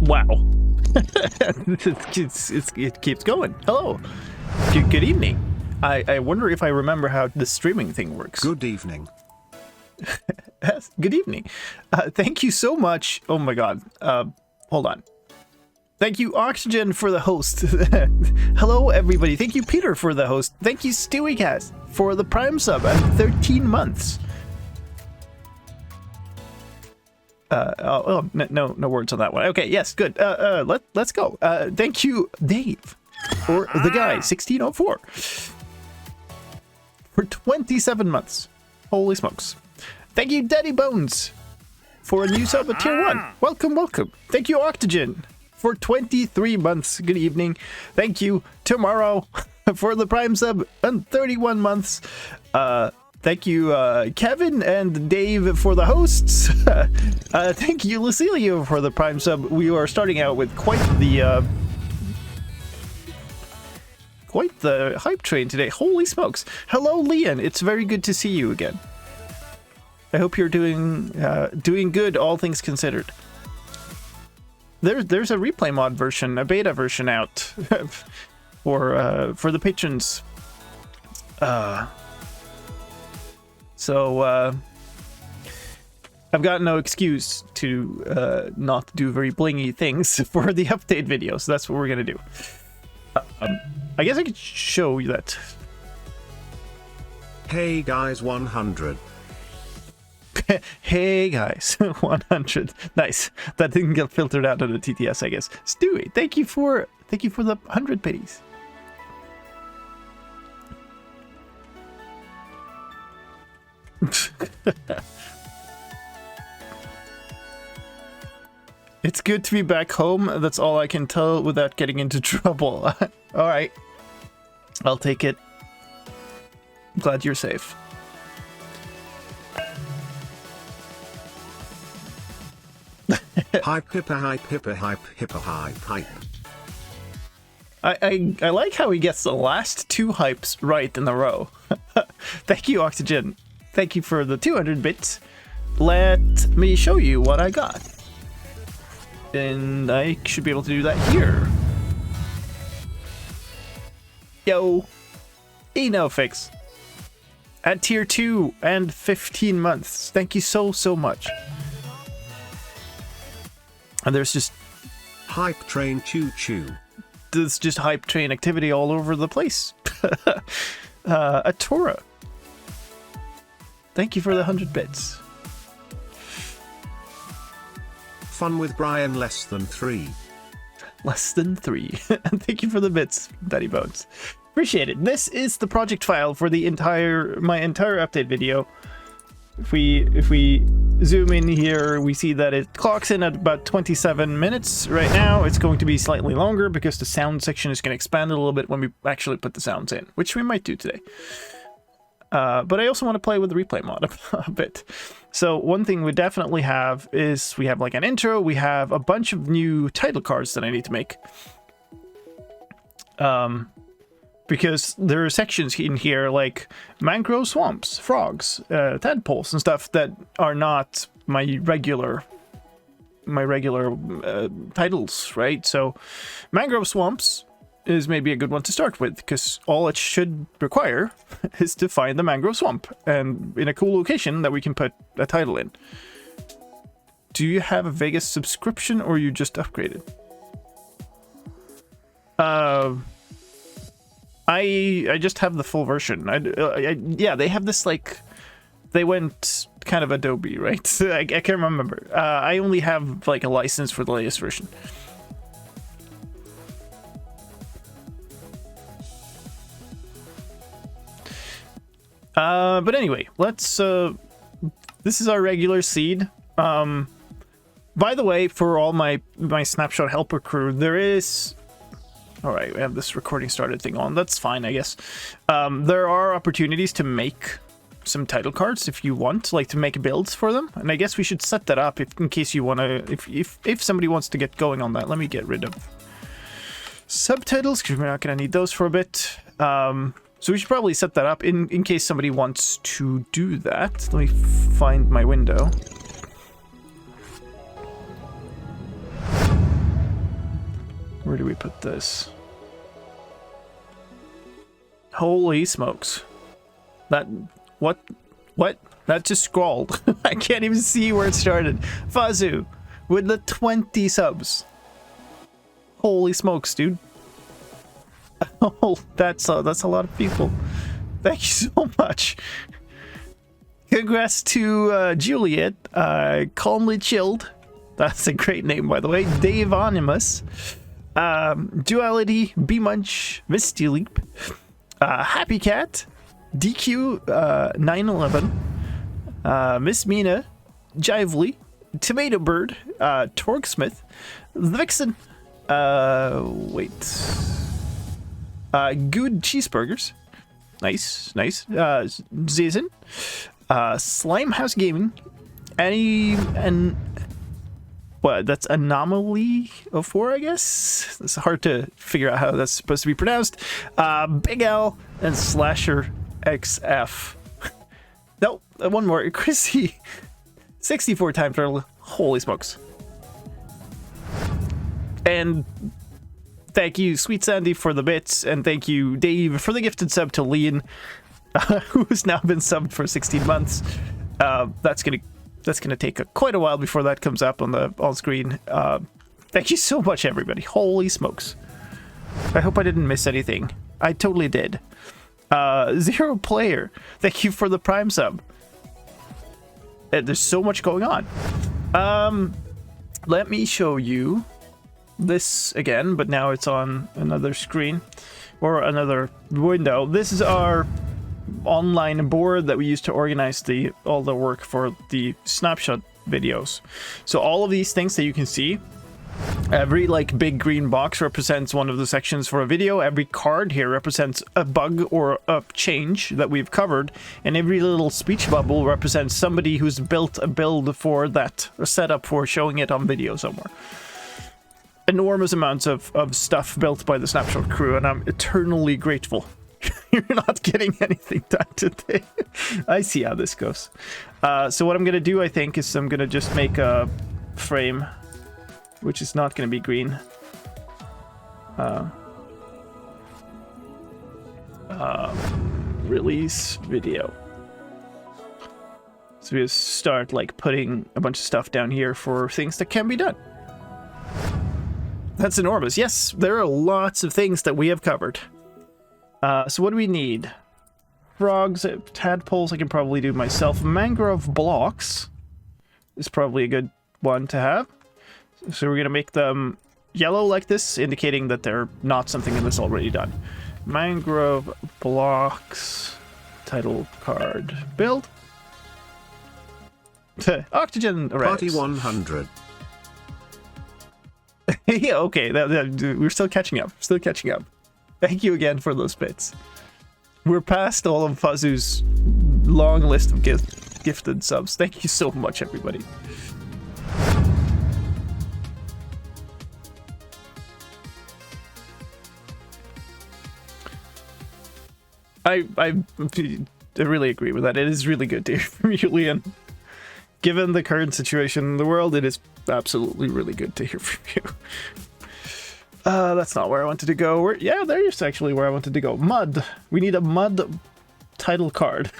Wow. It keeps going. Hello. Good evening. I wonder if I remember how the streaming thing works. Good evening. Yes, good evening. Thank you so much. Oh my god. Hold on. Thank you, Oxygen, for the host. Hello, everybody. Thank you, Peter, for the host. Thank you, StewieCast, for the Prime sub and 13 months. No words on that one. Okay, yes, good. Let's go. Thank you, Dave, or the guy 1604 for 27 months. Holy smokes! Thank you, Daddy Bones, for a new sub at tier 1. Welcome. Thank you, Octogen, for 23 months. Good evening. Thank you, Tomorrow, for the Prime sub and 31 months. Thank you, Kevin and Dave, for the hosts. Thank you, Lucilio, for the Prime sub. We are starting out with quite the hype train today. Holy smokes! Hello, Leon. It's very good to see you again. I hope you're doing good, all things considered. There's a replay mod version, a beta version out for the patrons. So I've got no excuse to not do very blingy things for the update video, so that's what we're gonna do. I guess I could show you that. Hey guys, 100. Hey guys, 100. Nice. That didn't get filtered out of the TTS, I guess. Stewie, thank you for the 100 biddies. It's good to be back home. That's all I can tell without getting into trouble. All right, I'll take it. Glad you're safe. Hype hippa hype hippa hype hippa hype hype. I like how he gets the last two hypes right in a row. Thank you, Oxygen. Thank you for the 200 bits. Let me show you what I got. And I should be able to do that here. Yo. Enofix. At tier 2 and 15 months. Thank you so much. And there's just hype train choo choo. There's just hype train activity all over the place. Atora. Thank you for the 100 bits. Fun with Brian less than 3. Less than 3. And thank you for the bits, Daddy Bones. Appreciate it. This is the project file for the my entire update video. If we zoom in here, we see that it clocks in at about 27 minutes right now. It's going to be slightly longer because the sound section is going to expand a little bit when we actually put the sounds in, which we might do today. But I also want to play with the replay mod a bit. So one thing we definitely have is we have like an intro. We have a bunch of new title cards that I need to make. Because there are sections in here like Mangrove Swamps, frogs, tadpoles and stuff that are not my regular titles, right? So Mangrove Swamps is maybe a good one to start with, because all it should require is to find the mangrove swamp and in a cool location that we can put a title in. Do you have a Vegas subscription or you just upgraded? I just have the full version. Yeah, they have this, like, they went kind of Adobe, right? I can't remember. I only have like a license for the latest version. But anyway, let's this is our regular seed. By the way, for all my snapshot helper crew, there is, all right, we have this recording started thing on. That's fine, I guess. There are opportunities to make some title cards if you want, like to make builds for them, and I guess we should set that up in case you want to, if somebody wants to get going on that. Let me get rid of subtitles because we're not going to need those for a bit. So we should probably set that up in case somebody wants to do that. Let me find my window. Where do we put this? Holy smokes. What? That just scrolled. I can't even see where it started. Fazu with the 20 subs. Holy smokes, dude. Oh, that's a lot of people. Thank you so much. Congrats to Juliet, Calmly Chilled. That's a great name, by the way. Dave Onimus, Duality, B-Munch, Misty Leap, Happy Cat, DQ 911, Miss Mina, Jively, Tomato Bird, Torgsmith, Vixen, Good Cheeseburgers, nice, Zizin, Slimehouse Gaming, that's Anomaly 04, I guess? It's hard to figure out how that's supposed to be pronounced. Big L and Slasher XF. Nope, one more. Chrissy, 64 time turtle. Holy smokes. And thank you, Sweet Sandy, for the bits, and thank you, Dave, for the gifted sub to Lean, who's now been subbed for 16 months. That's gonna take quite a while before that comes up on screen. Thank you so much, everybody. Holy smokes. I hope I didn't miss anything. I totally did. Zero Player, thank you for the Prime sub. There's so much going on. Let me show you this again, but now it's on another screen or another window. This is our online board that we use to organize all the work for the snapshot videos. So all of these things that you can see, every big green box represents one of the sections for a video. Every card here represents a bug or a change that we've covered, and every little speech bubble represents somebody who's built a build for that or set up for showing it on video somewhere. Enormous amounts of stuff built by the Snapshot crew, and I'm eternally grateful. You're not getting anything done today. I see how this goes. So what I'm going to do, I think, is I'm going to just make a frame, which is not going to be green. Release video. So we just start putting a bunch of stuff down here for things that can be done. That's enormous. Yes, there are lots of things that we have covered. So what do we need? Frogs, tadpoles I can probably do myself. Mangrove blocks is probably a good one to have. So we're going to make them yellow like this, indicating that they're not something that's already done. Mangrove blocks, title card, build. Oxygen arrays. Party 100. Yeah, okay, we're still catching up. Thank you again for those bits. We're past all of Fuzzu's long list of gifted subs. Thank you so much, everybody. I really agree with that. It is really good to hear from you, Leon. Given the current situation in the world, it is absolutely really good to hear from you. That's not where I wanted to go. Yeah, there's actually where I wanted to go. Mud. We need a mud title card.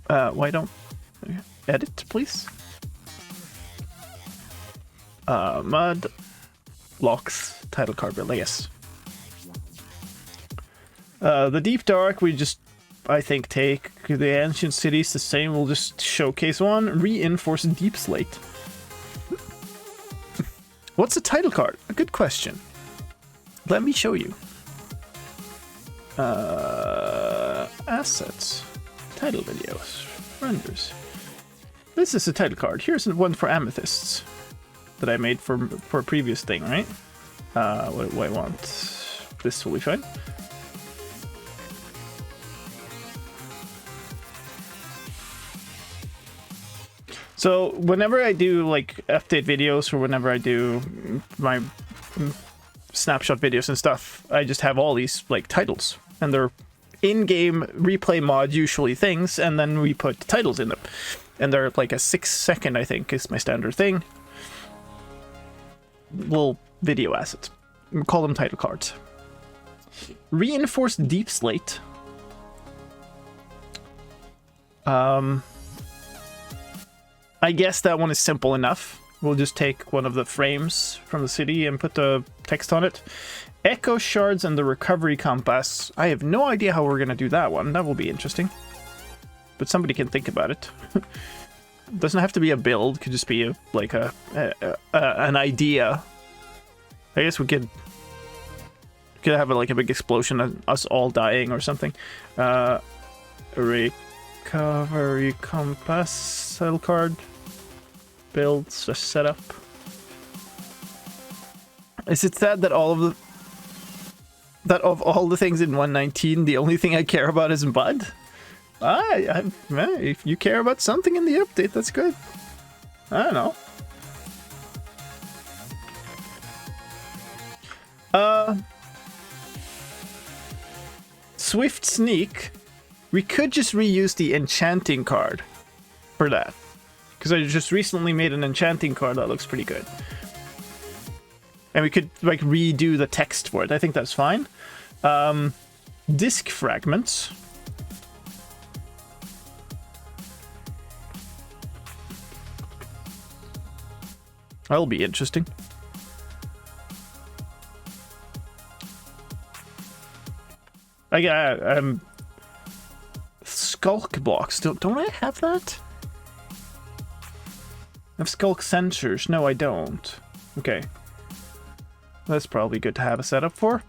Why don't... Edit, please? Mud blocks title card build, yes. The Deep Dark, we just, I think, take the Ancient Cities the same. We'll just showcase one. Reinforce Deep Slate. What's a title card? A good question. Let me show you. Assets. Title videos. Renders. This is a title card. Here's one for amethysts that I made for a previous thing, right? What do I want? This will be fine. So whenever I do update videos, or whenever I do my snapshot videos and stuff, I just have all these titles, and they're in-game replay mod usually things, and then we put titles in them. and they're like a 6-second, I think, is my standard thing. Little video assets. We call them title cards. Reinforced deep slate. I guess that one is simple enough. We'll just take one of the frames from the city and put the text on it. Echo shards and the recovery compass. I have no idea how we're gonna do that one. That will be interesting. But somebody can think about it. Doesn't have to be a build. Could just be an idea. I guess we could have like a big explosion of us all dying or something. Recovery compass title card. Builds a setup. Is it sad that of all the things in 119, the only thing I care about is Bud? If you care about something in the update, that's good. I don't know. Swift Sneak. We could just reuse the enchanting card for that. Because I just recently made an enchanting card that looks pretty good. And we could like redo the text for it. I think that's fine. Disc fragments. That'll be interesting. Skulk blocks. Don't I have that? I have skulk sensors. No, I don't. Okay. That's probably good to have a setup for.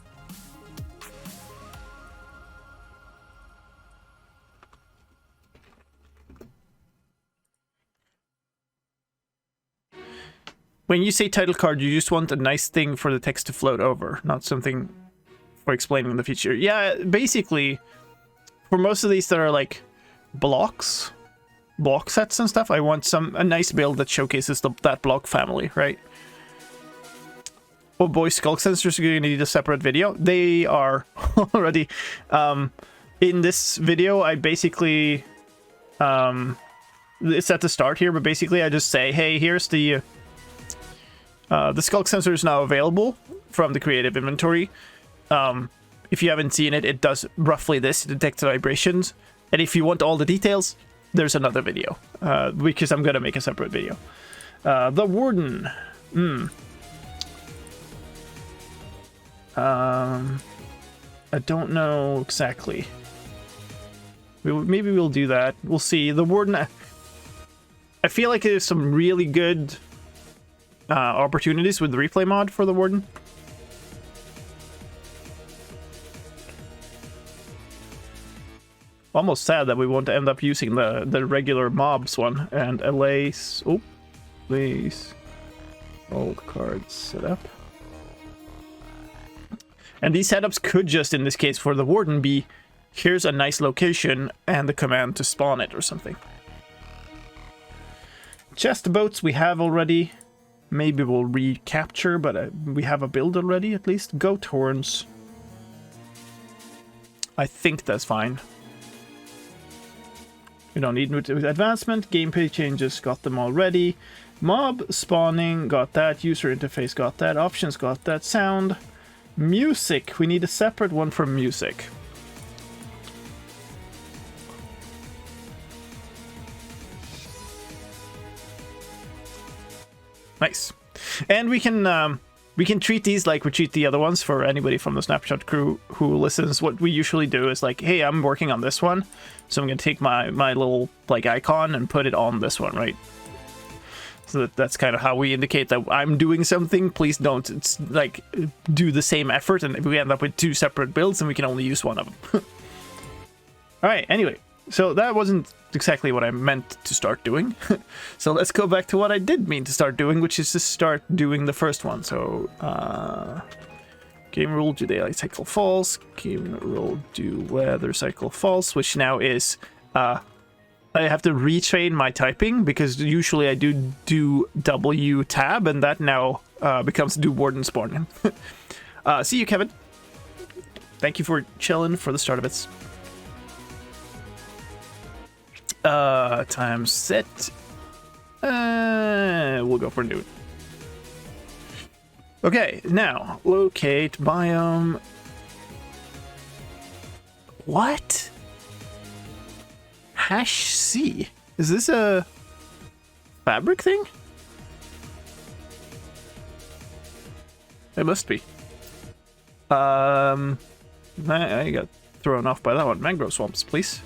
When you say title card, you just want a nice thing for the text to float over, not something for explaining the feature. Yeah, basically, for most of these that are like block sets and stuff, I want a nice build that showcases that block family, right? Oh boy, skulk sensors are going to need a separate video. They are already. In this video, I basically... it's at the start here, but basically I just say, hey, here's the skulk sensor is now available from the creative inventory. If you haven't seen it, it does roughly this. It detects vibrations. And if you want all the details, there's another video. Because I'm going to make a separate video. The Warden. I don't know exactly. Maybe we'll do that. We'll see. The Warden... I feel like there's some really good opportunities with the replay mod for the Warden. Almost sad that we won't end up using the regular mobs one. And a lace... Oh, lace... Old cards set up. And these setups could just, in this case for the Warden, be here's a nice location and the command to spawn it or something. Chest boats we have already. Maybe we'll recapture, but we have a build already at least. Goat horns. I think that's fine. We don't need advancement. Gameplay changes, got them already. Mob spawning, got that. User interface, got that. Options, got that. Sound. Music, we need a separate one for music. Nice. And we can treat these like we treat the other ones for anybody from the Snapshot crew who listens. What we usually do is like, hey, I'm working on this one, so I'm gonna take my little like icon and put it on this one, right? So that's kind of how we indicate that I'm doing something. Please don't like do the same effort, and if we end up with two separate builds, and we can only use one of them. All right. Anyway, so that wasn't exactly what I meant to start doing. So let's go back to what I did mean to start doing, which is to start doing the first one. So game rule do daylight cycle false. Game rule do weather cycle false, which now is I have to retrain my typing because usually I do W tab, and that now becomes do Warden spawn. See you, Kevin. Thank you for chilling for the start of it. Time set. We'll go for noon. Okay, now locate biome. What? Hash C. Is this a fabric thing? It must be. I got thrown off by that one. Mangrove Swamps, please.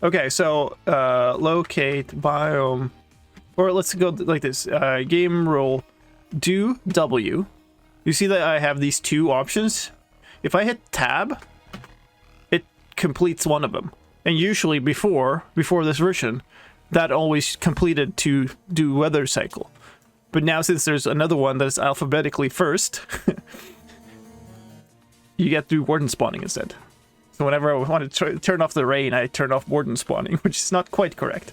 Okay, so locate biome, or let's go like this. Game rule, do W. You see that I have these two options. If I hit tab, it completes one of them. And usually before this version, that always completed to do weather cycle. But now since there's another one that is alphabetically first, you get to do warden spawning instead. So whenever I want to turn off the rain, I turn off warden spawning, which is not quite correct.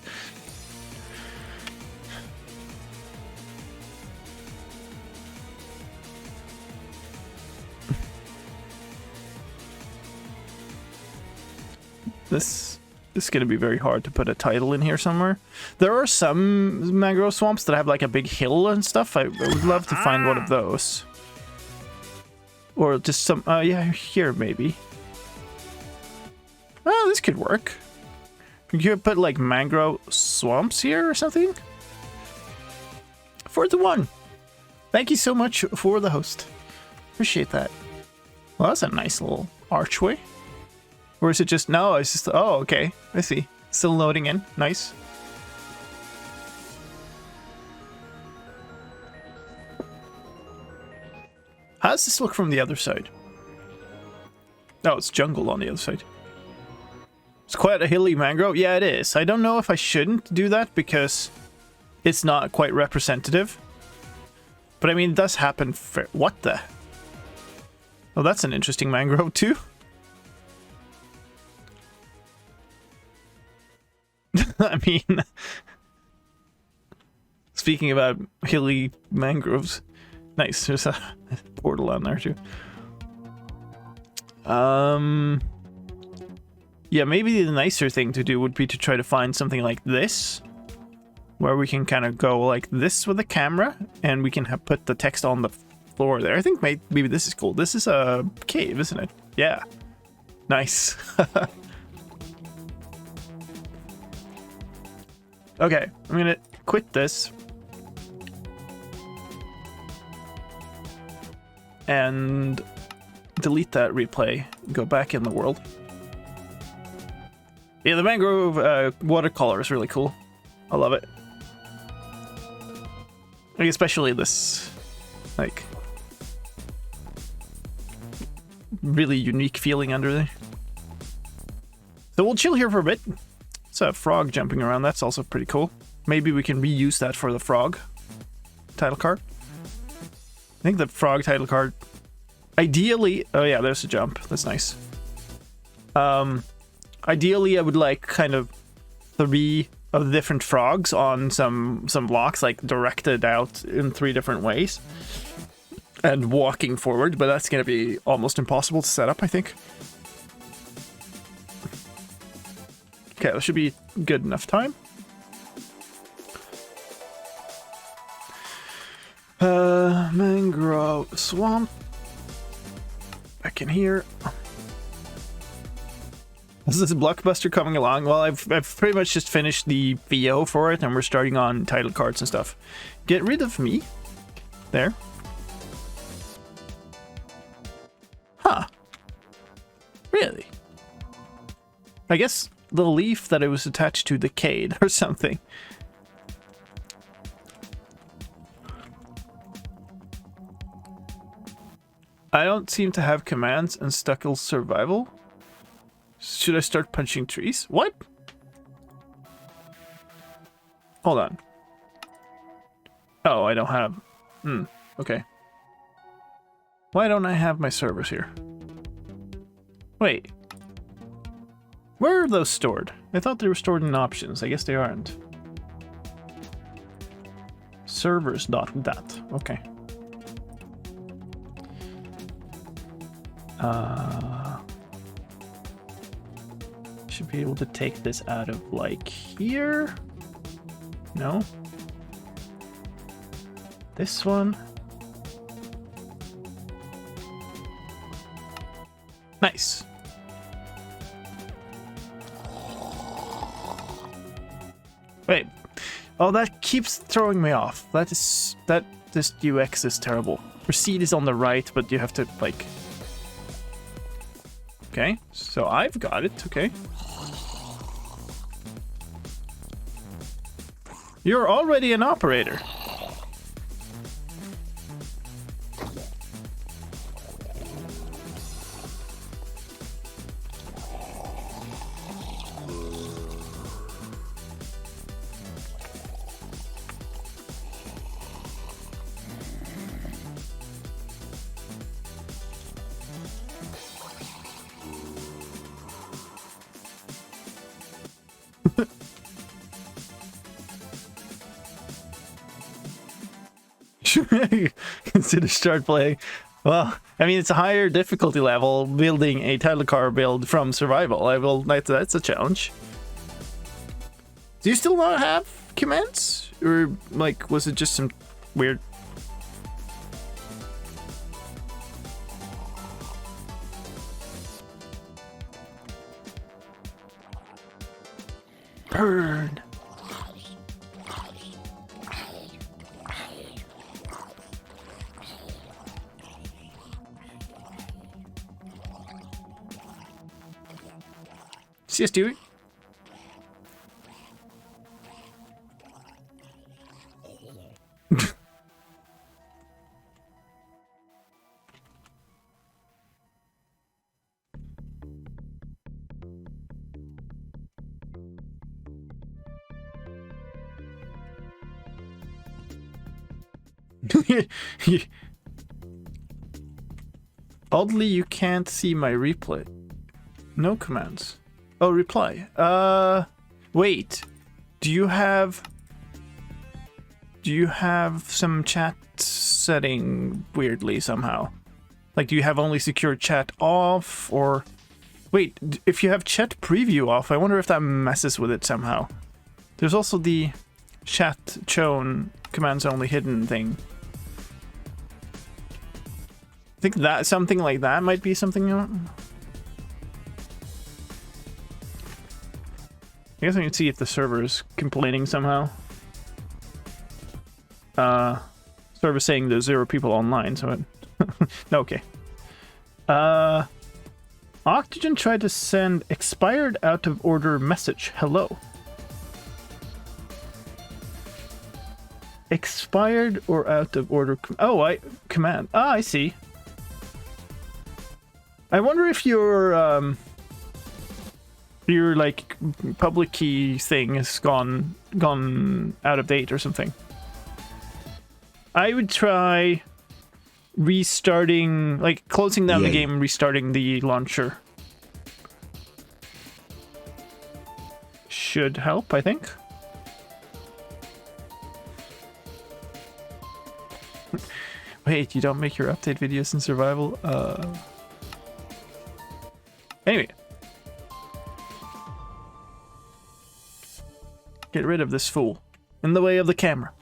This is going to be very hard to put a title in here somewhere. There are some mangrove swamps that have like a big hill and stuff. I would love to find one of those. Or just some, yeah, here maybe. Oh, this could work. You could put like mangrove swamps here or something. 4-1. Thank you so much for the host. Appreciate that. Well, that's a nice little archway. Or is it just, no, it's just, oh, okay. I see. Still loading in. Nice. How does this look from the other side? Oh, it's jungle on the other side. It's quite a hilly mangrove. Yeah, it is. I don't know if I shouldn't do that because it's not quite representative. But I mean, it does happen. What the? Oh, that's an interesting mangrove too. I mean, speaking about hilly mangroves, nice. There's a portal on there too. Yeah, maybe the nicer thing to do would be to try to find something like this, where we can kind of go like this with the camera, and we can put the text on the floor there. I think maybe this is cool. This is a cave, isn't it? Yeah. Nice. Okay, I'm gonna quit this. And delete that replay. Go back in the world. Yeah, the mangrove watercolor is really cool. I love it. Like, especially this, like, really unique feeling under there. So we'll chill here for a bit. It's a frog jumping around. That's also pretty cool. Maybe we can reuse that for the frog title card. I think the frog title card, ideally, oh yeah, there's a jump. That's nice. Ideally, I would like kind of 3 of the different frogs on some blocks, like directed out in 3 different ways and walking forward, but that's going to be almost impossible to set up, I think. Okay, that should be good enough time. Mangrove Swamp. Back in here. Is this Blockbuster coming along? Well, I've pretty much just finished the VO for it, and we're starting on title cards and stuff. Get rid of me. There. Huh. Really? I guess the leaf that it was attached to decayed or something. I don't seem to have commands in Stuckle's survival. Should I start punching trees? What? Hold on. Oh, I don't have... okay. Why don't I have my servers here? Wait. Where are those stored? I thought they were stored in options. I guess they aren't. Servers.dat. Okay. should be able to take this out of like here. No. This one. Nice. Wait. Oh, that keeps throwing me off. This UX is terrible. Proceed is on the right, but you have to like. Okay, so I've got it. Okay. You're already an operator. Consider start playing. Well, I mean, it's a higher difficulty level building a title car build from survival. That's a challenge. Do you still not have commands? Or, like, was it just some weird... Burn! See you, Stewie. Oddly, you can't see my replay. No commands. Oh, reply. Wait. Do you have some chat setting weirdly somehow? Like, do you have only secure chat off, or... Wait, if you have chat preview off, I wonder if that messes with it somehow. There's also the chat shown commands only hidden thing. I think that something like that might be something... I guess I can see if the server is complaining somehow. Server saying there's 0 people online, so it... No, okay. Oxygen tried to send expired out of order message. Hello. Expired or out of order... command. Ah, I see. I wonder if your like public key thing has gone out of date or something. I would try restarting, like closing down the game and restarting the launcher. Should help, I think. Wait, you don't make your update videos in survival? Anyway. Get rid of this fool. In the way of the camera.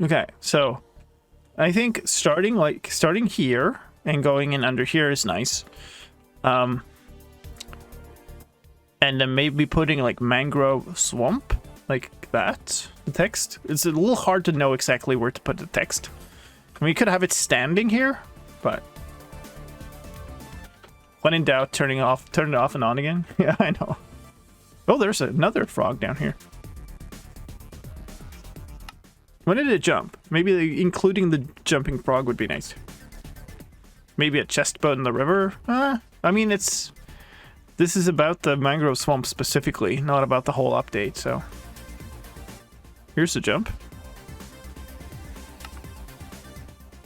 Okay, so... I think starting here and going in under here is nice. And then maybe putting like Mangrove Swamp. Like that. The text. It's a little hard to know exactly where to put the text. I mean, you could have it standing here, but... When in doubt, turn it off and on again. Yeah, I know. Oh, there's another frog down here. When did it jump? Maybe including the jumping frog would be nice. Maybe a chest boat in the river? I mean, this is about the Mangrove Swamps specifically, not about the whole update, so... Here's the jump.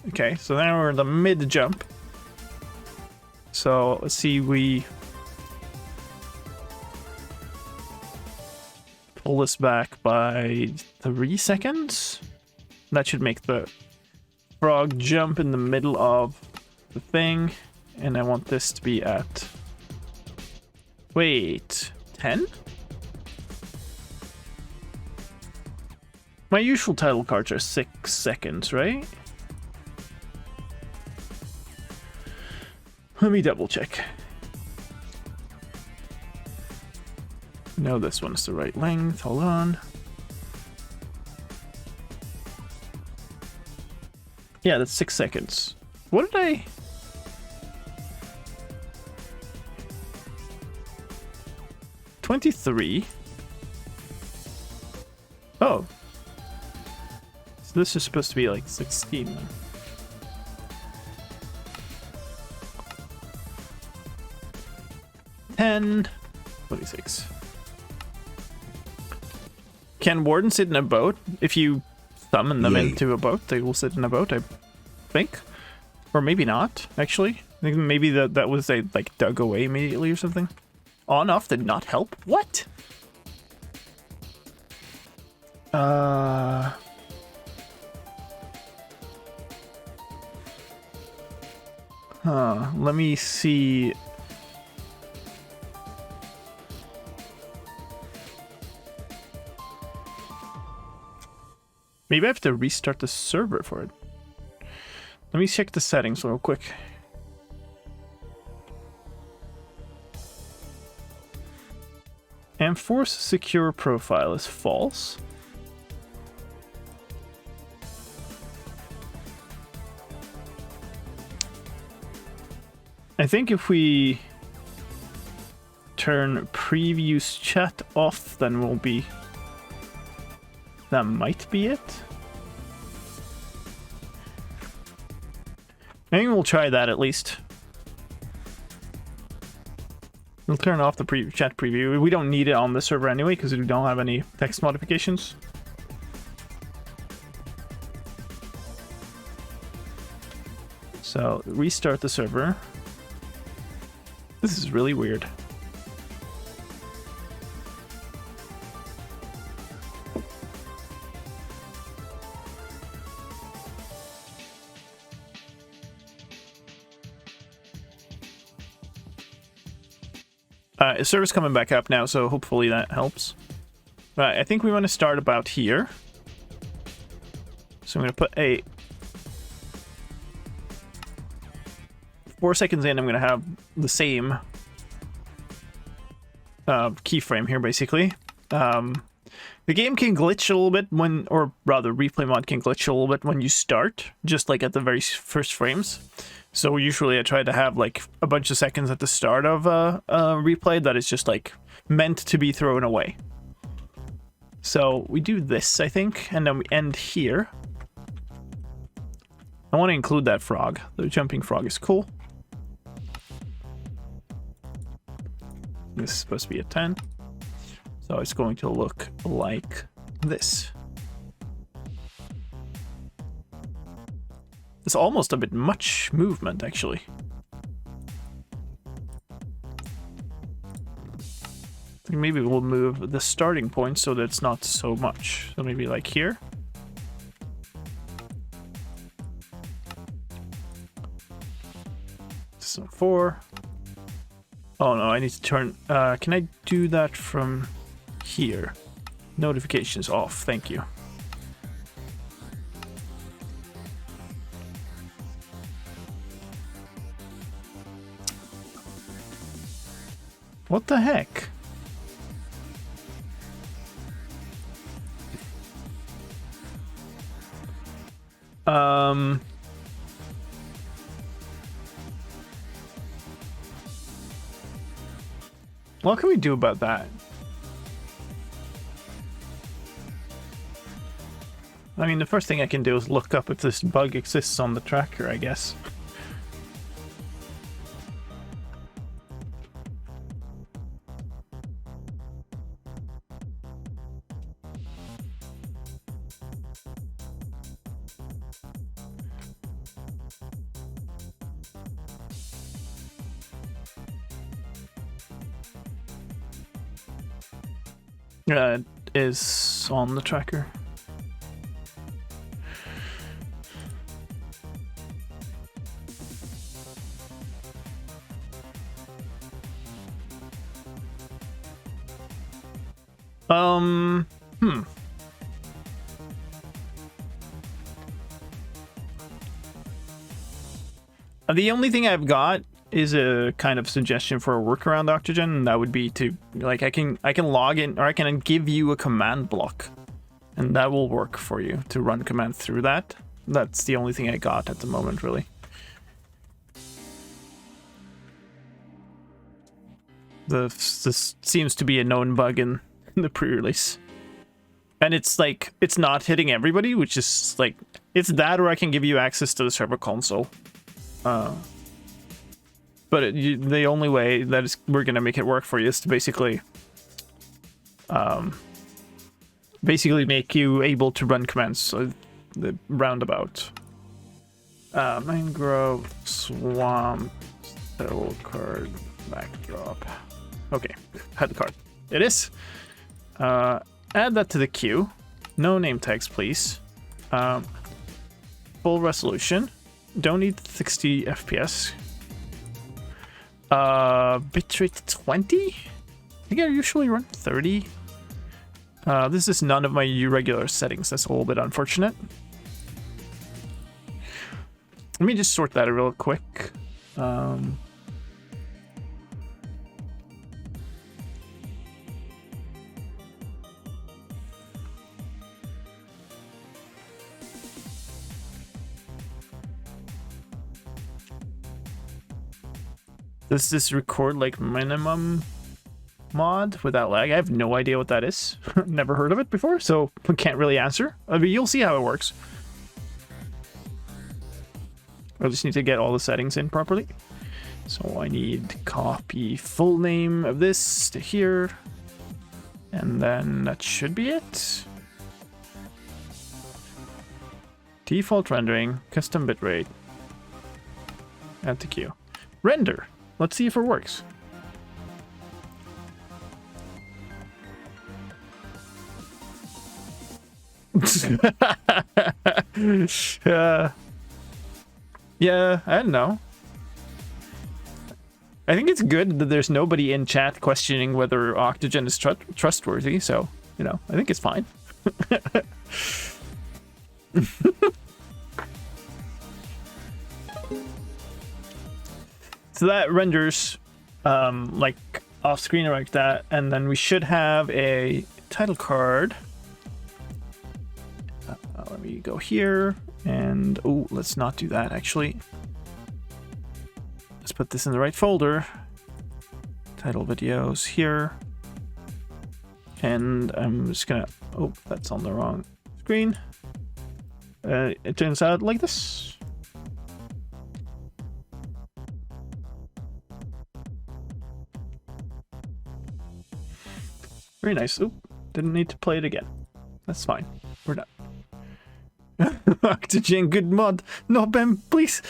Okay, so now we're in the mid-jump. So, let's see, we... Pull this back by 3 seconds. That should make the frog jump in the middle of the thing. And I want this to be at Wait, 10? My usual title cards are 6 seconds, right? Let me double check. No, this one's the right length. Hold on. Yeah, that's 6 seconds. What did I... $23. Oh. So this is supposed to be like 16 then. $10. 26. Can wardens sit in a boat? If you summon them into a boat, they will sit in a boat, I think. Or maybe not, actually. I think maybe that was a like dug away immediately or something. On off did not help? What? Let me see. Maybe I have to restart the server for it. Let me check the settings real quick. Enforce secure profile is false. I think if we turn previous chat off, then we'll be... That might be it. Maybe we'll try that at least. We'll turn off the chat preview. We don't need it on the server anyway because we don't have any text modifications. So restart the server. This is really weird. Server's coming back up now, so hopefully that helps. I think we want to start about here. So I'm going to put a... 4 seconds in, I'm going to have the same keyframe here, basically. The game can glitch a little bit when... Or rather, replay mod can glitch a little bit when you start, just like at the very first frames. So usually I try to have like a bunch of seconds at the start of a replay that is just like meant to be thrown away. So we do this, I think, and then we end here. I want to include that frog. The jumping frog is cool. This is supposed to be a 10. So it's going to look like this. It's almost a bit much movement, actually. I think maybe we'll move the starting point so that it's not so much. So maybe like here. So 4. Oh no, I need to turn... can I do that from here? Notifications off, thank you. What the heck? What can we do about that? I mean, the first thing I can do is look up if this bug exists on the tracker, I guess. It is on the tracker. Hmm. The only thing I've got is a kind of suggestion for a workaround Octogen, and that would be to like I can log in, or I can give you a command block, and that will work for you to run commands through that. That's the only thing I got at the moment, really. This seems to be a known bug in the pre-release, and it's like it's not hitting everybody, which is like it's that, or I can give you access to the server console. But the only way that we're gonna make it work for you is to basically make you able to run commands. So the roundabout, Mangrove Swamps, title card, backdrop. Okay, had the card. It is. Add that to the queue. No name tags, please. Full resolution. Don't need 60 FPS. Bitrate 20? I think I usually run 30. This is none of my regular settings. That's a little bit unfortunate. Let me just sort that real quick. Does this record like minimum mod without lag? I have no idea what that is. Never heard of it before, so I can't really answer. I mean, you'll see how it works. I just need to get all the settings in properly. So I need copy full name of this to here. And then that should be it. Default rendering, custom bitrate. Add to queue. Render. Let's see if it works. Yeah, I don't know. I think it's good that there's nobody in chat questioning whether Octogen is trustworthy, so, you know, I think it's fine. So that renders like off screen like that, and then we should have a title card. Let me go here, and oh, let's not do that actually. Let's put this in the right folder. Title videos here, and I'm just gonna, oh, that's on the wrong screen. It turns out like this. Very nice. Oop, didn't need to play it again. That's fine. We're done. Octogen, good mod. No, Ben, please.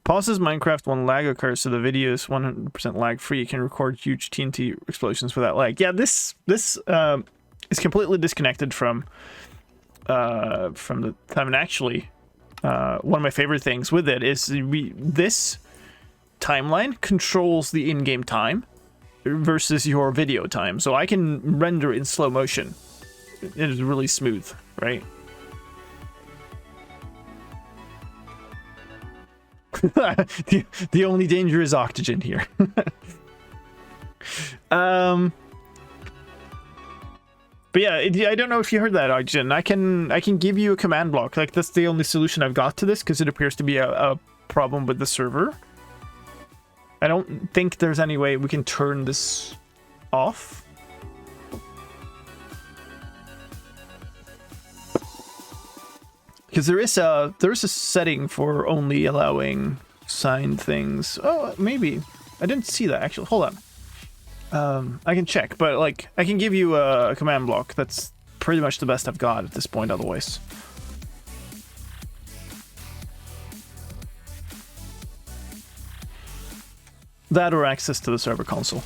Pauses Minecraft when lag occurs, so the video is 100% lag free. You can record huge TNT explosions without lag. Yeah, this is completely disconnected from the time. And actually, one of my favorite things with it is this timeline controls the in-game time versus your video time, so I can render in slow motion. It is really smooth, right? the only danger is Octogen here. But yeah, I don't know if you heard that, Octogen. I can give you a command block. Like, that's the only solution I've got to this, because it appears to be a problem with the server. I don't think there's any way we can turn this off. Because there is a setting for only allowing signed things. Oh, maybe. I didn't see that actually. Hold on. I can check, but like I can give you a command block. That's pretty much the best I've got at this point otherwise. That or access to the server console.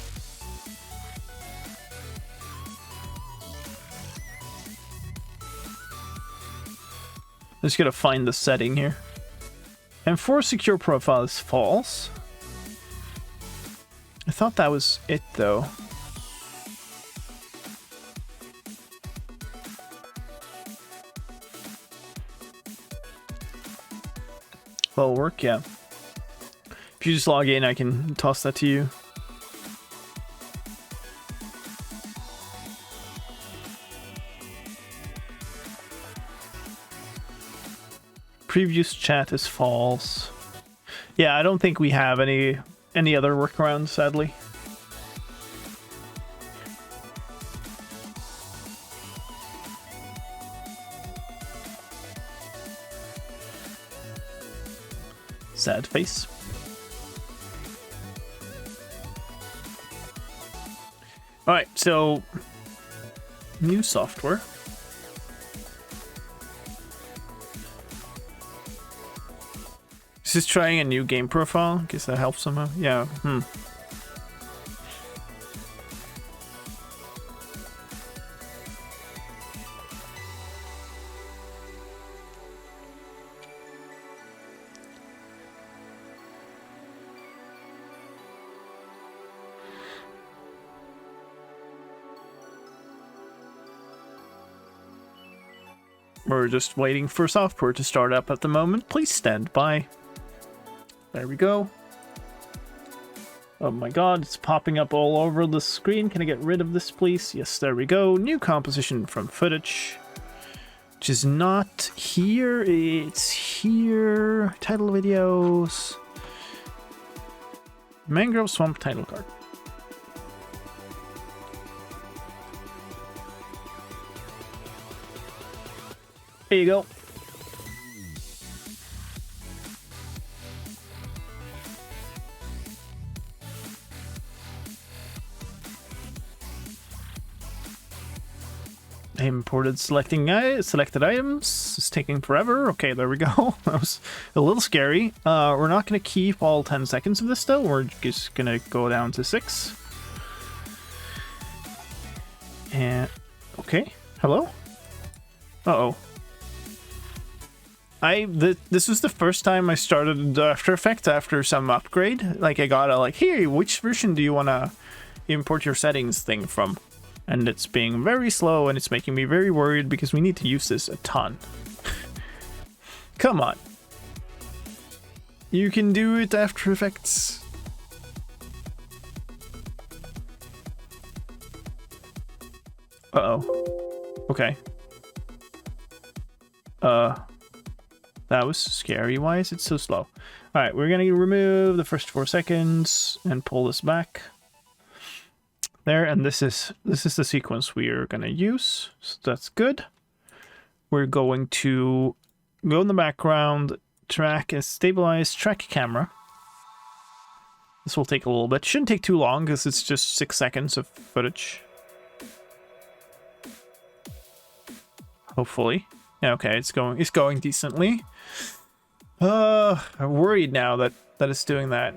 Just gotta find the setting here. And for secure profile is false. I thought that was it though. That'll work, yeah. If you just log in, I can toss that to you. Previous chat is false. Yeah, I don't think we have any other workarounds, sadly. Sad face. Alright, so new software. This is trying a new game profile. Guess that helps somehow. Yeah. We're just waiting for software to start up at the moment. Please stand by. There we go. Oh my god, it's popping up all over the screen. Can I get rid of this, please? Yes, there we go. New composition from footage. Which is not here. It's here. Title videos. Mangrove Swamp title card. There you go. I imported selected items. It's taking forever. Okay, there we go. That was a little scary. We're not going to keep all 10 seconds of this though. We're just going to go down to 6. And okay, hello. Uh-oh. This was the first time I started After Effects after some upgrade. Like I got a like, here, which version do you want to import your settings thing from? And it's being very slow and it's making me very worried because we need to use this a ton. Come on. You can do it, After Effects. Uh-oh. Okay. That was scary. Why is it so slow? Alright, we're gonna remove the first 4 seconds and pull this back. There, and this is the sequence we are gonna use. So that's good. We're going to go in the background, track and stabilize, track camera. This will take a little bit. Shouldn't take too long because it's just 6 seconds of footage. Hopefully. Yeah, okay, it's going decently. I'm worried now that it's doing that.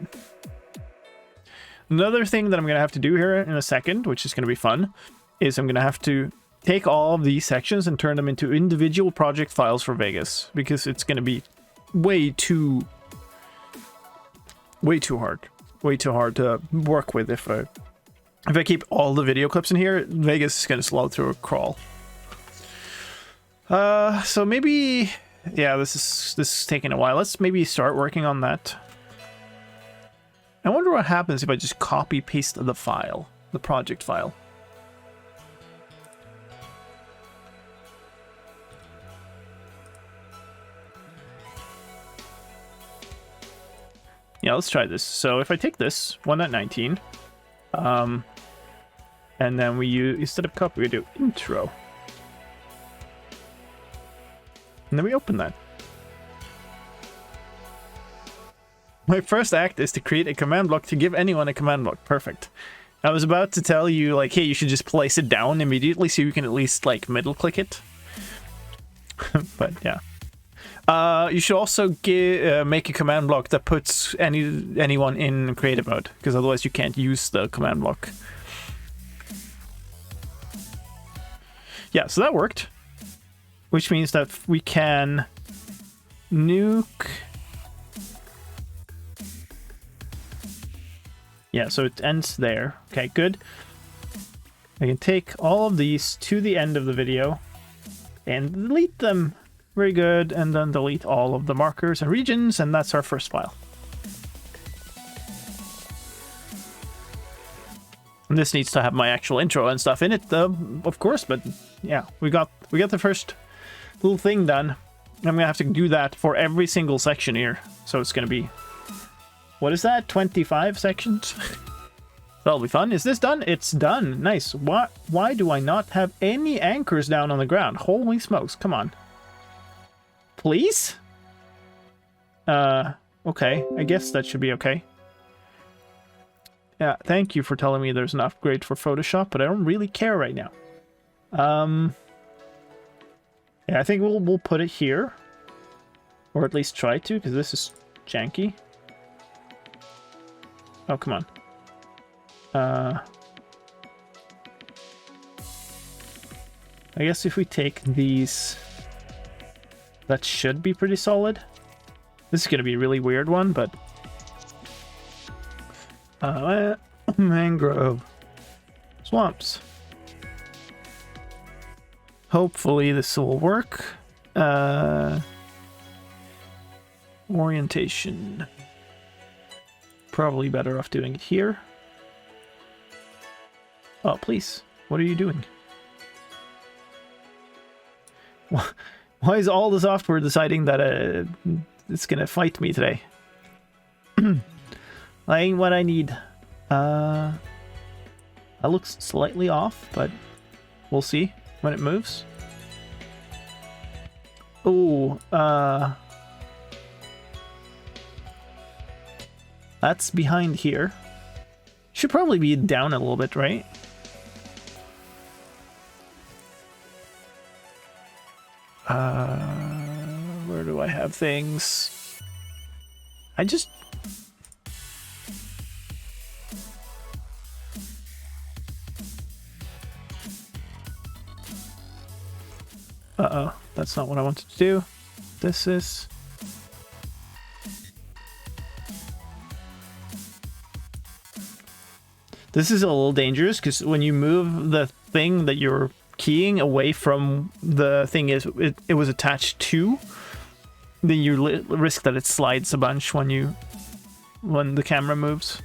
Another thing that I'm gonna have to do here in a second, which is gonna be fun, is I'm gonna have to take all of these sections and turn them into individual project files for Vegas, because it's gonna be way too hard to work with if I keep all the video clips in here. Vegas is gonna slow through a crawl. So maybe, yeah, this is taking a while. Let's maybe start working on that. I wonder what happens if I just copy paste the file, the project file. Yeah, let's try this. So if I take this 1.19, and then we use, instead of copy, we do intro. And then we open that. My first act is to create a command block to give anyone a command block. Perfect. I was about to tell you, like, hey, you should just place it down immediately so you can at least, like, middle click it. But, yeah. You should also make a command block that puts anyone in creative mode, because otherwise you can't use the command block. Yeah, so that worked. Which means that we can nuke. Yeah, so it ends there. Okay, good. I can take all of these to the end of the video and delete them Very good. And then delete all of the markers and regions, and that's our first file. And this needs to have my actual intro and stuff in it, of course, but yeah, we got the first little thing done. I'm gonna have to do that for every single section here. So it's gonna be, what is that? 25 sections? That'll be fun. Is this done? It's done. Nice. Why do I not have any anchors down on the ground? Holy smokes. Come on. Please? Okay. I guess that should be okay. Yeah, thank you for telling me there's an upgrade for Photoshop, but I don't really care right now. Yeah, I think we'll put it here. Or at least try to, because this is janky. Oh, come on. I guess if we take these, that should be pretty solid. This is going to be a really weird one, but... Mangrove Swamps. Hopefully this will work. Orientation. Probably better off doing it here. Oh, please. What are you doing? Why is all the software deciding that it's gonna fight me today? That ain't what I need. That looks slightly off, but we'll see when it moves. Oh, that's behind here. Should probably be down a little bit, right? Where do I have things? I just... Uh-oh, that's not what I wanted to do. This is... This is a little dangerous, because when you move the thing that you're keying away from the thing it was attached to, then you risk that it slides a bunch when the camera moves.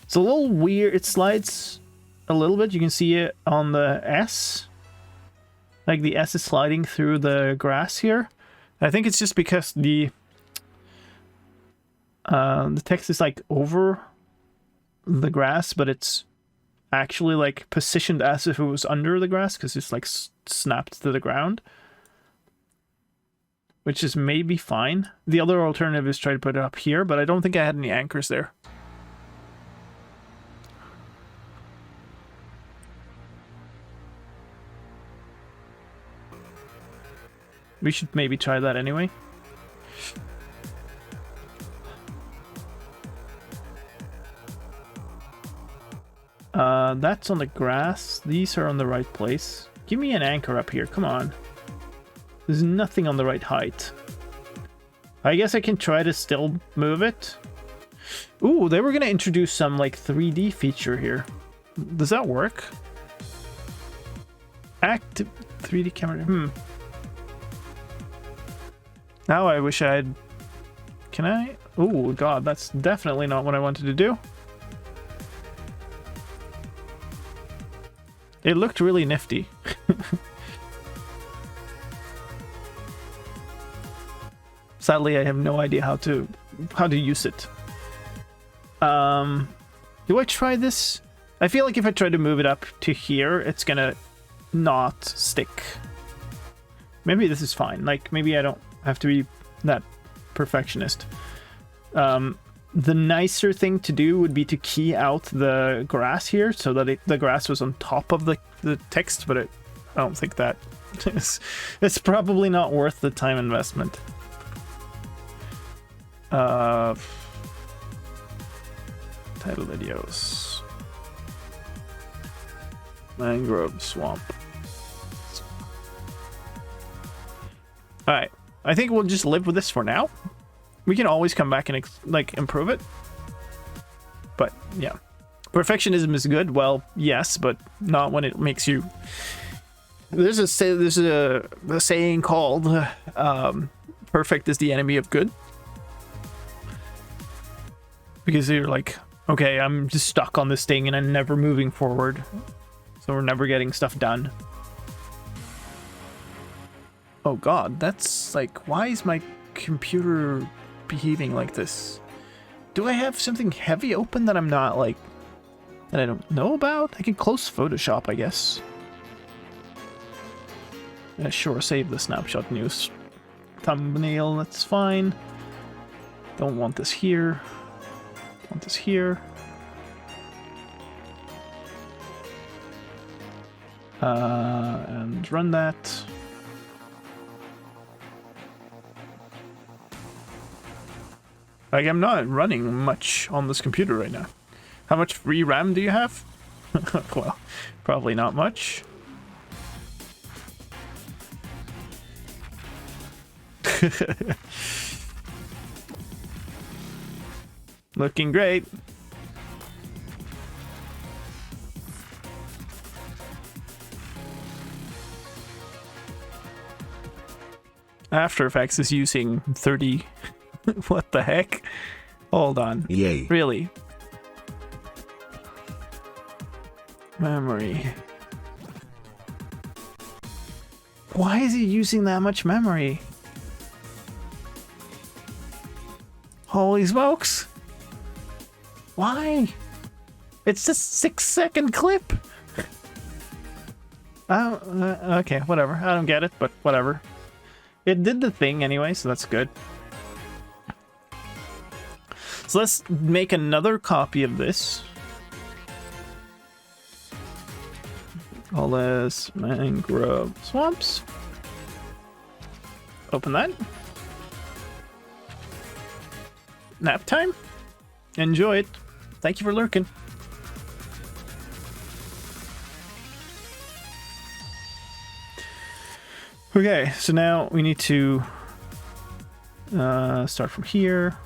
It's a little weird. It slides a little bit. You can see it on the S. Like the S is sliding through the grass here. I think it's just because the text is like over the grass, but it's actually like positioned as if it was under the grass because it's like snapped to the ground, which is maybe fine. The other alternative is try to put it up here, but I don't think I had any anchors there. We should maybe try that anyway. That's on the grass. These are on the right place. Give me an anchor up here. Come on. There's nothing on the right height. I guess I can try to still move it. Ooh, they were going to introduce some like 3D feature here. Does that work? Active 3D camera. Now I wish I had... Can I? Oh god, that's definitely not what I wanted to do. It looked really nifty. Sadly, I have no idea how to use it. Do I try this? I feel like if I try to move it up to here, it's gonna not stick. Maybe this is fine. Like, maybe I don't have to be that perfectionist. The nicer thing to do would be to key out the grass here so that the grass was on top of the text, but I don't think that it's probably not worth the time investment. Title videos. Mangrove Swamp. Alright. I think we'll just live with this for now. We can always come back and like improve it. But yeah. Perfectionism is good. Well, yes, but not when it makes you. There's a saying called "perfect is the enemy of good," because you're like, okay, I'm just stuck on this thing and I'm never moving forward, so we're never getting stuff done. Oh God, that's like, why is my computer behaving like this? Do I have something heavy open that I'm not like, that I don't know about? I can close Photoshop, I guess. Yeah, sure, save the snapshot news thumbnail, that's fine. Don't want this here. Want this here. And run that. Like, I'm not running much on this computer right now. How much free RAM do you have? Well, probably not much. Looking great. After Effects is using 30. What the heck? Hold on. Yay. Really? Memory. Why is he using that much memory? Holy smokes. Why? It's just a 6-second clip. Okay, whatever. I don't get it, but whatever. It did the thing anyway, so that's good. So let's make another copy of this. Call this Mangrove Swamps. Open that. Nap time. Enjoy it. Thank you for lurking. Okay, so now we need to start from here.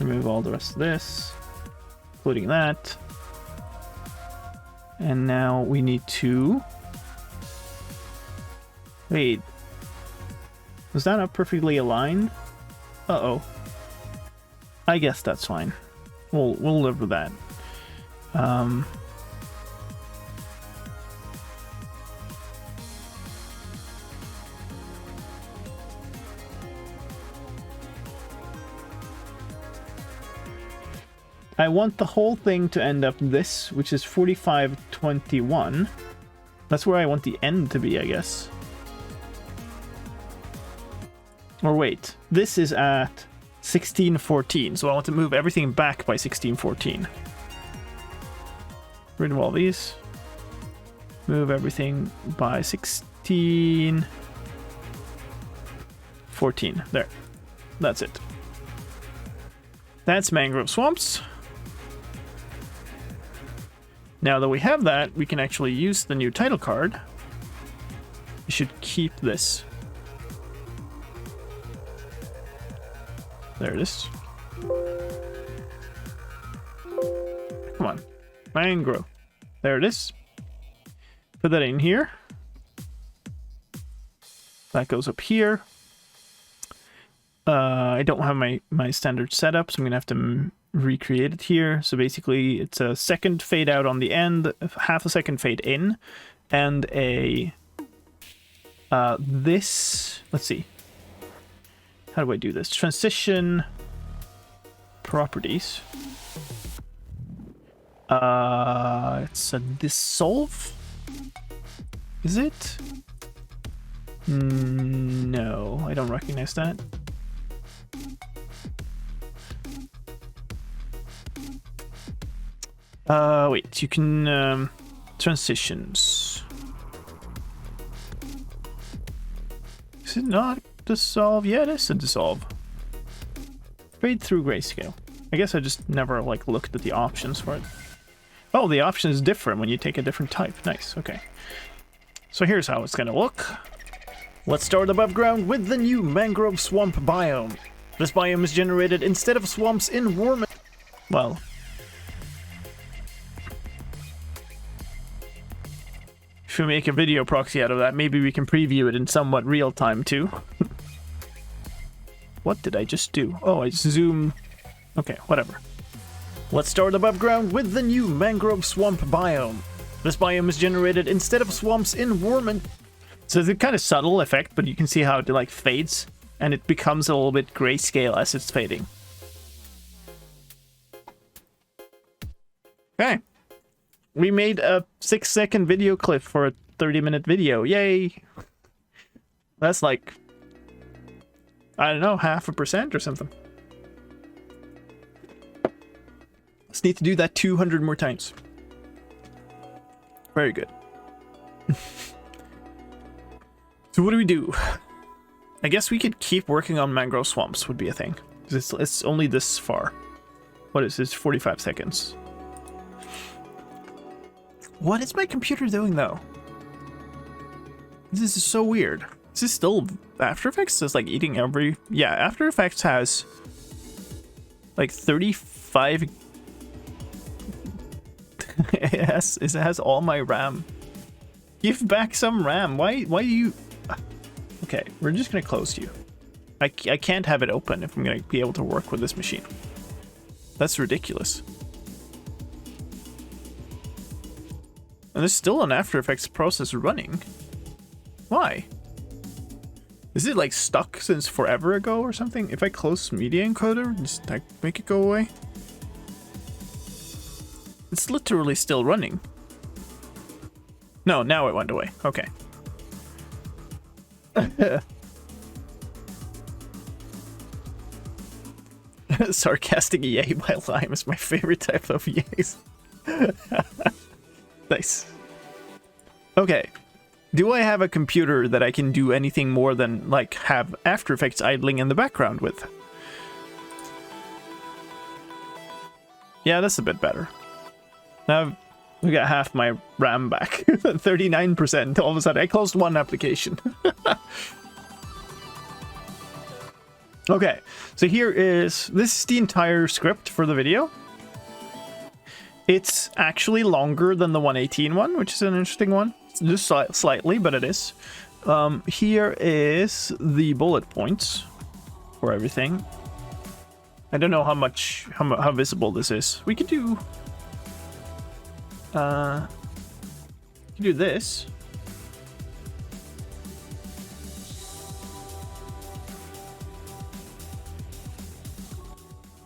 Remove all the rest of this, including that. And now we need to... Wait. Was that not perfectly aligned? Uh-oh. I guess that's fine. We'll live with that. I want the whole thing to end up this, which is 4521. That's where I want the end to be, I guess. Or wait, this is at 1614, so I want to move everything back by 1614. Rid of all these. Move everything by 1614. There. That's it. That's Mangrove Swamps. Now that we have that, we can actually use the new title card. We should keep this. There it is. Come on. Mangrove. There it is. Put that in here. That goes up here. I don't have my standard setup, so I'm going to have to recreate it here. So basically, it's a second fade out on the end, half a second fade in, and a... this... Let's see. How do I do this? Transition... Properties. It's a dissolve? Is it? No, I don't recognize that. Wait, you can, transitions. Is it not dissolve? Yeah, it is a dissolve. Fade through grayscale. I guess I just never, like, looked at the options for it. Oh, the option is different when you take a different type. Nice, okay. So here's how it's gonna look. Let's start above ground with the new Mangrove Swamp biome. This biome is generated instead of swamps in warm... Well, if we make a video proxy out of that, maybe we can preview it in somewhat real time too. What did I just do? Oh, I zoomed. Okay, whatever. Let's start above ground with the new Mangrove Swamp biome. This biome is generated instead of swamps in Warman. So it's a kind of subtle effect, but you can see how it like fades, and it becomes a little bit grayscale as it's fading. Okay. We made a 6-second video clip for a 30-minute video. Yay! That's like, I don't know, 0.5% or something. Let's need to do that 200 more times. Very good. So what do we do? I guess we could keep working on Mangrove Swamps would be a thing. It's only this far. What is this? 45 seconds. What is my computer doing though? This is so weird. Is this still After Effects? It's like eating every... Yeah, After Effects has like 35... it has all my RAM. Give back some RAM. Why do you... Okay, we're just gonna close you. I can't have it open if I'm gonna be able to work with this machine. That's ridiculous. And there's still an After Effects process running. Why? Is it like stuck since forever ago or something? If I close Media Encoder, just like make it go away. It's literally still running. No, now it went away. Okay. Sarcastic yay by Lime is my favorite type of yays. Nice. Okay. Do I have a computer that I can do anything more than like have After Effects idling in the background with? Yeah, that's a bit better. Now we got half my RAM back. 39%. All of a sudden I closed one application. Okay, so this is the entire script for the video. It's actually longer than the 118 one, which is an interesting one. Just slightly, but it is. Here is the bullet points for everything. I don't know how visible this is. We could do this.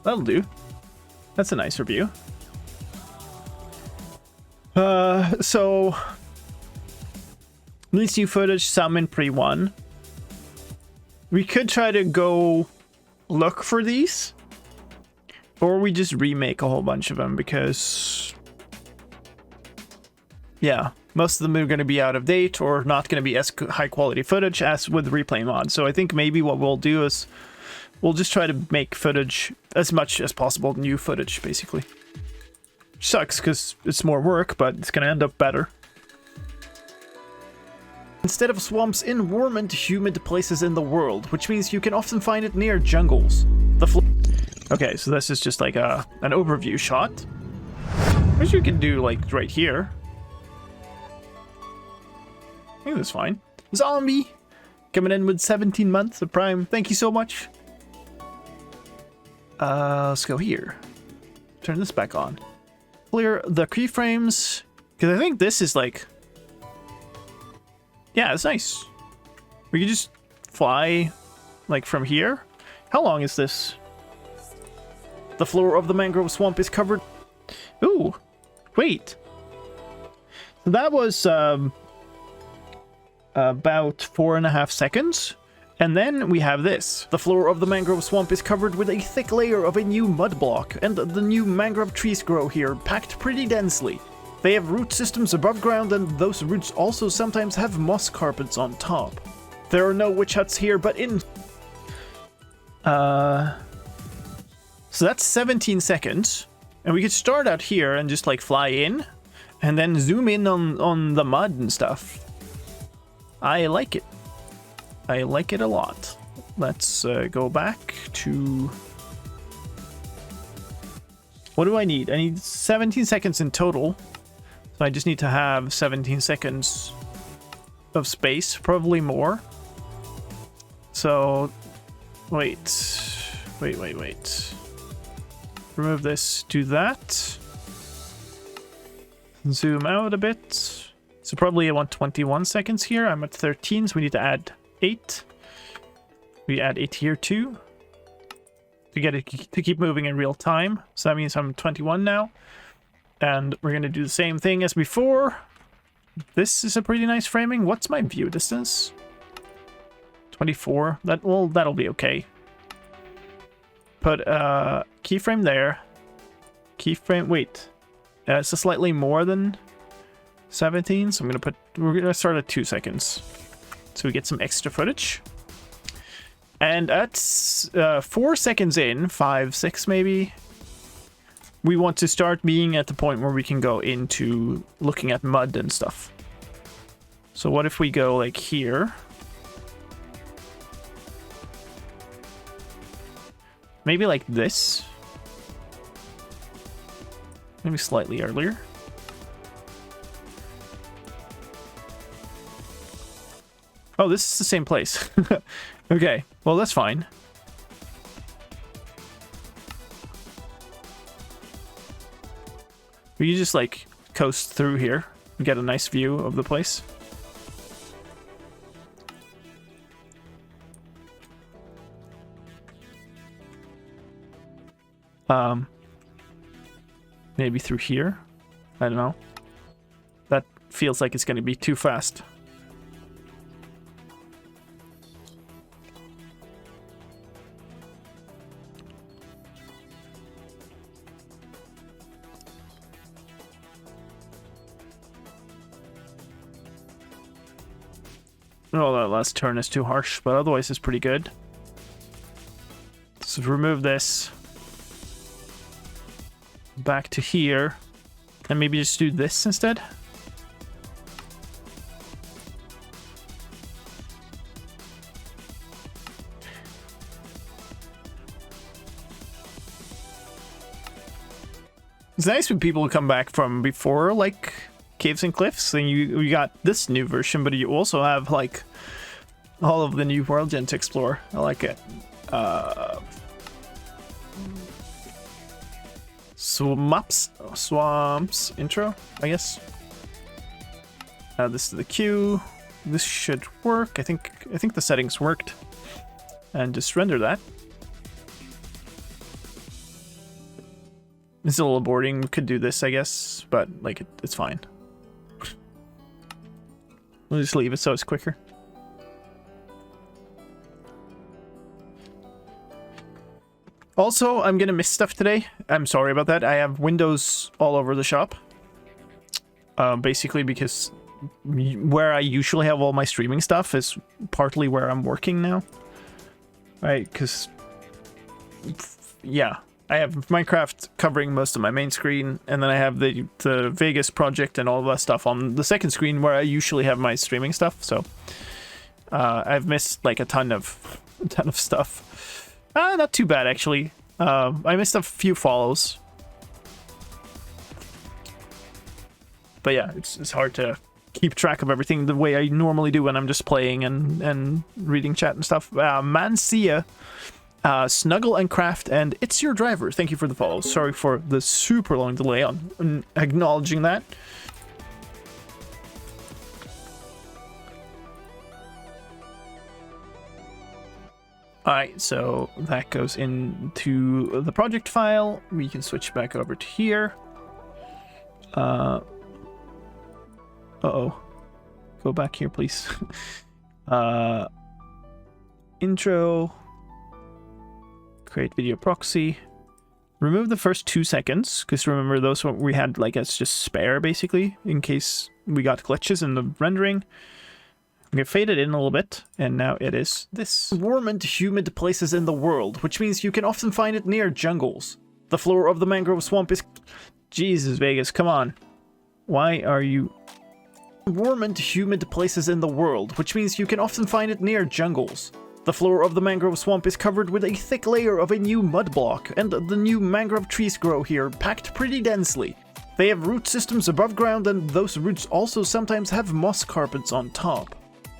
That'll do. That's a nicer view. So these new footage, some in pre-1. We could try to go look for these, or we just remake a whole bunch of them because, yeah, most of them are going to be out of date or not going to be as high quality footage as with replay mod. So I think maybe what we'll do is we'll just try to make footage as much as possible, new footage basically. Sucks because it's more work, but it's gonna end up better. Instead of swamps in warm and humid places in the world, which means you can often find it near jungles. Okay, so this is just like an overview shot, which you can do like right here. I think that's fine. Zombie coming in with 17 months of Prime. Thank you so much. Let's go here. Turn this back on. Clear the keyframes, because I think this is like, yeah, it's nice. We can just fly like from here. How long is this? The floor of the mangrove swamp is covered. Ooh, wait. So that was about 4.5 seconds. And then we have this. The floor of the mangrove swamp is covered with a thick layer of a new mud block, and the new mangrove trees grow here, packed pretty densely. They have root systems above ground, and those roots also sometimes have moss carpets on top. There are no witch huts here, but in... So that's 17 seconds. And we could start out here and just like fly in, and then zoom in on the mud and stuff. I like it. I like it a lot. Let's go back to What do I need? I need 17 seconds in total. So I just need to have 17 seconds of space, probably more. So, wait. Remove this, do that. Zoom out a bit. So probably I want 21 seconds here. I'm at 13, so we need to add 8. We add 8 here too. To get it to keep moving in real time. So that means I'm 21 now. And we're going to do the same thing as before. This is a pretty nice framing. What's my view distance? 24. That'll be okay. Put a keyframe there. Keyframe, wait. It's a slightly more than 17, so we're going to start at 2 seconds. So we get some extra footage. And at 4 seconds in, 5, 6 maybe, we want to start being at the point where we can go into looking at mud and stuff. So what if we go like here? Maybe like this? Maybe slightly earlier. Oh, this is the same place. Okay, well, that's fine. We can just, like, coast through here and get a nice view of the place. Maybe through here? I don't know. That feels like it's going to be too fast. Oh, that last turn is too harsh, but otherwise it's pretty good. So remove this. Back to here. And maybe just do this instead. It's nice when people come back from before, like, Caves and Cliffs, and you got this new version, but you also have, like, all of the new world gen to explore. I like it. Swamps intro, I guess. This is the queue. This should work. I think the settings worked. And just render that. It's a little boring. We could do this, I guess, but like it's fine. We'll just leave it so it's quicker. Also, I'm gonna miss stuff today. I'm sorry about that. I have windows all over the shop. Basically because where I usually have all my streaming stuff is partly where I'm working now. Right, because... yeah, I have Minecraft covering most of my main screen, and then I have the Vegas project and all of that stuff on the second screen where I usually have my streaming stuff, so... I've missed, like, a ton of stuff. Not too bad, actually. I missed a few follows. But yeah, it's hard to keep track of everything the way I normally do when I'm just playing and reading chat and stuff. Mansia, Snuggle and Craft, and It's Your Driver. Thank you for the follow. Sorry for the super long delay on acknowledging that. Alright, so that goes into the project file. We can switch back over to here. Uh-oh. Go back here, please. Intro. Create video proxy. Remove the first 2 seconds, because remember those we had like as just spare, basically, in case we got glitches in the rendering. I'm going to fade it in a little bit, and now it is this. Warm and humid places in the world, which means you can often find it near jungles. The floor of the Mangrove Swamp is... Jesus, Vegas, come on. Why are you... Warm and humid places in the world, which means you can often find it near jungles. The floor of the mangrove swamp is covered with a thick layer of a new mud block, and the new mangrove trees grow here, packed pretty densely. They have root systems above ground, and those roots also sometimes have moss carpets on top.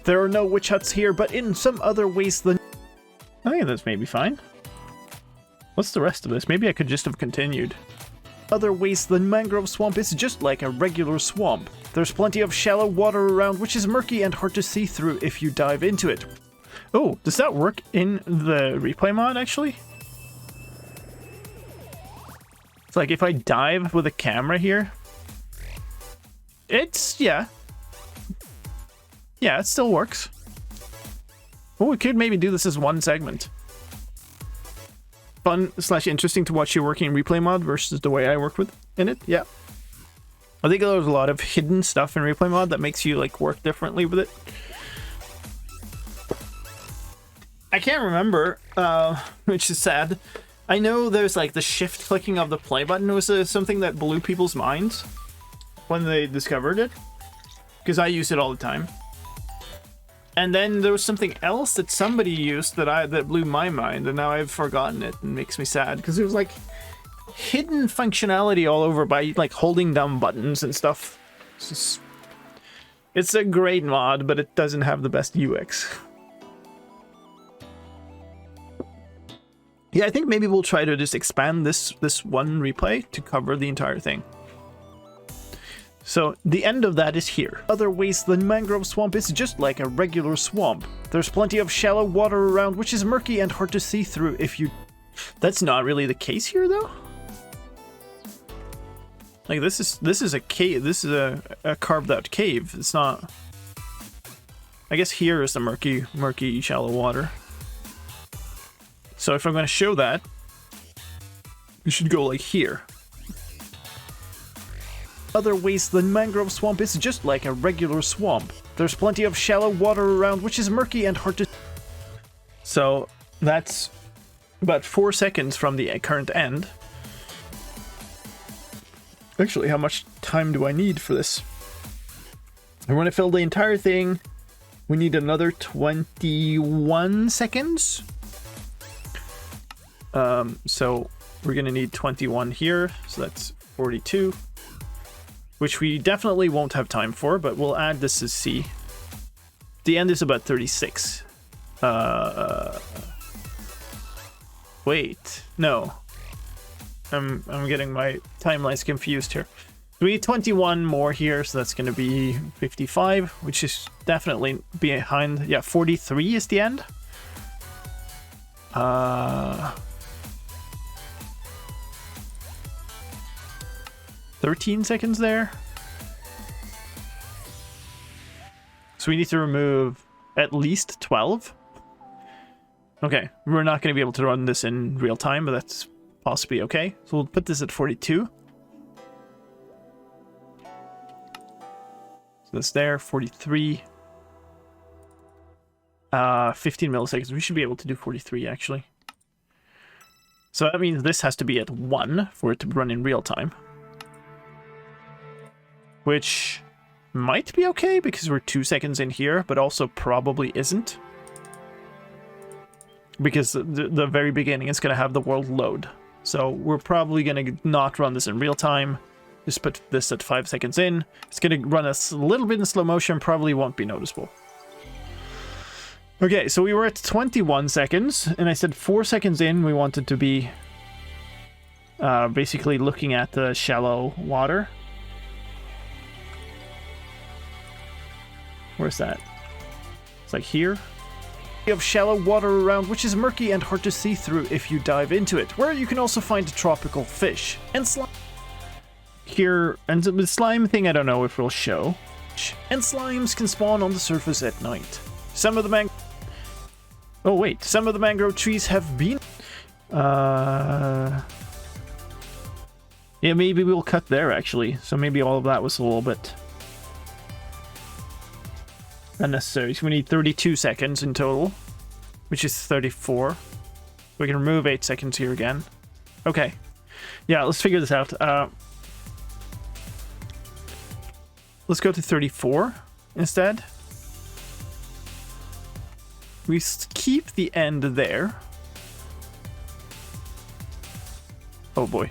There are no witch huts here, but in some other ways than... I think that's maybe fine. What's the rest of this? Maybe I could just have continued. Other ways than mangrove swamp is just like a regular swamp. There's plenty of shallow water around, which is murky and hard to see through if you dive into it. Oh, does that work in the replay mod, actually? It's like if I dive with a camera here... It's... yeah. Yeah, it still works. Oh, we could maybe do this as one segment. Fun / interesting to watch you working in replay mod versus the way I work with in it. Yeah. I think there's a lot of hidden stuff in replay mod that makes you like work differently with it. I can't remember, which is sad. I know there's like the shift clicking of the play button was something that blew people's minds when they discovered it, because I use it all the time. And then there was something else that somebody used that blew my mind, and now I've forgotten it, and makes me sad because it was like hidden functionality all over by like holding down buttons and stuff. It's a great mod, but it doesn't have the best UX. Yeah, I think maybe we'll try to just expand this one replay to cover the entire thing. So, the end of that is here. Other ways than mangrove swamp is just like a regular swamp. There's plenty of shallow water around, which is murky and hard to see through if you... That's not really the case here, though? Like, this is a cave. This is a carved out cave. It's not... I guess here is the murky, shallow water. So if I'm going to show that, we should go like here. Other ways than mangrove swamp is just like a regular swamp. There's plenty of shallow water around, which is murky and hard to... So that's about 4 seconds from the current end. Actually, how much time do I need for this? I want to fill the entire thing. We need another 21 seconds. So we're gonna need 21 here, so that's 42. Which we definitely won't have time for, but we'll add this as C. The end is about 36. Wait, no. I'm getting my timelines confused here. We need 21 more here, so that's going to be 55, which is definitely behind. Yeah, 43 is the end. 13 seconds there. So we need to remove at least 12. Okay, we're not going to be able to run this in real time, but that's possibly okay. So we'll put this at 42. So that's there, 43. 15 milliseconds. We should be able to do 43, actually. So that means this has to be at 1 for it to run in real time. Which might be okay because we're 2 seconds in here, but also probably isn't. Because the very beginning is going to have the world load. So we're probably going to not run this in real time. Just put this at 5 seconds in. It's going to run us a little bit in slow motion, probably won't be noticeable. Okay, so we were at 21 seconds, and I said 4 seconds in we wanted to be basically looking at the shallow water. Where's that? It's like here. You have shallow water around, which is murky and hard to see through if you dive into it, where you can also find tropical fish and slime. Here, and the slime thing I don't know if we'll show. And slimes can spawn on the surface at night. Some of the Oh wait, some of the mangrove trees have been... Yeah, maybe we'll cut there actually. So maybe all of that was a little bit... unnecessary. So we need 32 seconds in total, which is 34. We can remove 8 seconds here again. Okay. Yeah, let's figure this out. Let's go to 34 instead. we keep the end there. Oh boy.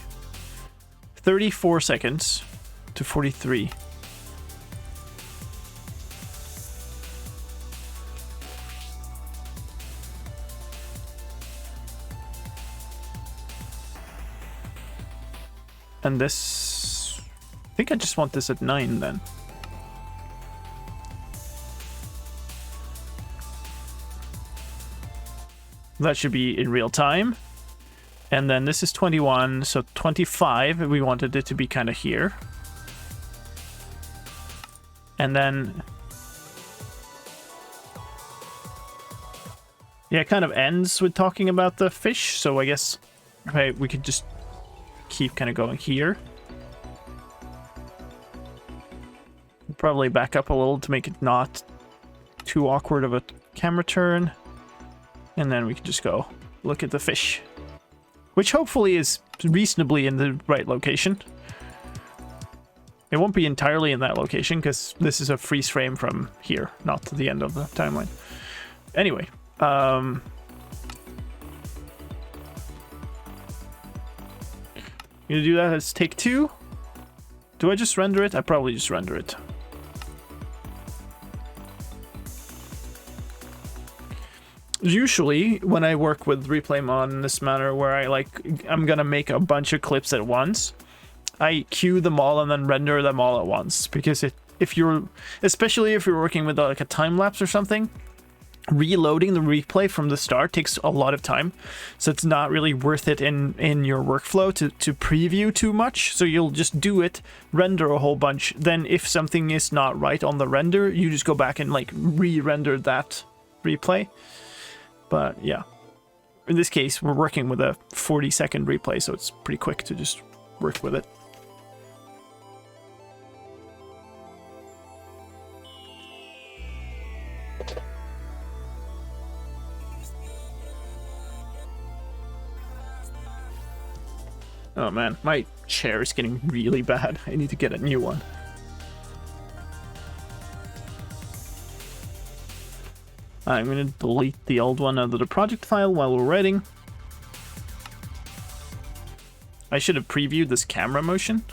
34 seconds to 43. And this... I think I just want this at 9 then. That should be in real time. And then this is 21, so 25, we wanted it to be kind of here. And then... yeah, it kind of ends with talking about the fish, so I guess we could just keep kind of going here. Probably back up a little to make it not too awkward of a camera turn. And then we can just go look at the fish. Which hopefully is reasonably in the right location. It won't be entirely in that location because this is a freeze frame from here, not to the end of the timeline. Anyway, gonna do that as take 2. Do I just render it? I probably just render it. Usually, when I work with replay mod in this manner, where I'm gonna make a bunch of clips at once, I queue them all and then render them all at once. Because especially if you're working with like a time lapse or something, reloading the replay from the start takes a lot of time. So it's not really worth it in your workflow to preview too much. So you'll just do it, render a whole bunch. Then if something is not right on the render, you just go back and like re-render that replay. But yeah, in this case, we're working with a 40-second replay, so it's pretty quick to just work with it. Oh man, my chair is getting really bad. I need to get a new one. I'm going to delete the old one out of the project file while we're writing. I should have previewed this camera motion.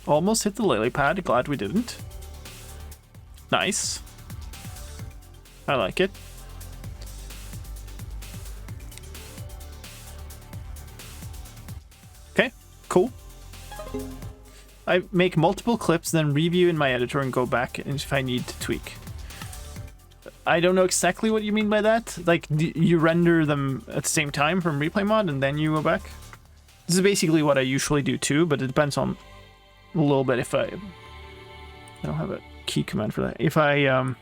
Almost hit the lily pad, glad we didn't. Nice. I like it. Okay, cool. I make multiple clips, then review in my editor and go back if I need to tweak. I don't know exactly what you mean by that. Like, you render them at the same time from replay mod and then you go back? This is basically what I usually do too, but it depends on a little bit if I don't have a key command for that. If I'm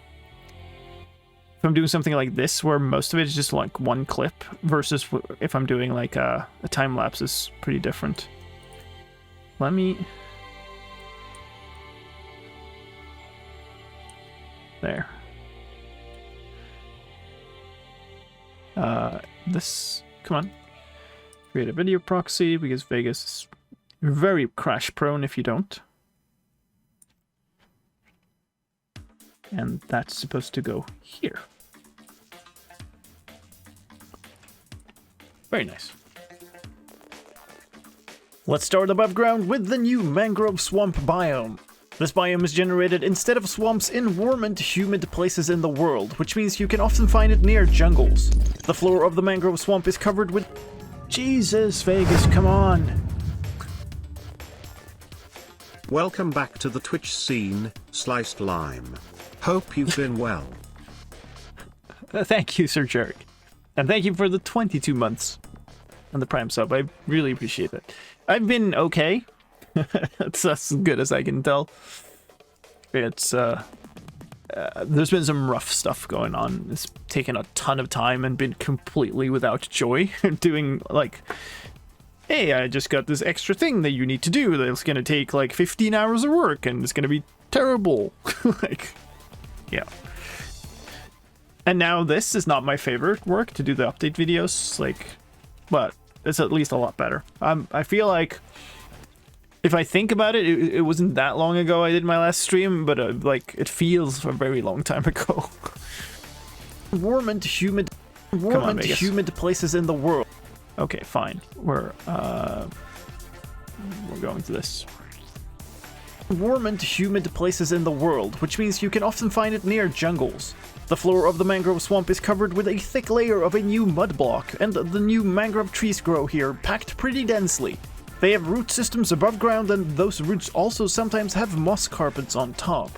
doing something like this, where most of it is just like one clip, versus if I'm doing like a time lapse, is pretty different. Let me... there. This... come on. Create a video proxy, because Vegas is very crash prone if you don't. And that's supposed to go here. Very nice. Let's start above ground with the new Mangrove Swamp biome. This biome is generated instead of swamps in warm and humid places in the world, which means you can often find it near jungles. The floor of the Mangrove Swamp is covered with... Jesus, Vegas, come on! Welcome back to the Twitch scene, slicedlime. Hope you've been well. Thank you, Sir Jerk. And thank you for the 22 months and the Prime sub. I really appreciate it. I've been okay. That's as good as I can tell. It's, there's been some rough stuff going on. It's taken a ton of time and been completely without joy. Doing, like... hey, I just got this extra thing that you need to do that's gonna take like 15 hours of work and it's gonna be terrible. Like, yeah. And now this is not my favorite work to do the update videos, like, but it's at least a lot better. I feel like If I think about it, it wasn't that long ago I did my last stream, but like it feels a very long time ago. Warm and humid places in the world. Okay, fine. We're going to this. Warm and humid places in the world, which means you can often find it near jungles. The floor of the mangrove swamp is covered with a thick layer of a new mud block, and the new mangrove trees grow here, packed pretty densely. They have root systems above ground, and those roots also sometimes have moss carpets on top.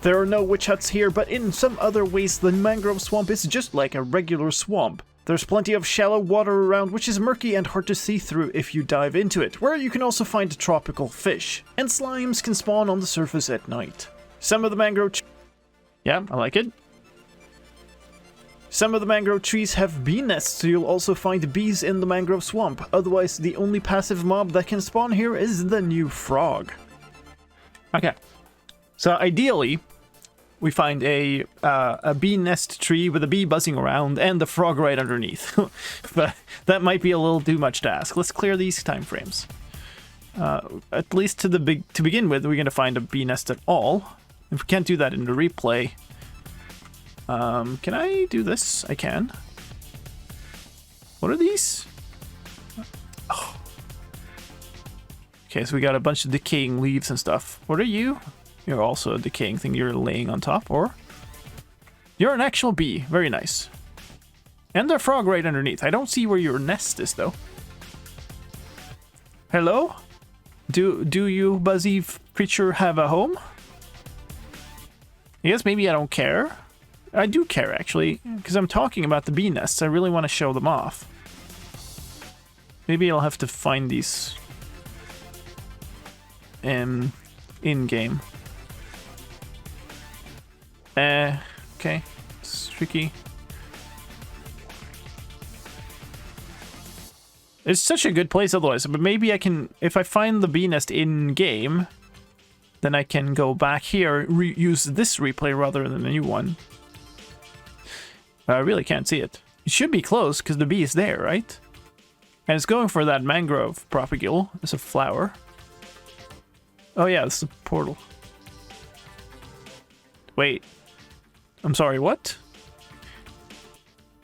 There are no witch huts here, but in some other ways the mangrove swamp is just like a regular swamp. There's plenty of shallow water around, which is murky and hard to see through if you dive into it, where you can also find tropical fish, and slimes can spawn on the surface at night. Some of the mangrove... Yeah, I like it. Some of the mangrove trees have bee nests, so you'll also find bees in the mangrove swamp. Otherwise, the only passive mob that can spawn here is the new frog. Okay. So ideally, we find a bee nest tree with a bee buzzing around and the frog right underneath. But that might be a little too much to ask. Let's clear these time frames. At least to begin with, we're going to find a bee nest at all. If we can't do that in the replay... can I do this? I can. What are these? Oh. Okay, so we got a bunch of decaying leaves and stuff. What are you? You're also a decaying thing you're laying on top, or? You're an actual bee. Very nice. And a frog right underneath. I don't see where your nest is, though. Hello? Do you, buzzy creature, have a home? I guess maybe I don't care. I do care, actually, because I'm talking about the bee nests. I really want to show them off. Maybe I'll have to find these in-game. Okay. It's tricky. It's such a good place otherwise, but maybe I can... If I find the bee nest in-game, then I can go back here, use this replay rather than a new one. I really can't see it. It should be close, because the bee is there, right? And it's going for that mangrove propagule. It's a flower. Oh yeah, it's a portal. Wait. I'm sorry, what?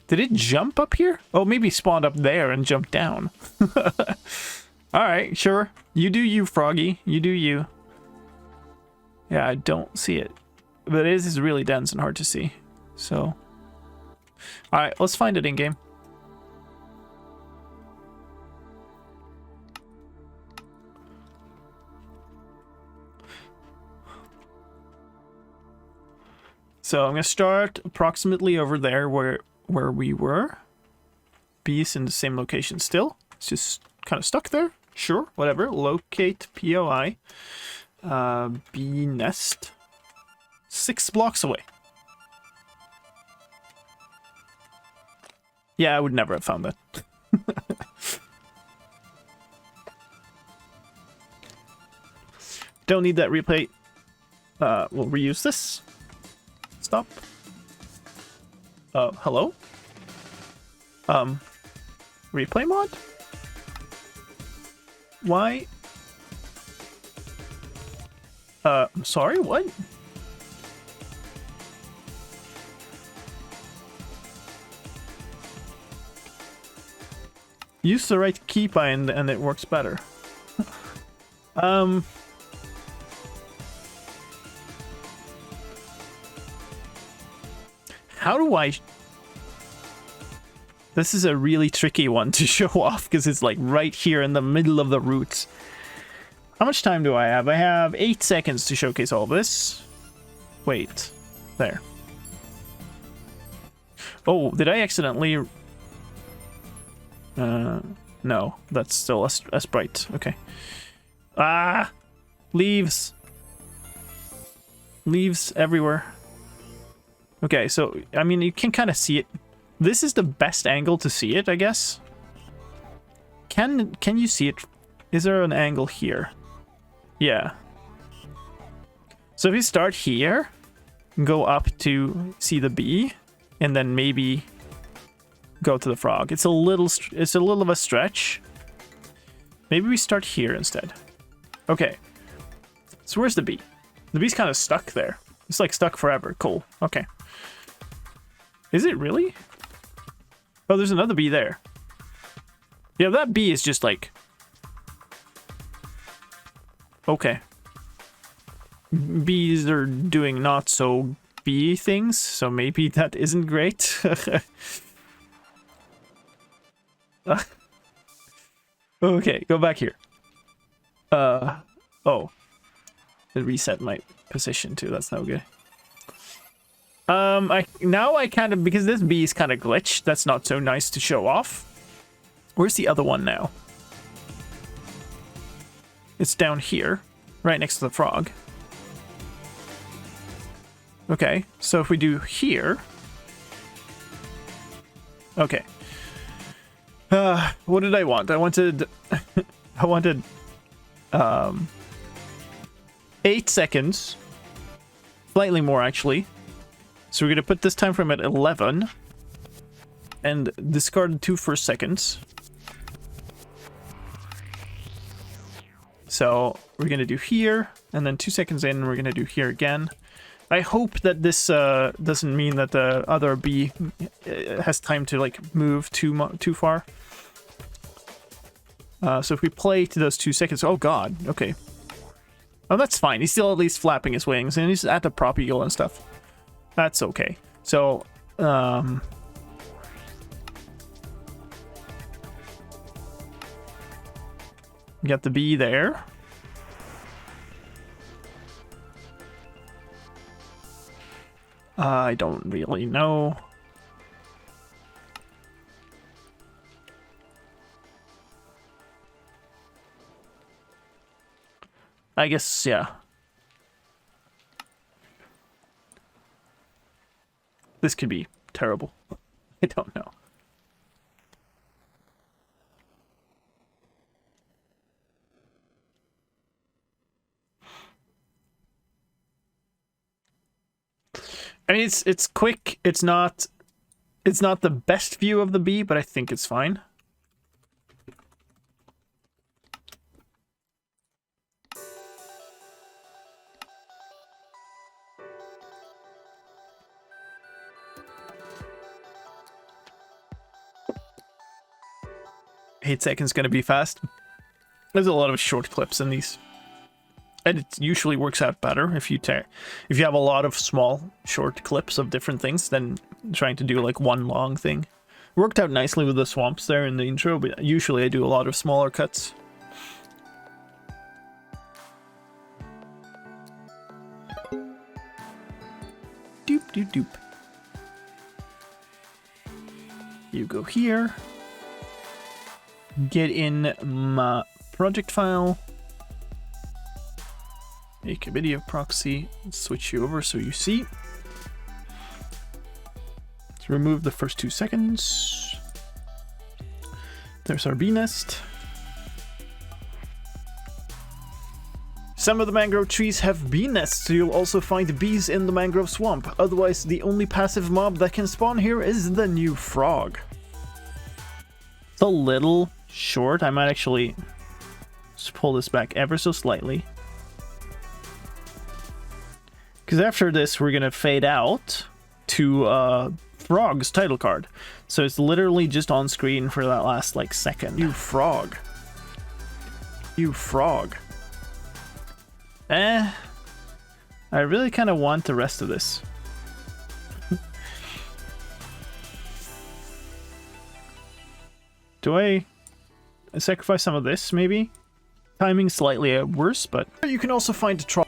Did it jump up here? Oh, maybe spawned up there and jumped down. Alright, sure. You do you, Froggy. You do you. Yeah, I don't see it. But it is really dense and hard to see. So... Alright, let's find it in-game. So I'm going to start approximately over there where we were. Bees in the same location still. It's just kind of stuck there. Sure, whatever. Locate POI. Bee nest. 6 blocks away. Yeah, I would never have found that. Don't need that replay. We'll reuse this. Stop. Hello? Replay mod? Why? I'm sorry, what? Use the right keybind and it works better. How do I... This is a really tricky one to show off because it's like right here in the middle of the roots. How much time do I have? I have 8 seconds to showcase all this. Wait. There. Oh, did I accidentally... no. That's still a sprite. Okay. Ah! Leaves. Leaves everywhere. Okay, so, I mean, you can kind of see it. This is the best angle to see it, I guess. Can you see it? Is there an angle here? Yeah. So if you start here, go up to see the bee, and then maybe go to the frog. It's a little of a stretch. Maybe we start here instead. Okay. So where's the bee? The bee's kind of stuck there. It's like stuck forever. Cool. Okay. Is it really? Oh, there's another bee there. Yeah, that bee is just like... Okay. Bees are doing not so bee things, so maybe that isn't great. Okay, go back here. Oh. It reset my position too, that's no good. I kind of, because this bee is kind of glitched, that's not so nice to show off. Where's the other one now? It's down here, right next to the frog. Okay, so if we do here... Okay. What did I want? I wanted... I wanted... 8 seconds. Slightly more, actually. So we're going to put this time frame at 11. And discard the 2 first seconds. So we're going to do here. And then 2 seconds in, we're going to do here again. I hope that this doesn't mean that the other bee has time to like move too far. So if we play to those 2 seconds, oh god, okay. Oh, that's fine. He's still at least flapping his wings, and he's at the prop eagle and stuff. That's okay. So, got the bee there. I don't really know. I guess, yeah. This could be terrible. I don't know. I mean, it's quick. It's not the best view of the bee, but I think it's fine. Eight seconds gonna be fast. There's a lot of short clips in these. And it usually works out better if you have a lot of small, short clips of different things than trying to do like one long thing. Worked out nicely with the swamps there in the intro, but usually I do a lot of smaller cuts. Doop doop doop. You go here. Get in my project file. Make a video proxy, switch you over so you see. Let's remove the first 2 seconds. There's our bee nest. Some of the mangrove trees have bee nests, so you'll also find bees in the mangrove swamp. Otherwise, the only passive mob that can spawn here is the new frog. It's a little short. I might actually just pull this back ever so slightly. Because after this, we're going to fade out to Frog's title card. So it's literally just on screen for that last, like, second. You frog. You frog. I really kind of want the rest of this. Do I sacrifice some of this, maybe? Timing slightly worse, but... You can also find a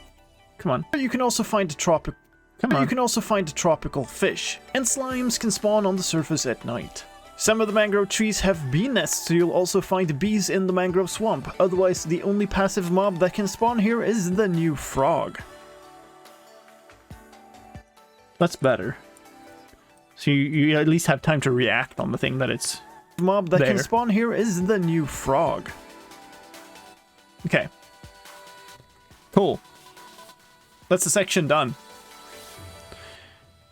Come on. You can also find a tropical... You can also find a tropical fish, and slimes can spawn on the surface at night. Some of the mangrove trees have bee nests, so you'll also find bees in the mangrove swamp. Otherwise, the only passive mob that can spawn here is the new frog. That's better. So you at least have time to react on the thing that it's... Mob that can spawn here is the new frog. Okay. Cool. That's the section done.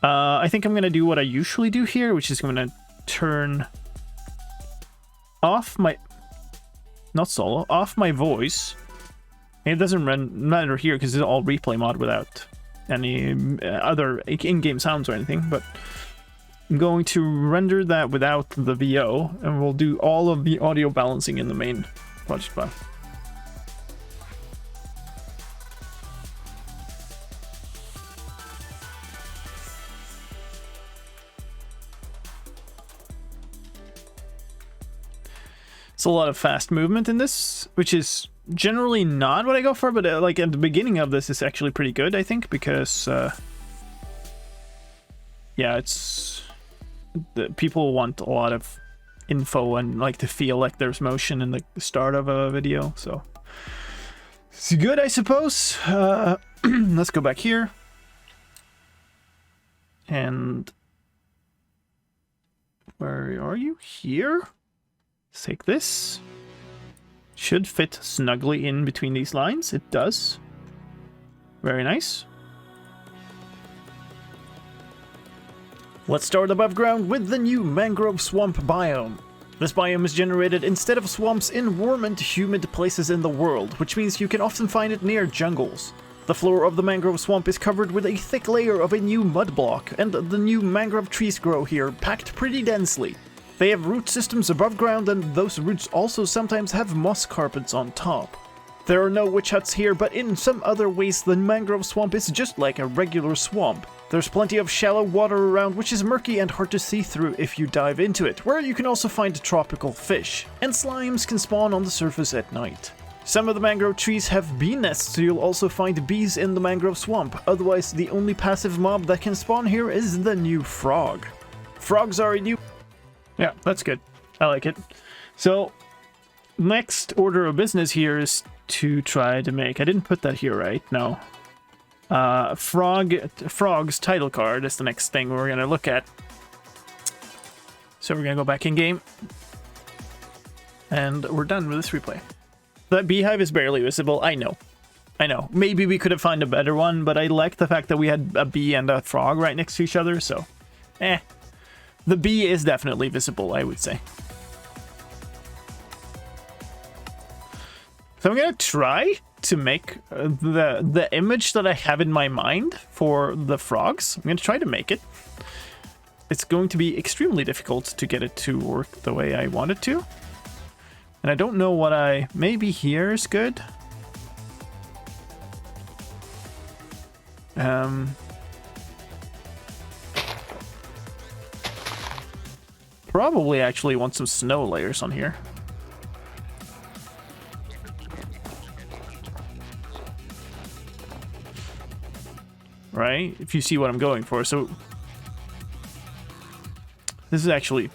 I think I'm going to do what I usually do here, which is I'm going to turn off my... Not solo. Off my voice. It doesn't matter here because it's all replay mod without any other in-game sounds or anything, but I'm going to render that without the VO, and we'll do all of the audio balancing in the main project file. It's a lot of fast movement in this, which is generally not what I go for, but like at the beginning of this is actually pretty good, I think, because yeah, it's people want a lot of info and like to feel like there's motion in the start of a video, so it's good, I suppose. Let's go back here and where are you? Here? Let's take this. Should fit snugly in between these lines. It does. Very nice. Let's start above ground with the new Mangrove Swamp biome. This biome is generated instead of swamps in warm and humid places in the world, which means you can often find it near jungles. The floor of the Mangrove Swamp is covered with a thick layer of a new mud block, and the new mangrove trees grow here, packed pretty densely. They have root systems above ground, and those roots also sometimes have moss carpets on top. There are no witch huts here, but in some other ways the Mangrove Swamp is just like a regular swamp. There's plenty of shallow water around, which is murky and hard to see through if you dive into it, where you can also find tropical fish, and slimes can spawn on the surface at night. Some of the mangrove trees have bee nests, so you'll also find bees in the Mangrove Swamp. Otherwise, the only passive mob that can spawn here is the new frog. Frogs are a new... Yeah, that's good. I like it. So, next order of business here is to try to make... I didn't put that here, right? No. Frog's title card is the next thing we're going to look at. So we're going to go back in game. And we're done with this replay. That beehive is barely visible. I know. Maybe we could have found a better one, but I like the fact that we had a bee and a frog right next to each other, so... The bee is definitely visible, I would say. So I'm gonna try to make the image that I have in my mind for the frogs. I'm gonna try to make it. It's going to be extremely difficult to get it to work the way I want it to. And I don't know what maybe here is good. Probably actually want some snow layers on here. Right? If you see what I'm going for. So this is actually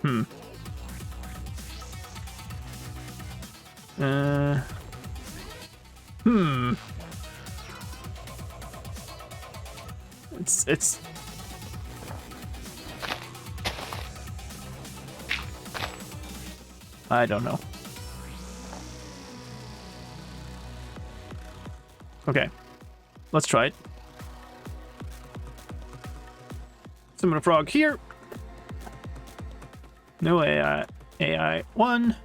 It's I don't know. Okay. Let's try it. Summon a frog here. No AI 1.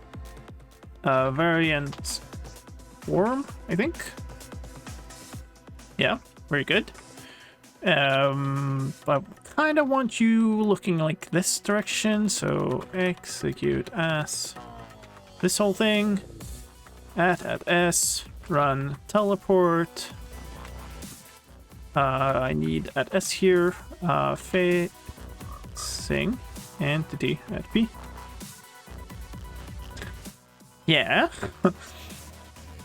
Variant worm, I think. Yeah, very good. I kind of want you looking like this direction, so execute as this whole thing. At S, run teleport. I need at S here, facing entity at B. Yeah.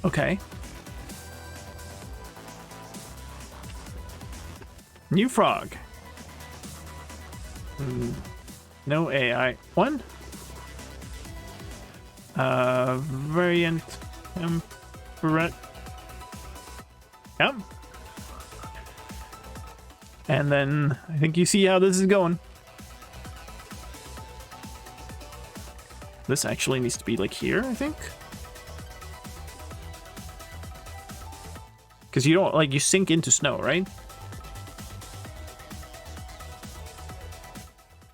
Okay. New frog. No AI 1. Variant temperate. Yep. And then I think you see how this is going. This actually needs to be like here, I think. Because you don't, like, you sink into snow, right?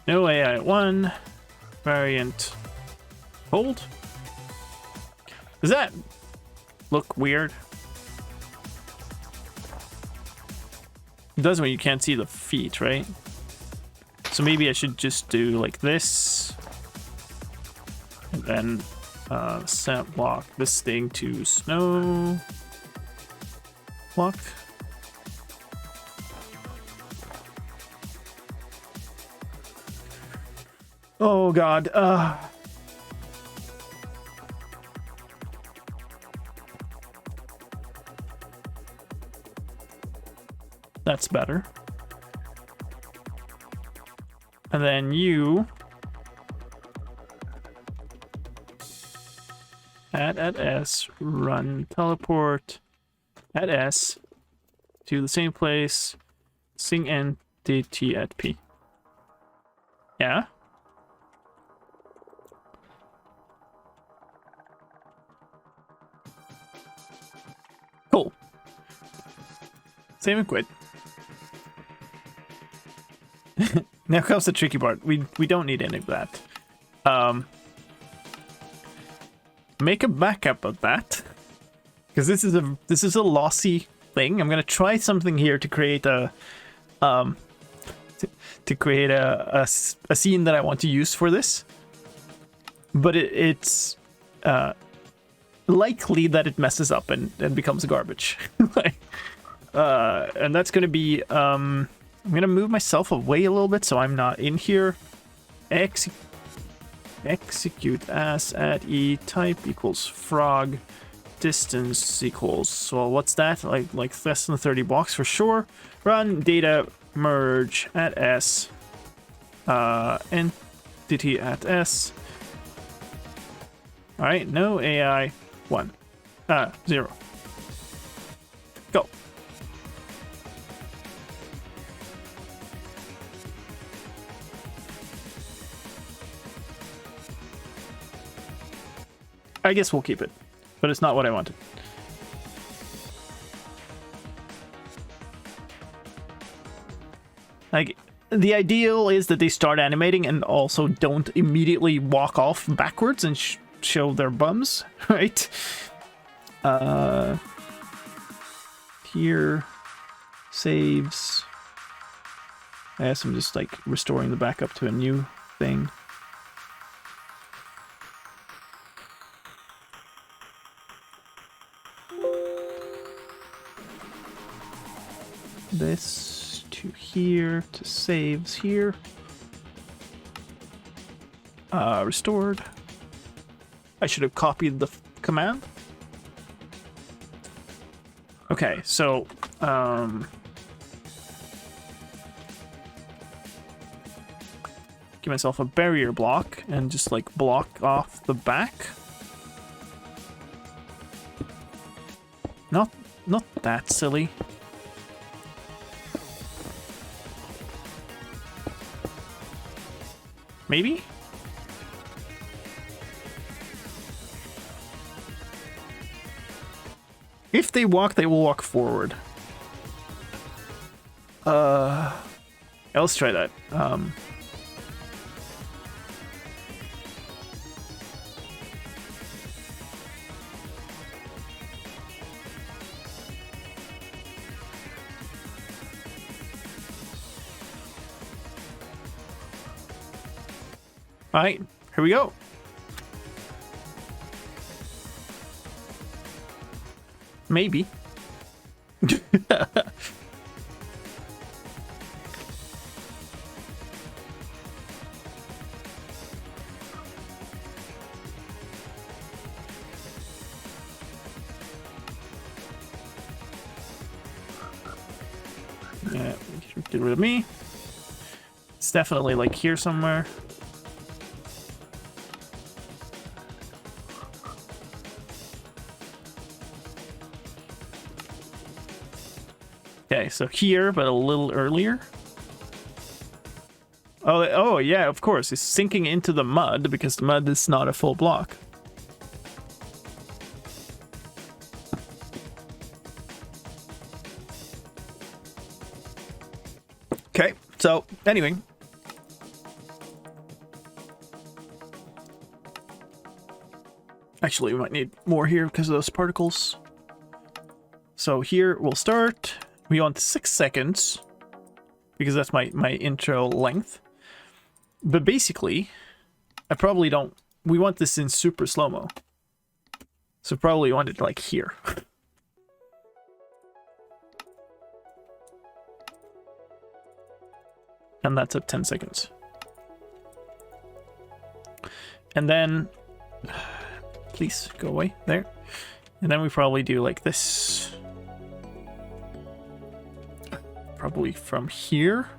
No AI 1. Variant hold. Does that look weird? It does when you can't see the feet, right? So maybe I should just do like this. And then set block this thing to snow block. Oh god. That's better. And then you at S, run teleport at S to the same place, sing entity at P. Yeah? Cool. Save and quit. Now comes the tricky part. We don't need any of that. Make a backup of that, because this is a lossy thing. I'm gonna try something here to create a a scene that I want to use for this, but it's likely that it messes up and becomes garbage. Like, and that's gonna be I'm gonna move myself away a little bit so I'm not in here. Execute as at E, type equals frog, distance equals, so what's that? Like less than 30 blocks for sure. Run data merge at S, entity at S. All right, no AI 1, 0. Go. I guess we'll keep it, but it's not what I wanted. Like, the ideal is that they start animating and also don't immediately walk off backwards and show their bums, right? Here, saves. I guess I'm just like restoring the backup to a new thing. This to here, to saves here. Restored. I should have copied the command. Okay, so give myself a barrier block and just like block off the back. Not that silly. Maybe? If they walk, they will walk forward. Let's try that. Alright, here we go. Maybe. Yeah, get rid of me. It's definitely like here somewhere. Okay, so here, but a little earlier. Oh yeah, of course. It's sinking into the mud because the mud is not a full block. Okay, so anyway. Actually, we might need more here because of those particles. So here we'll start. We want 6 seconds because that's my intro length. But basically, I probably don't... We want this in super slow-mo. So probably want it like here. And that's at 10 seconds. And then... Please, go away. There. And then we probably do like this. Probably from here.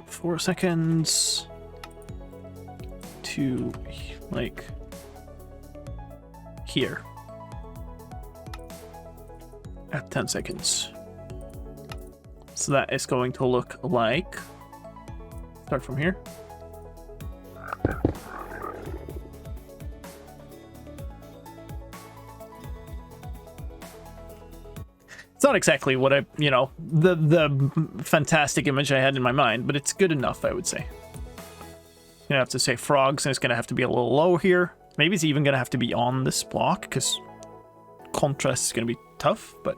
Four seconds to like here at 10 seconds. So that is going to look like, start from here. It's not exactly what I, you know, the fantastic image I had in my mind, but it's good enough, I would say. You have to say frogs, and it's going to have to be a little low here. Maybe it's even going to have to be on this block, because contrast is going to be tough, but...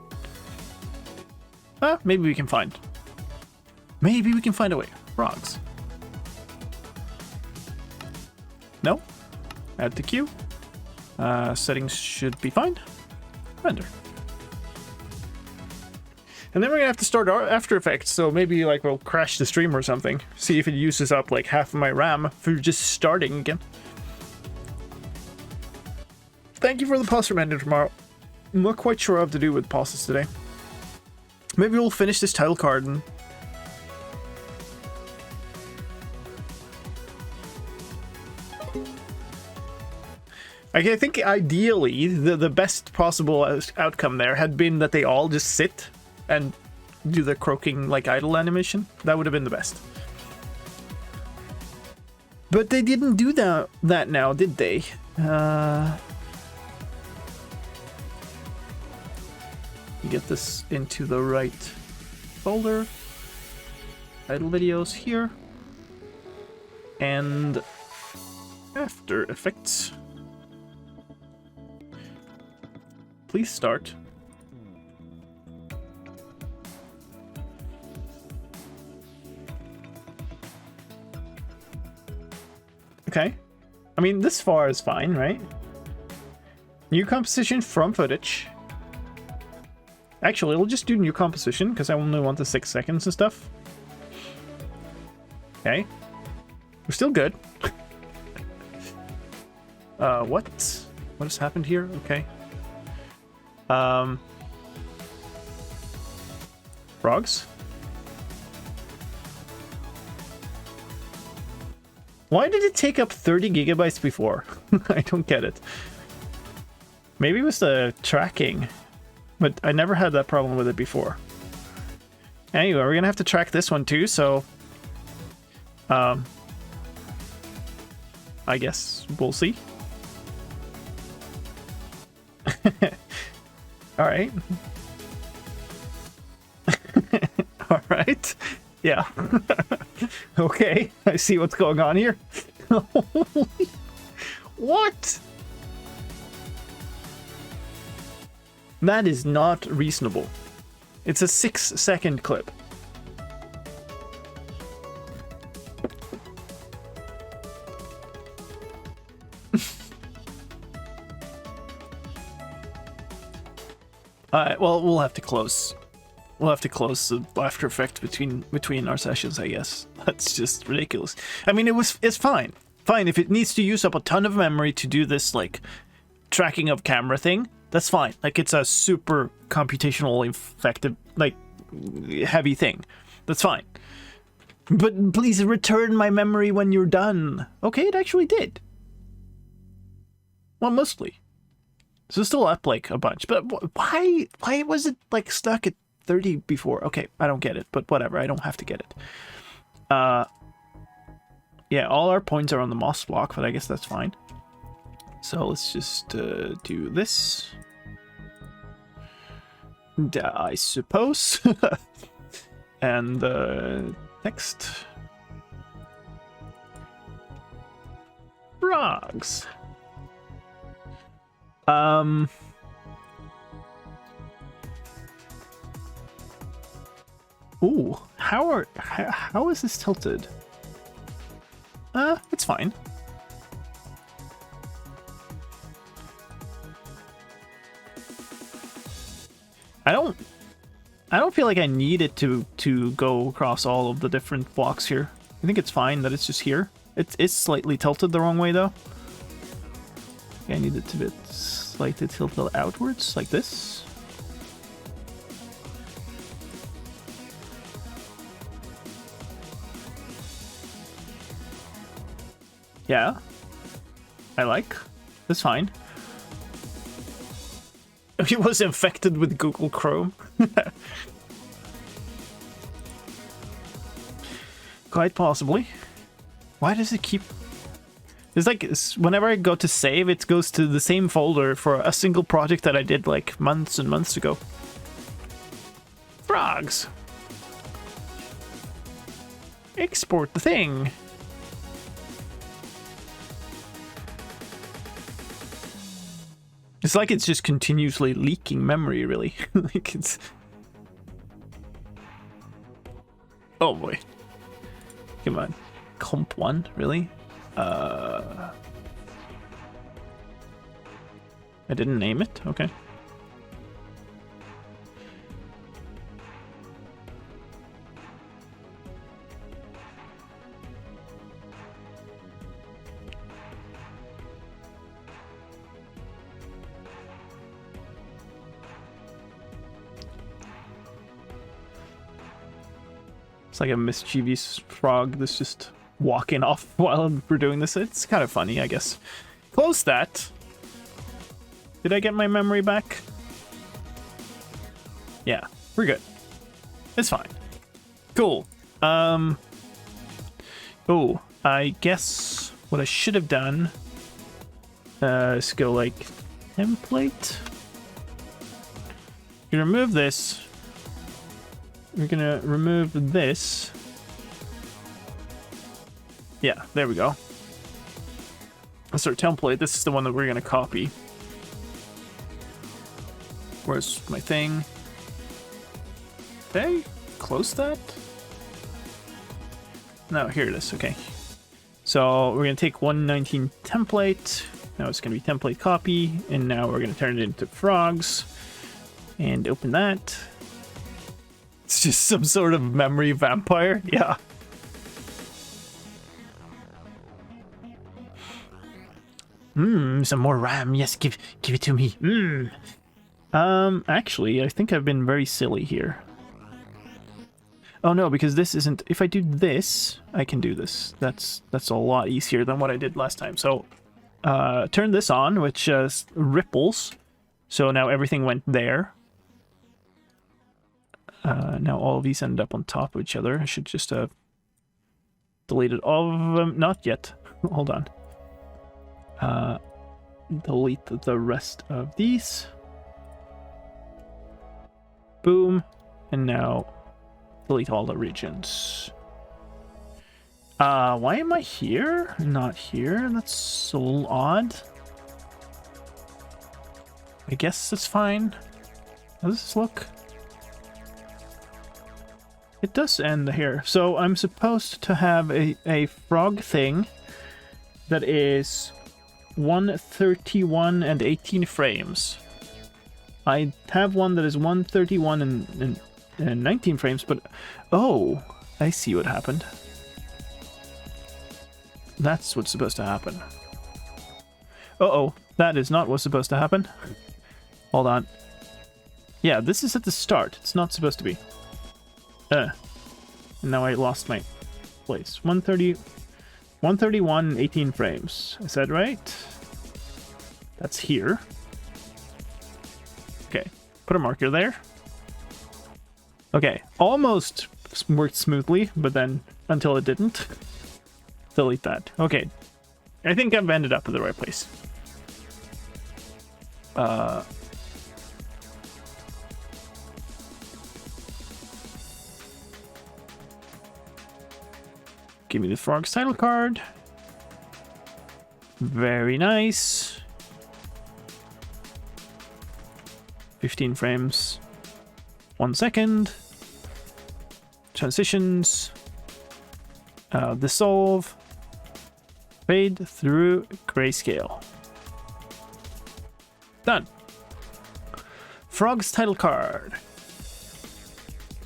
maybe we can find. Maybe we can find a way. Frogs. No? Add to queue. Settings should be fine. Render. And then we're gonna have to start our After Effects, so maybe like we'll crash the stream or something. See if it uses up like half of my RAM for just starting again. Thank you for the pause reminder tomorrow. I'm not quite sure what to do with pauses today. Maybe we'll finish this title card and... I think ideally the best possible outcome there had been that they all just sit and do the croaking like idle animation. That would have been the best. But they didn't do that now, did they? Get this into the right folder. Idle videos here. And After Effects. Please start. Okay. I mean, this far is fine, right? New composition from footage. Actually, we'll just do new composition, because I only want the 6 seconds and stuff. Okay. We're still good. What has happened here? Okay. Frogs? Why did it take up 30 gigabytes before? I don't get it. Maybe it was the tracking, but I never had that problem with it before. Anyway, we're gonna have to track this one too, so... I guess we'll see. Alright. Alright. Yeah. Okay, I see what's going on here. What? That is not reasonable. It's a 6-second clip. Alright, well, we'll have to close. We'll have to close the After Effects between our sessions, I guess. That's just ridiculous. I mean, it's fine. Fine, if it needs to use up a ton of memory to do this, like, tracking of camera thing, that's fine. Like, it's a super computational effective, like, heavy thing. That's fine. But please return my memory when you're done. Okay, it actually did. Well, mostly. So it's still up, like, a bunch. But why was it, like, stuck at 30 before? Okay, I don't get it, but whatever, I don't have to get it. Yeah, all our points are on the moss block, but I guess that's fine. So let's just do this. I suppose. And next. frogs. Ooh, how is this tilted? It's fine. I don't feel like I need it to go across all of the different blocks here. I think it's fine that it's just here. It's slightly tilted the wrong way though. I need it to be slightly tilted outwards like this. Yeah, I like. That's fine. He was infected with Google Chrome. Quite possibly. Why does it keep... It's like, whenever I go to save, it goes to the same folder for a single project that I did like months and months ago. Frogs. Export the thing. It's like it's just continuously leaking memory, really. Like it's... Oh boy. Come on. Comp 1, really? I didn't name it? Okay. It's like a mischievous frog that's just walking off while we're doing this. It's kind of funny, I guess. Close that. Did I get my memory back? Yeah, we're good. It's fine. Cool. Oh, I guess what I should have done is go like template. You remove this. We're gonna remove this. Yeah, there we go. That's our template. This is the one that we're gonna copy. Where's my thing? Okay, close that. No, here it is. Okay. So we're gonna take 119 template. Now it's gonna be template copy, and now we're gonna turn it into frogs and open that. It's just some sort of memory vampire. Yeah. Some more RAM. Yes, give it to me. Actually, I think I've been very silly here. Oh no, because this isn't... If I do this, I can do this. That's a lot easier than what I did last time. So, turn this on, which ripples. So now everything went there. Now all of these end up on top of each other. I should just have deleted all of them. Not yet. Hold on. Delete the rest of these. Boom. And now delete all the regions. Why am I here? Not here. That's so odd. I guess it's fine. How does this look? It does end here. So I'm supposed to have a frog thing that is 131 and 18 frames. I have one that is 131 and 19 frames, but... Oh, I see what happened. That's what's supposed to happen. Uh-oh, that is not what's supposed to happen. Hold on. Yeah, this is at the start. It's not supposed to be. And now I lost my place. 131, 18 frames. Is that right? That's here. Okay, put a marker there. Okay, almost worked smoothly, but then until it didn't. Delete that. Okay, I think I've ended up in the right place. Give me the frog's title card. Very nice. 15 frames. 1 second. Transitions. Dissolve. Fade through grayscale. Done. Frog's title card.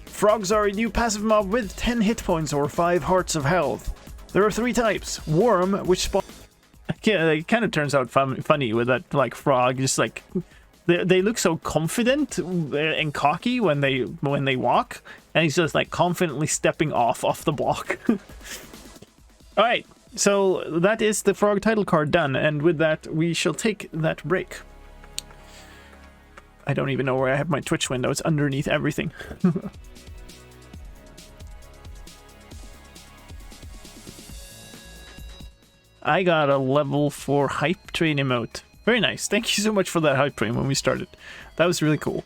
Frogs are a new passive mob with 10 hit points or 5 hearts of health. There are 3 types. Worm, which spawn... Yeah, it kind of turns out funny with that, like, frog. Just like... They look so confident and cocky when they walk. And he's just, like, confidently stepping off the block. Alright, so that is the frog title card done. And with that, we shall take that break. I don't even know where I have my Twitch window. It's underneath everything. I got a level 4 hype train emote. Very nice. Thank you so much for that hype train when we started. That was really cool.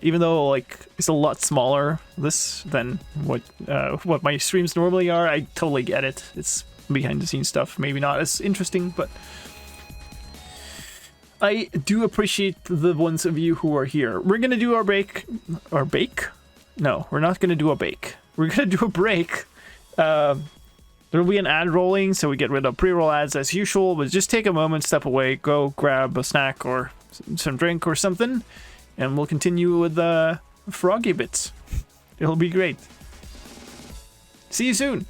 Even though like it's a lot smaller this than what my streams normally are, I totally get it. It's behind the scenes stuff. Maybe not as interesting, but I do appreciate the ones of you who are here. We're gonna do our break. Our bake? No, we're not gonna do a bake. We're gonna do a break. There'll be an ad rolling, so we get rid of pre-roll ads as usual, but just take a moment, step away, go grab a snack or some drink or something, and we'll continue with the froggy bits. It'll be great. See you soon!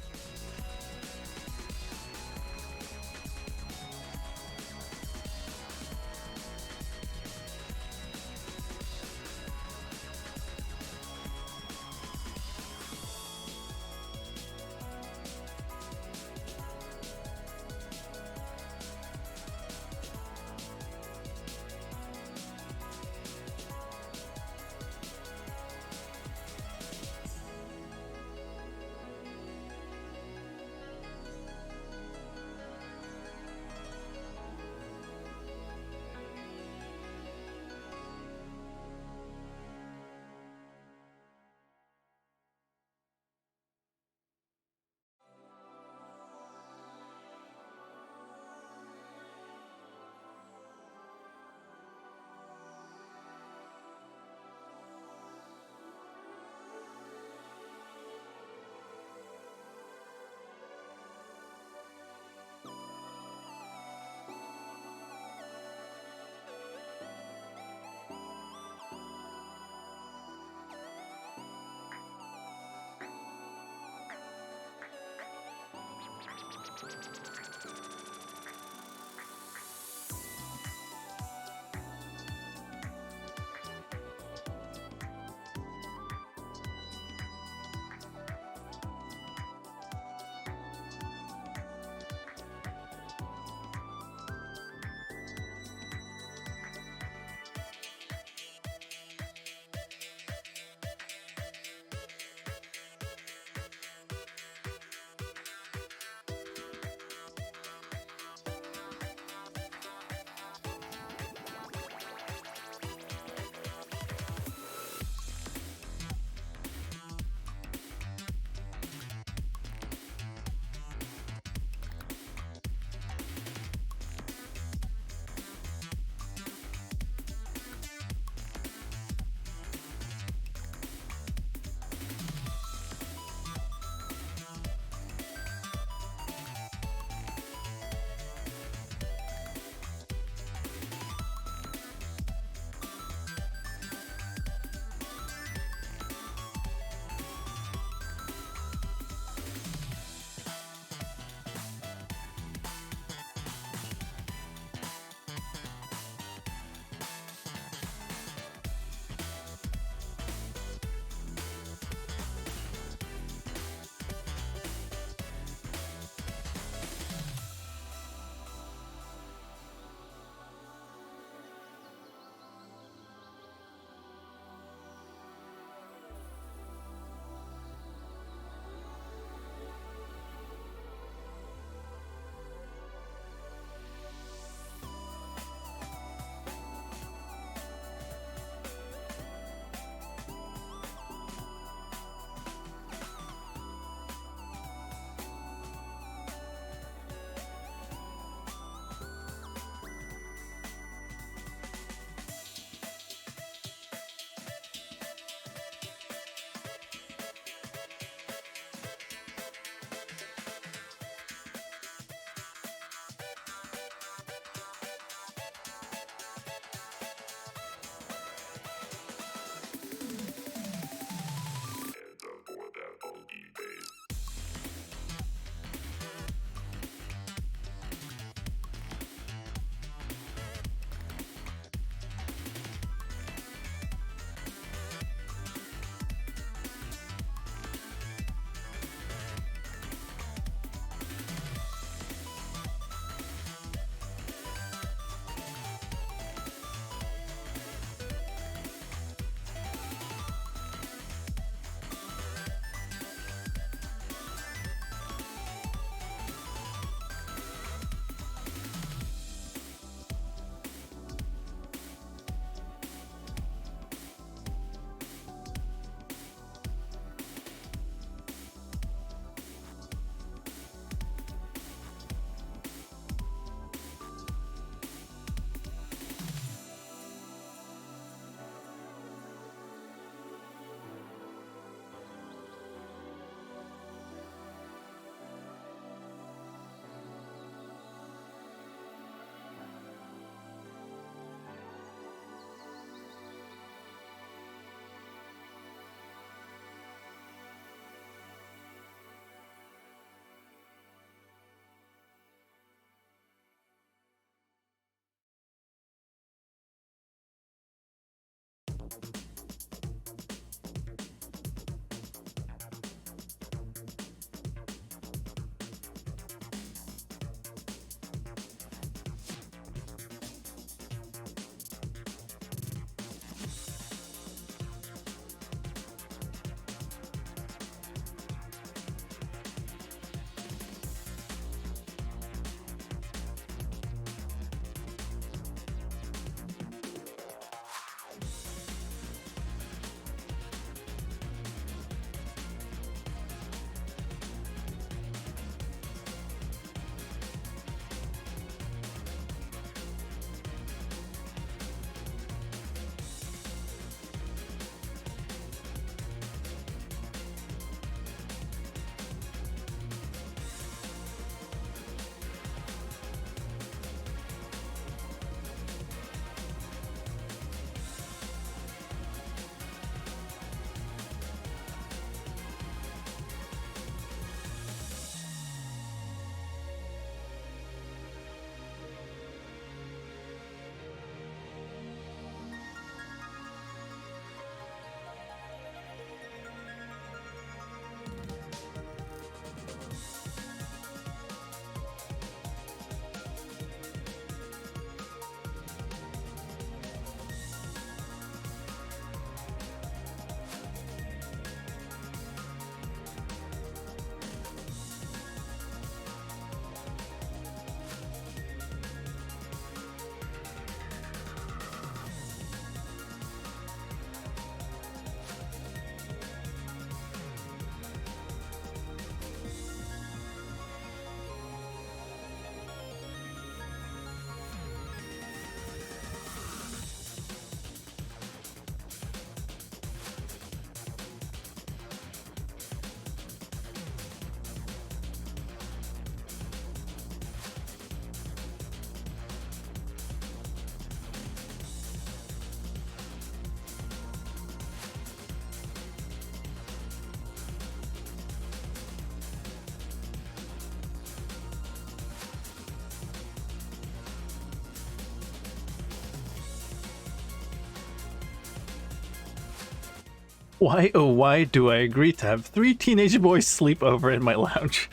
Why, oh why do I agree to have 3 teenage boys sleep over in my lounge?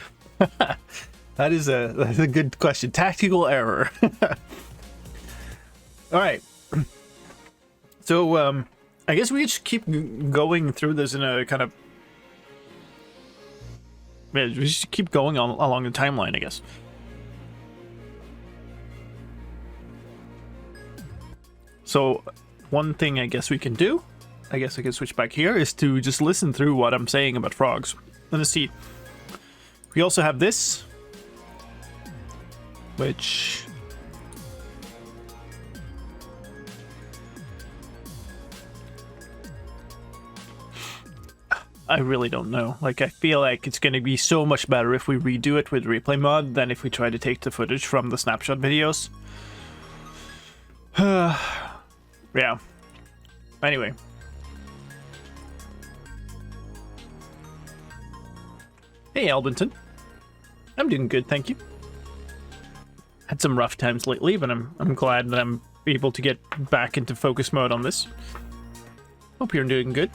That's a good question. Tactical error. Alright. So, I guess we just keep going through this in a kind of... Yeah, we just keep going along the timeline, I guess. So, one thing I guess we can do, I guess I can switch back here, is to just listen through what I'm saying about frogs in the seed. We also have this, which... I really don't know. Like, I feel like it's going to be so much better if we redo it with replay mod than if we try to take the footage from the snapshot videos. Yeah. Anyway. Hey, Albinton. I'm doing good, thank you. Had some rough times lately, but I'm glad that I'm able to get back into focus mode on this. Hope you're doing good.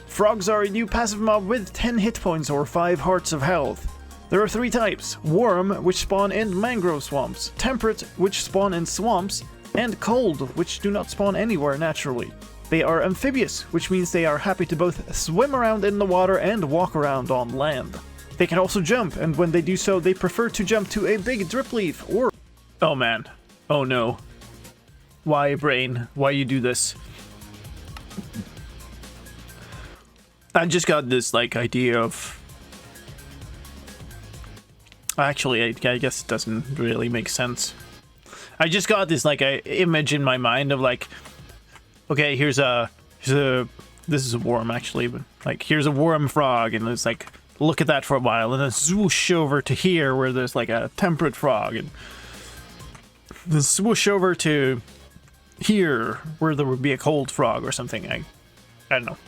Frogs are a new passive mob with 10 hit points or 5 hearts of health. There are 3 types: warm, which spawn in mangrove swamps, temperate, which spawn in swamps, and cold, which do not spawn anywhere naturally. They are amphibious, which means they are happy to both swim around in the water and walk around on land. They can also jump, and when they do so, they prefer to jump to a big drip leaf or... Oh man. Oh no. Why, brain? Why you do this? I just got this, like, idea of... Actually, I guess it doesn't really make sense. I just got this, like, image in my mind of, like... Okay, here's a... This is a worm, actually, but, like, here's a worm frog, and it's like, look at that for a while, and then swoosh over to here, where there's, like, a temperate frog, and then swoosh over to here, where there would be a cold frog or something. I don't know.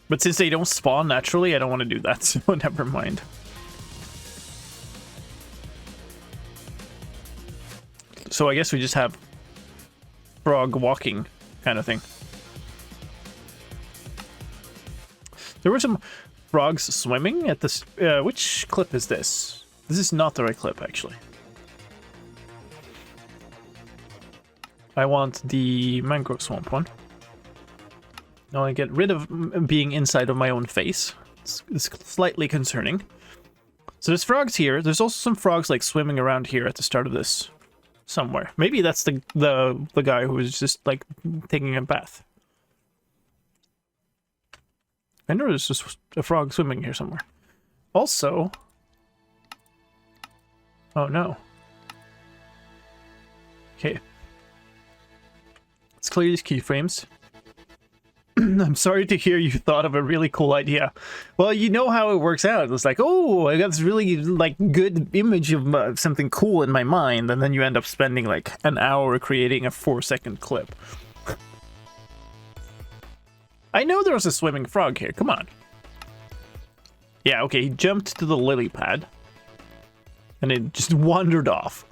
But since they don't spawn naturally, I don't want to do that, so never mind. So I guess we just have frog walking kind of thing. There were some frogs swimming at this... which clip is this? This is not the right clip, actually. I want the Mangrove Swamp one. I want to get rid of being inside of my own face. It's slightly concerning. So there's frogs here. There's also some frogs like swimming around here at the start of this somewhere. Maybe that's the guy who was just like taking a bath. I know there's just a frog swimming here somewhere. Also... Oh no. Okay. Let's clear these keyframes. I'm sorry to hear you thought of a really cool idea. Well, you know how it works out. It's like, oh, I got this really, like, good image of something cool in my mind, and then you end up spending, like, an hour creating a 4-second clip. I know there was a swimming frog here. Come on. Yeah, okay, he jumped to the lily pad. And it just wandered off.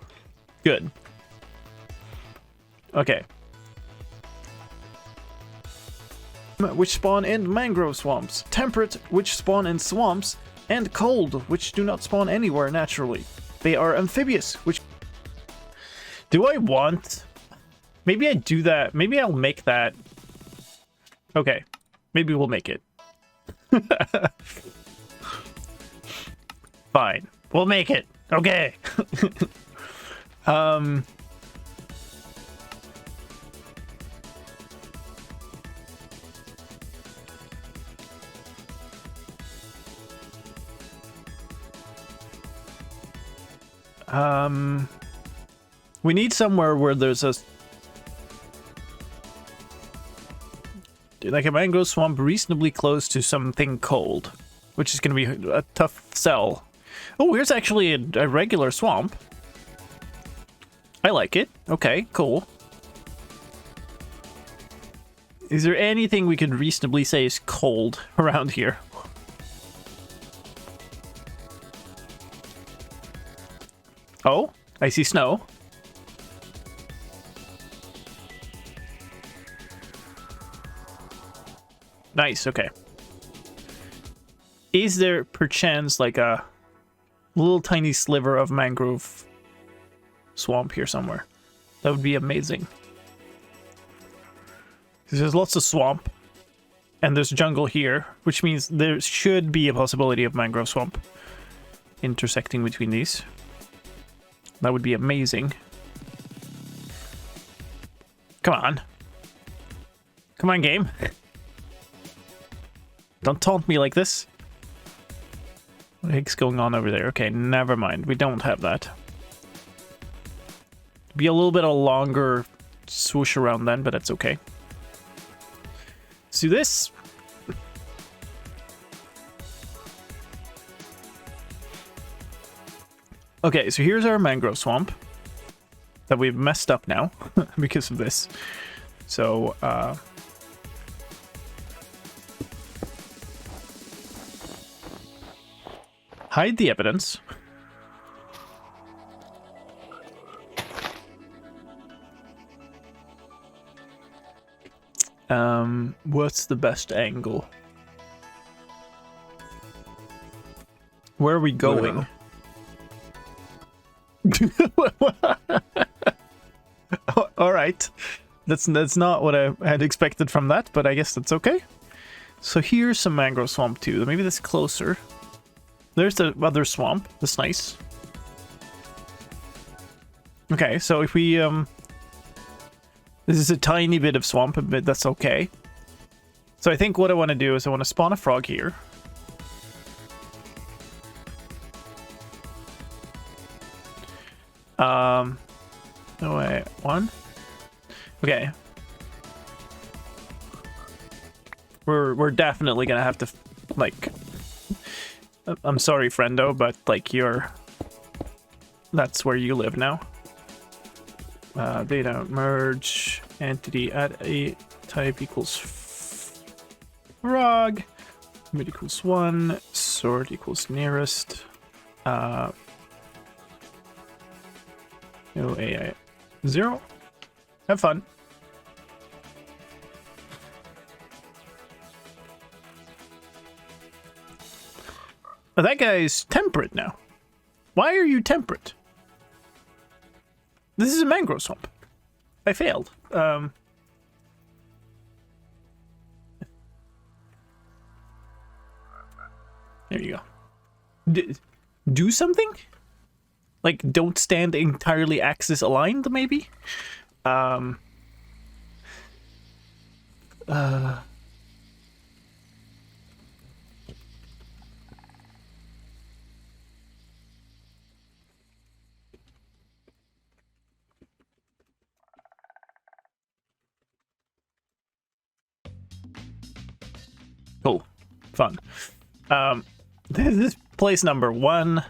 Good. Okay. Which spawn in mangrove swamps, temperate, which spawn in swamps, and cold, which do not spawn anywhere naturally. They are amphibious, which... Do I want... Maybe I do that. Maybe I'll make that... Okay. Maybe we'll make it. Fine. We'll make it. Okay. We need somewhere where there's a... like a mangrove swamp reasonably close to something cold, which is going to be a tough sell. Oh, here's actually a regular swamp. I like it. Okay, cool. Is there anything we could reasonably say is cold around here? Oh, I see snow. Nice, okay. Is there perchance like a little tiny sliver of mangrove swamp here somewhere? That would be amazing. Because there's lots of swamp, and there's jungle here, which means there should be a possibility of mangrove swamp intersecting between these. That would be amazing. Come on. Come on, game. Don't taunt me like this. What the heck's going on over there? Okay, never mind. We don't have that. Be a little bit of a longer swoosh around then, but that's okay. Let's do this. Okay, so here's our mangrove swamp that we've messed up now because of this. So, hide the evidence. What's the best angle? Where are we going? All right. That's not what I had expected from that, but I guess that's okay. So here's some mangrove swamp too. Maybe that's closer. There's the other swamp. That's nice. Okay, so if we this is a tiny bit of swamp, but that's okay. So I think what I want to do is I want to spawn a frog here. No way. One. Okay. We're definitely gonna have to like. I'm sorry, friendo, but like that's where you live now. Data merge entity add a type equals frog. Mid equals 1. Sort equals nearest. No AI 0. Have fun. Oh, that guy's temperate now. Why are you temperate? This is a mangrove swamp. I failed. There you go. Do something? Like, don't stand entirely axis aligned, maybe? Cool. Fun. This is place number 1.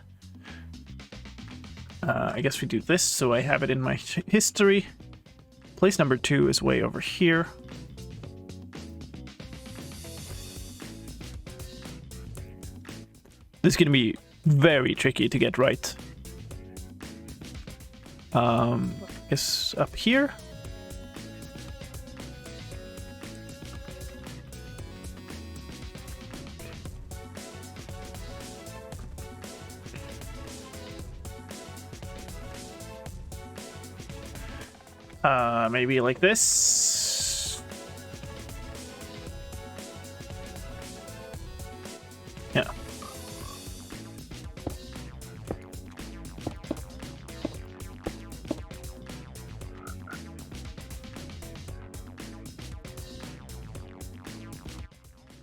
I guess we do this so I have it in my history. Place number 2 is way over here. This is going to be very tricky to get right. I guess up here. Maybe like this. Yeah.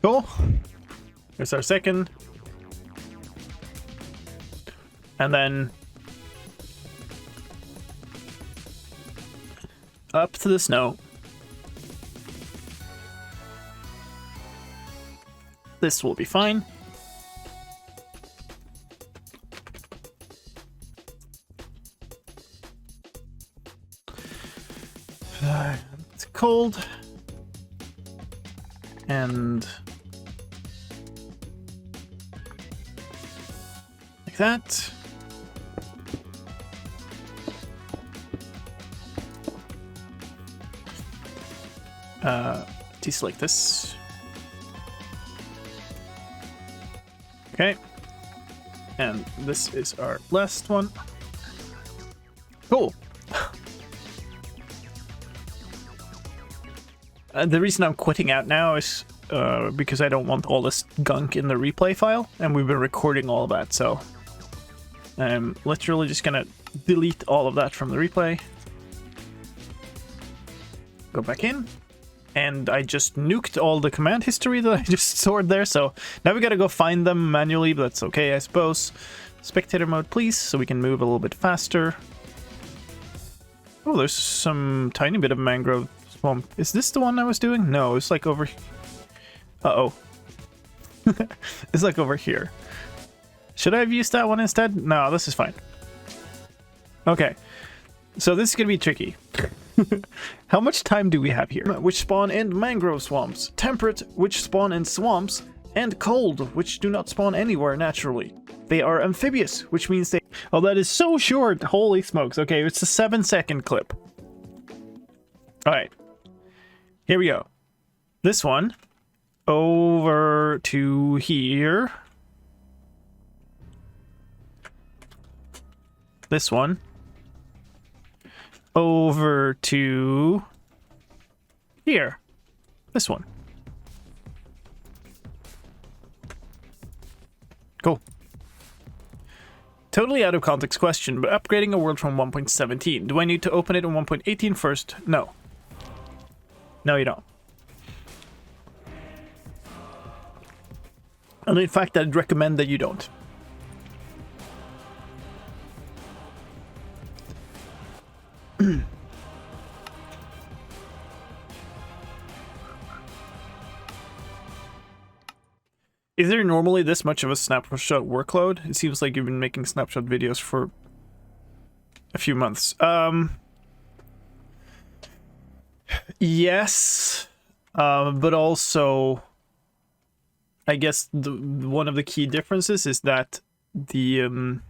Cool. There's our second. And then up to the snow. This will be fine. It's cold. And like that. Deselect this. Okay. And this is our last one. Cool. The reason I'm quitting out now is because I don't want all this gunk in the replay file, and we've been recording all of that, so I'm literally just gonna delete all of that from the replay. Go back in, and I just nuked all the command history that I just stored there, so now we gotta go find them manually, but that's okay, I suppose. Spectator mode, please, so we can move a little bit faster. Oh, there's some tiny bit of mangrove swamp. Is this the one I was doing? No, it's like over... Uh-oh. It's like over here. Should I have used that one instead? No, this is fine. Okay. So this is going to be tricky. How much time do we have here? Which spawn in mangrove swamps. Temperate, which spawn in swamps. And cold, which do not spawn anywhere naturally. They are amphibious, which means they... Oh, that is so short! Holy smokes. Okay, it's a 7-second clip. Alright. Here we go. This one. Over to here. This one. Over to here. This one. Cool. Totally out of context question, but upgrading a world from 1.17. Do I need to open it in 1.18 first? No. No, you don't. And in fact, I'd recommend that you don't. Is there normally this much of a snapshot workload? It seems like you've been making snapshot videos for a few months. Yes, but also, I guess one of the key differences is that there's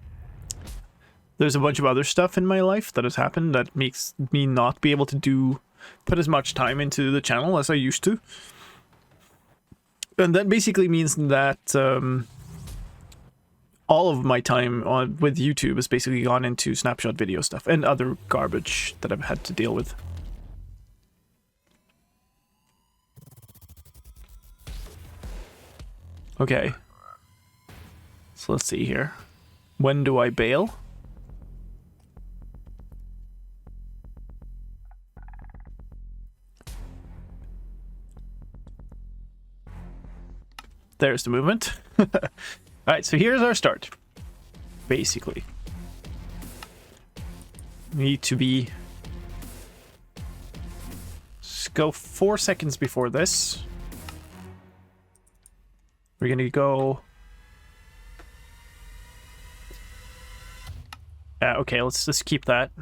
a bunch of other stuff in my life that has happened that makes me not be able to put as much time into the channel as I used to. And that basically means that all of my time with YouTube has basically gone into snapshot video stuff and other garbage that I've had to deal with. Okay. So let's see here. When do I bail? There's the movement. Alright, so here's our start. Basically. We need to be... Let's go 4 seconds before this. We're gonna go... okay, let's just keep that.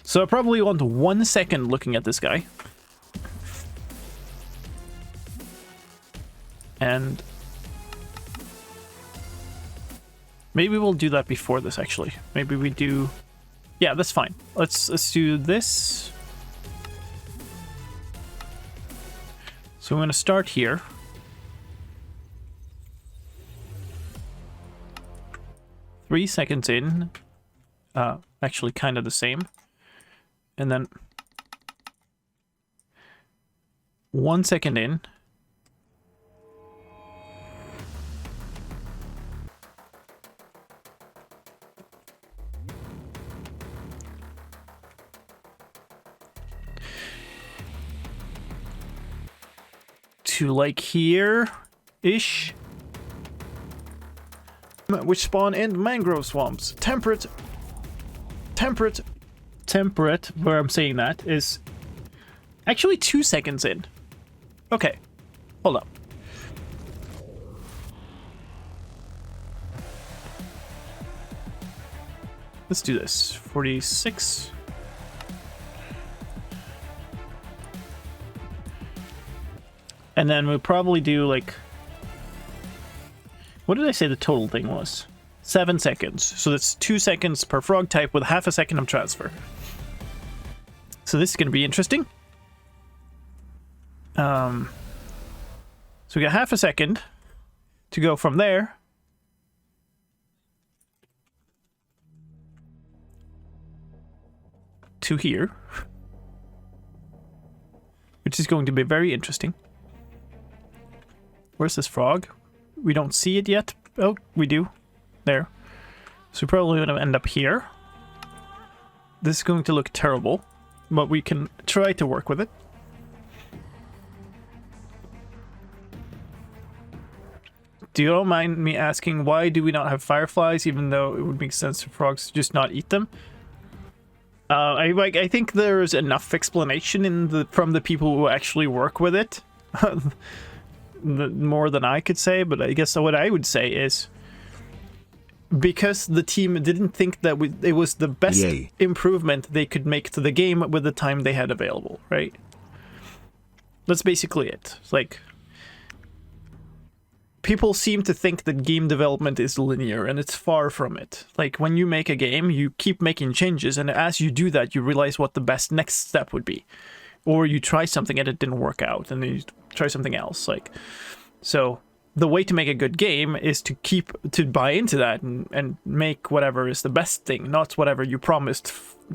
So I probably want 1 second looking at this guy. And maybe we'll do that before this, actually. Maybe we do... Yeah, that's fine. Let's do this. So I'm going to start here. Three seconds in. Actually, kind of the same. And then 1 second in. To like here-ish. Which spawn in mangrove swamps. Temperate, where I'm saying that, is actually 2 seconds in. Okay, hold up. Let's do this. 46. And then we'll probably do like... What did I say the total thing was? 7 seconds. So that's 2 seconds per frog type with half a second of transfer. So this is going to be interesting. So we got half a second to go from there to here, which is going to be very interesting. Where's this frog? We don't see it yet. Oh, we do. There. So we're probably going to end up here. This is going to look terrible, but we can try to work with it. Do you don't mind me asking, why do we not have fireflies, even though it would make sense for frogs to just not eat them? I think there's enough explanation from the people who actually work with it. More than I could say, but I guess what I would say is, because the team didn't think that it was the best improvement they could make to the game with the time they had available, right? That's basically it. It's like, people seem to think that game development is linear, and it's far from it. Like, when you make a game, you keep making changes, and as you do that, you realize what the best next step would be. Or you try something and it didn't work out, and then you try something else. Like, so the way to make a good game is to buy into that and make whatever is the best thing, not whatever you promised,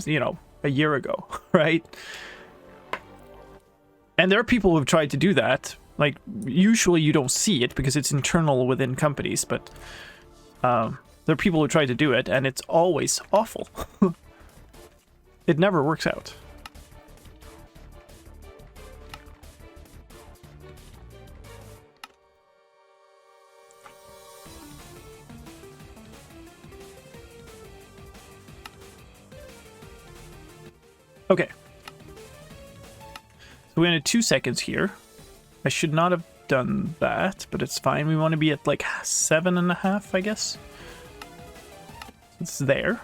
a year ago, right? And there are people who've tried to do that. Like, usually you don't see it because it's internal within companies, but there are people who try to do it, and it's always awful. It never works out. Okay. So we had 2 seconds here. I should not have done that, but it's fine. We want to be at like 7.5, I guess. It's there.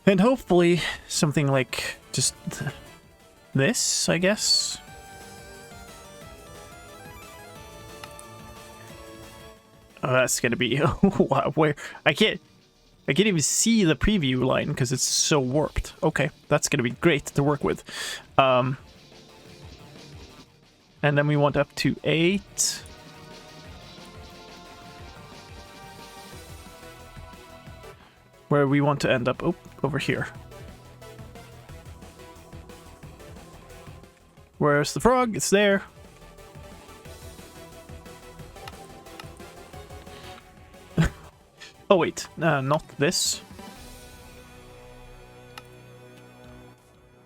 And hopefully something like just this, I guess. Oh, that's gonna be wow, where I can't even see the preview line because it's so warped. Okay, that's gonna be great to work with. And then we want up to 8. Where we want to end up, over here. Where's the frog? It's there. Oh wait, not this.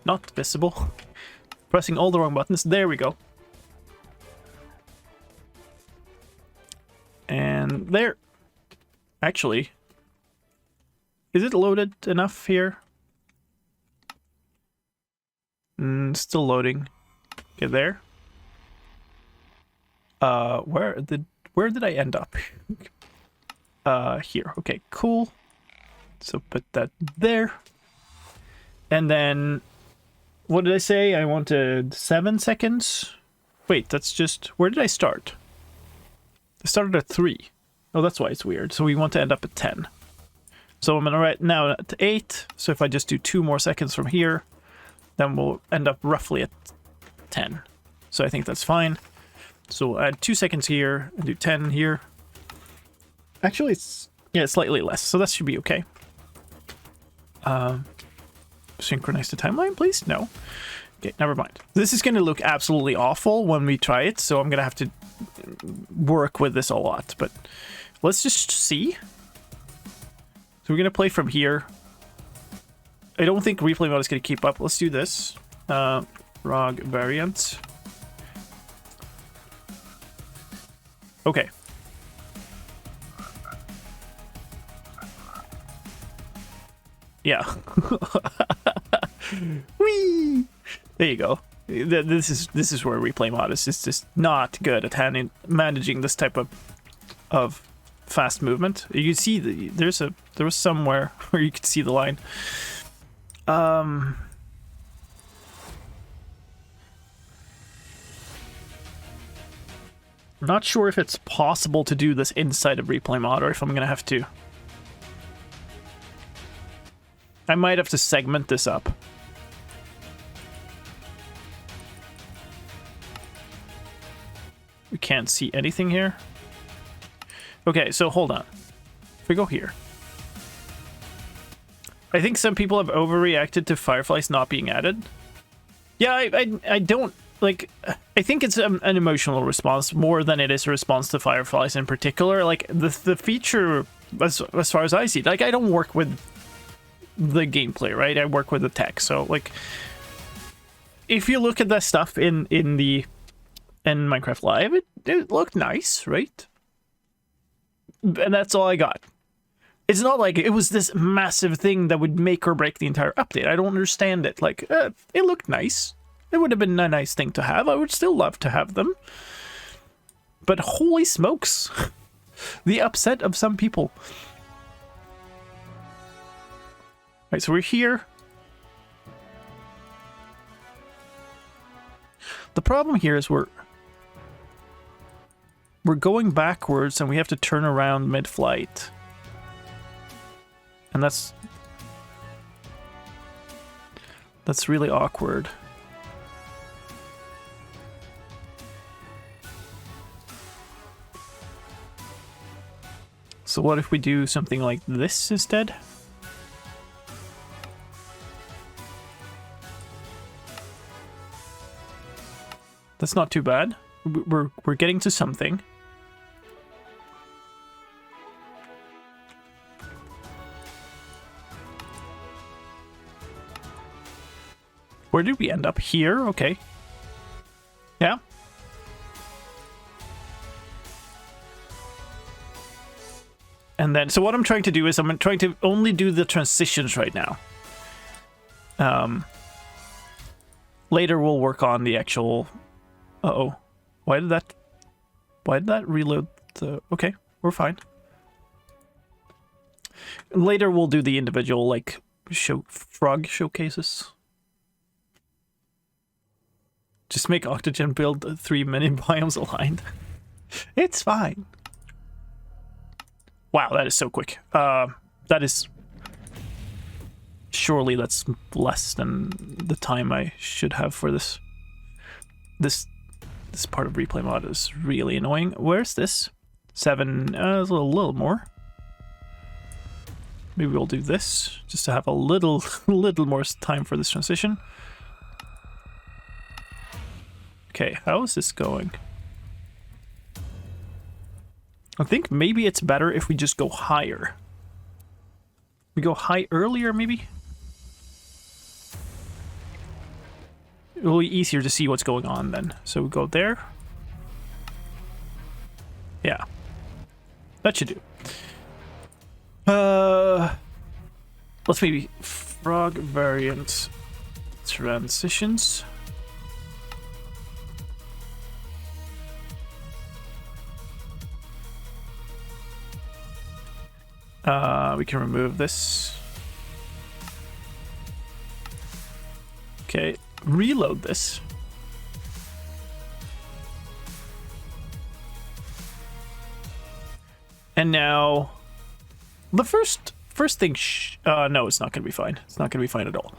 Not visible. Pressing all the wrong buttons. There we go. And there. Actually, is it loaded enough here? Still loading. Get there. Where did I end up? Here. Okay, cool. So put that there. And then, what did I say? I wanted 7 seconds. Wait, that's just, where did I start? I started at 3. Oh, that's why it's weird. So we want to end up at 10. So I'm gonna write now at 8. So if I just do 2 more seconds from here, then we'll end up roughly at 10. So I think that's fine. So we'll add 2 seconds here and do 10 here. Actually, it's slightly less, so that should be okay. Synchronize the timeline, please? No. Okay, never mind. This is going to look absolutely awful when we try it, so I'm going to have to work with this a lot, but let's just see. So we're going to play from here. I don't think replay mode is going to keep up. Let's do this. ROG variant. Okay. Yeah. Whee! There you go. This is where replay mod is just not good at managing this type of fast movement. You can see there was somewhere where you could see the line. I'm not sure if it's possible to do this inside of replay mod, or if I'm gonna have to. I might have to segment this up. We can't see anything here. Okay, so hold on. If we go here. I think some people have overreacted to fireflies not being added. Yeah, I don't, like, I think it's an emotional response more than it is a response to fireflies in particular. Like, the feature, as far as I see, like, I don't work with the gameplay, right? I work with the tech, so, like, if you look at that stuff in Minecraft Live, it looked nice, right? And that's all I got. It's not like it was this massive thing that would make or break the entire update. I don't understand it. Like, it looked nice. It would have been a nice thing to have. I would still love to have them. But holy smokes. The upset of some people. Alright, so we're here. The problem here is we're going backwards and we have to turn around mid-flight. And that's really awkward. So what if we do something like this instead? That's not too bad. We're getting to something. Where did we end up? Here? Okay. Yeah. And then, so what I'm trying to do is I'm trying to only do the transitions right now. Later we'll work on the actual... Uh-oh. Why did that reload the... Okay, we're fine. Later we'll do the individual, like, frog showcases. Just make Octogen build 3 mini biomes aligned. It's fine. Wow, that is so quick. That is... Surely that's less than the time I should have for this. This part of replay mod is really annoying. Where's this? 7, a little more. Maybe we'll do this, just to have a little more time for this transition. Okay, how is this going? I think maybe it's better if we just go higher. We go high earlier, maybe? It will be easier to see what's going on then. So we go there. Yeah. That should do. Let's maybe frog variant transitions. We can remove this. Okay, reload this. And now, the first thing, no, it's not going to be fine. It's not going to be fine at all.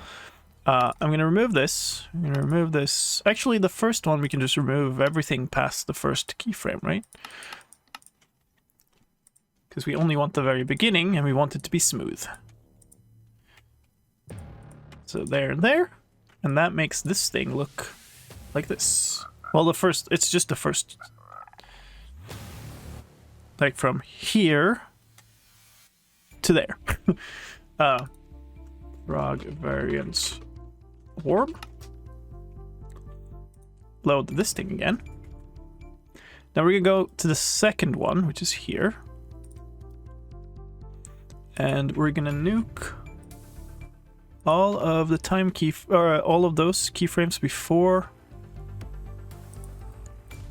I'm going to remove this. I'm going to remove this. Actually, the first one, we can just remove everything past the first keyframe, right? Because we only want the very beginning, and we want it to be smooth. So there and there. And that makes this thing look like this. Well, it's just the first. Like from here to there. Frog variants orb. Load this thing again. Now we're gonna go to the second one, which is here. And we're gonna nuke all of the time all of those keyframes before.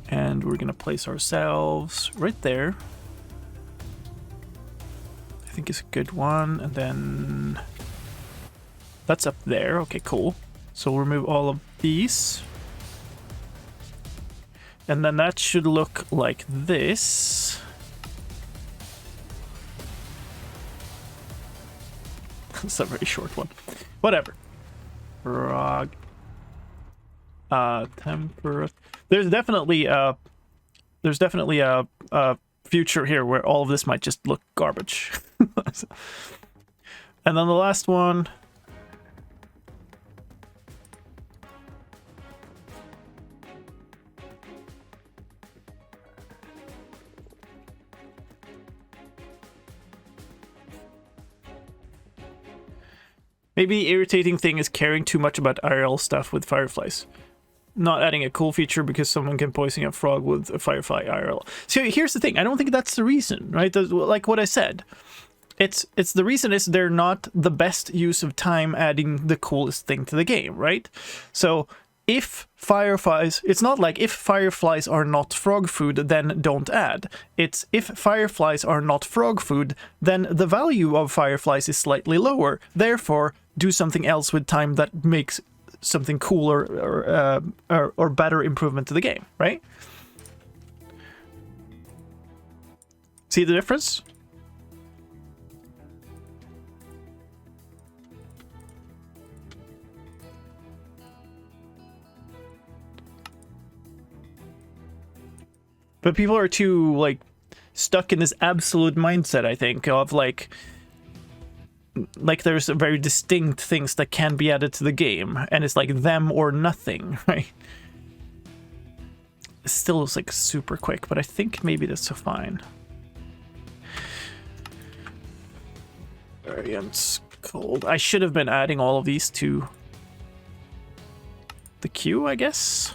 And we're gonna place ourselves right there. I think it's a good one. And then that's up there. Okay, cool. So we'll remove all of these. And then that should look like this. It's a very short one. Whatever. Frog. Temper. There's definitely there's definitely a future here where all of this might just look garbage. And then the last one. Maybe the irritating thing is caring too much about IRL stuff with fireflies. Not adding a cool feature because someone can poison a frog with a firefly IRL. So here's the thing. I don't think that's the reason, right? Like what I said. It's the reason is they're not the best use of time adding the coolest thing to the game, right? So if fireflies, it's not like if fireflies are not frog food, then don't add. It's if fireflies are not frog food, then the value of fireflies is slightly lower. Therefore, do something else with time that makes something cooler or better improvement to the game, right? See the difference? But people are too, like, stuck in this absolute mindset, I think, of, like there's very distinct things that can be added to the game, and it's like them or nothing, right? It still looks like super quick, but I think maybe that's fine. Variants cold. I should have been adding all of these to the queue, I guess.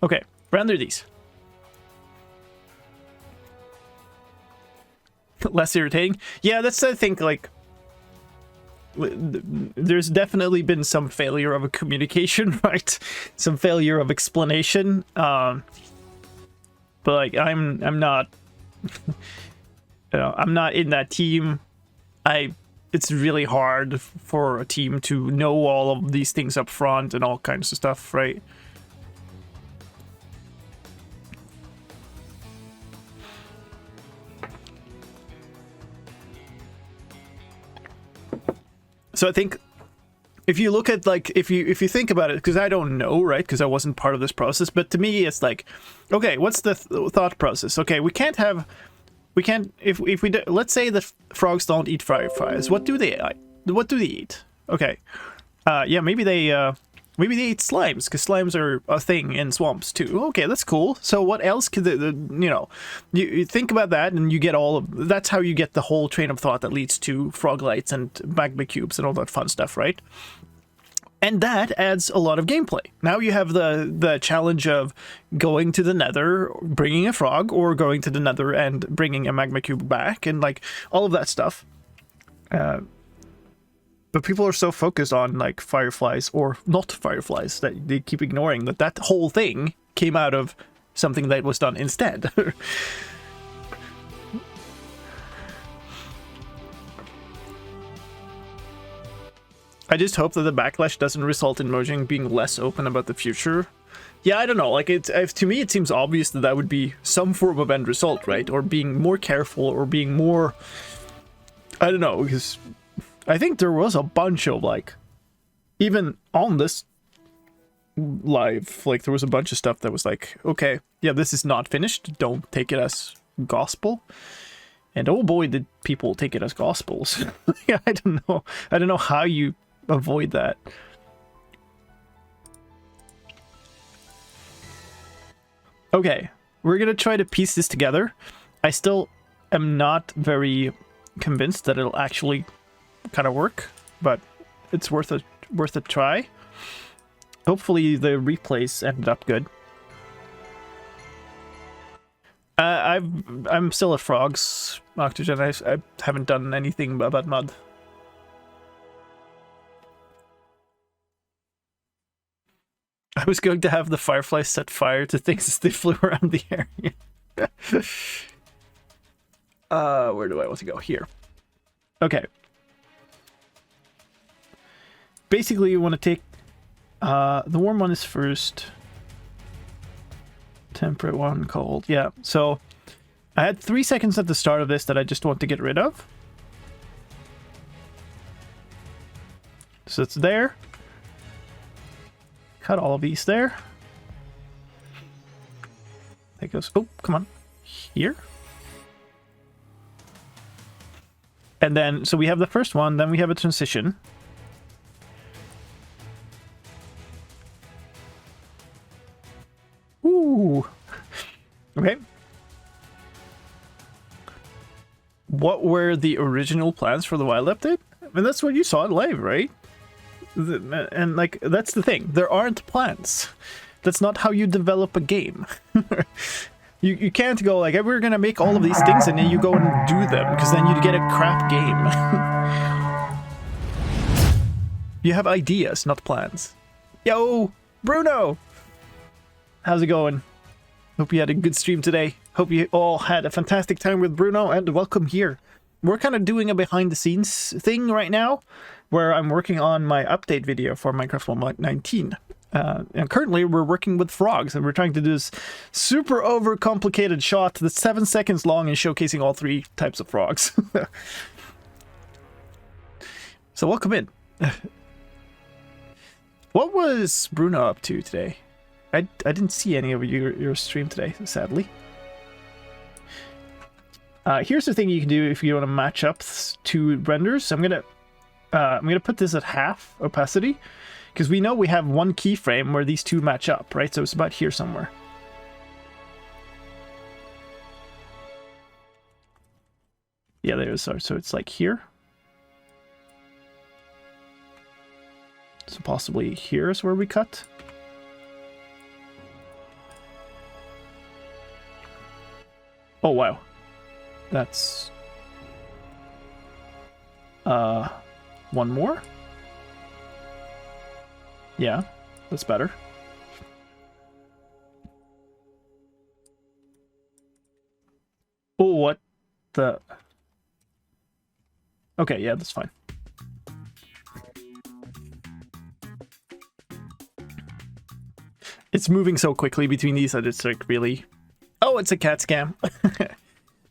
Okay, render these. Less irritating. Yeah, that's, I think, like, there's definitely been some failure of a communication, right? Some failure of explanation. But like, I'm not, I'm not in that team. It's really hard for a team to know all of these things up front and all kinds of stuff, right? So I think if you look at, like, if you think about it, because I don't know, right? Because I wasn't part of this process, but to me it's like, okay, what's the thought process? Okay, if we do, let's say the frogs don't eat fireflies. What do they eat? Okay, yeah, maybe they eat slimes, because slimes are a thing in swamps too. Okay, that's cool. So what else could you think about that, and you get all of that's how you get the whole train of thought that leads to frog lights and magma cubes and all that fun stuff, right? And that adds a lot of gameplay. Now you have the challenge of going to the nether, bringing a frog, or going to the nether and bringing a magma cube back, and like all of that stuff. But people are so focused on, like, fireflies or not fireflies that they keep ignoring that whole thing came out of something that was done instead. I just hope that the backlash doesn't result in Mojang being less open about the future. Yeah, I don't know. Like, to me, it seems obvious that would be some form of end result, right? Or being more careful, or being more, I don't know, because I think there was a bunch of, like, even on this live, like, there was a bunch of stuff that was like, okay, yeah, this is not finished. Don't take it as gospel. And oh boy, did people take it as gospels. Yeah, I don't know. I don't know how you avoid that. Okay, we're gonna try to piece this together. I still am not very convinced that it'll actually kind of work, but it's worth a try. Hopefully the replays ended up good. I'm still at frogs, Octogen. I haven't done anything about mud. I was going to have the fireflies set fire to things as they flew around the area. Where do I want to go? Here. Okay. Basically, you want to take the warm one is first. Temperate one, cold. Yeah, so I had 3 seconds at the start of this that I just want to get rid of. So it's there. Cut all of these there. That goes, oh, come on. Here. And then, so we have the first one, then we have a transition. Ooh. Okay. What were the original plans for the wild update? I mean, that's what you saw it live, right? And like, that's the thing. There aren't plans. That's not how you develop a game. You can't go like, we're gonna make all of these things and then you go and do them, because then you'd get a crap game. You have ideas, not plans. Yo, Bruno! How's it going? Hope you had a good stream today. Hope you all had a fantastic time with Bruno, and welcome here. We're kind of doing a behind-the-scenes thing right now, where I'm working on my update video for Minecraft 1.19. And currently we're working with frogs, and we're trying to do this super overcomplicated shot that's 7 seconds long and showcasing all 3 types of frogs. So welcome in. What was Bruno up to today? I didn't see any of your stream today, sadly. Here's the thing you can do if you want to match up 2 renders. I'm gonna put this at half opacity, because we know we have 1 keyframe where these 2 match up, right? So it's about here somewhere. Yeah, there is. So it's like here. So possibly here is where we cut. Oh, wow. That's... 1 more? Yeah, that's better. Oh, what the... Okay, yeah, that's fine. It's moving so quickly between these that it's like really... Oh, it's a cat scam.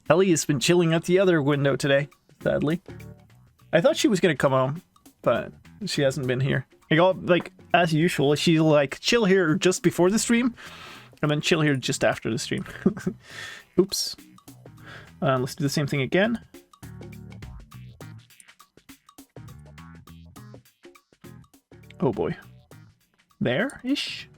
Ellie has been chilling at the other window today, sadly. I thought she was gonna come home, but she hasn't been here. Like, as usual, she'll like chill here just before the stream, and then chill here just after the stream. Oops. Let's do the same thing again. Oh boy. There-ish?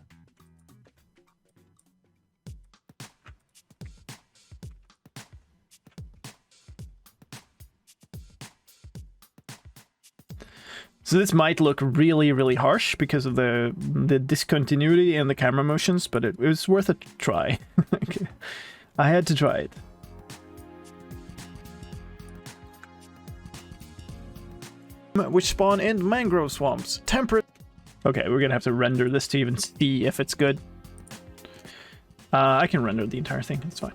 So this might look really, really harsh because of the discontinuity and the camera motions, but it was worth a try. I had to try it. Which spawn in mangrove swamps. Temperate. Okay, we're gonna have to render this to even see if it's good. I can render the entire thing, it's fine.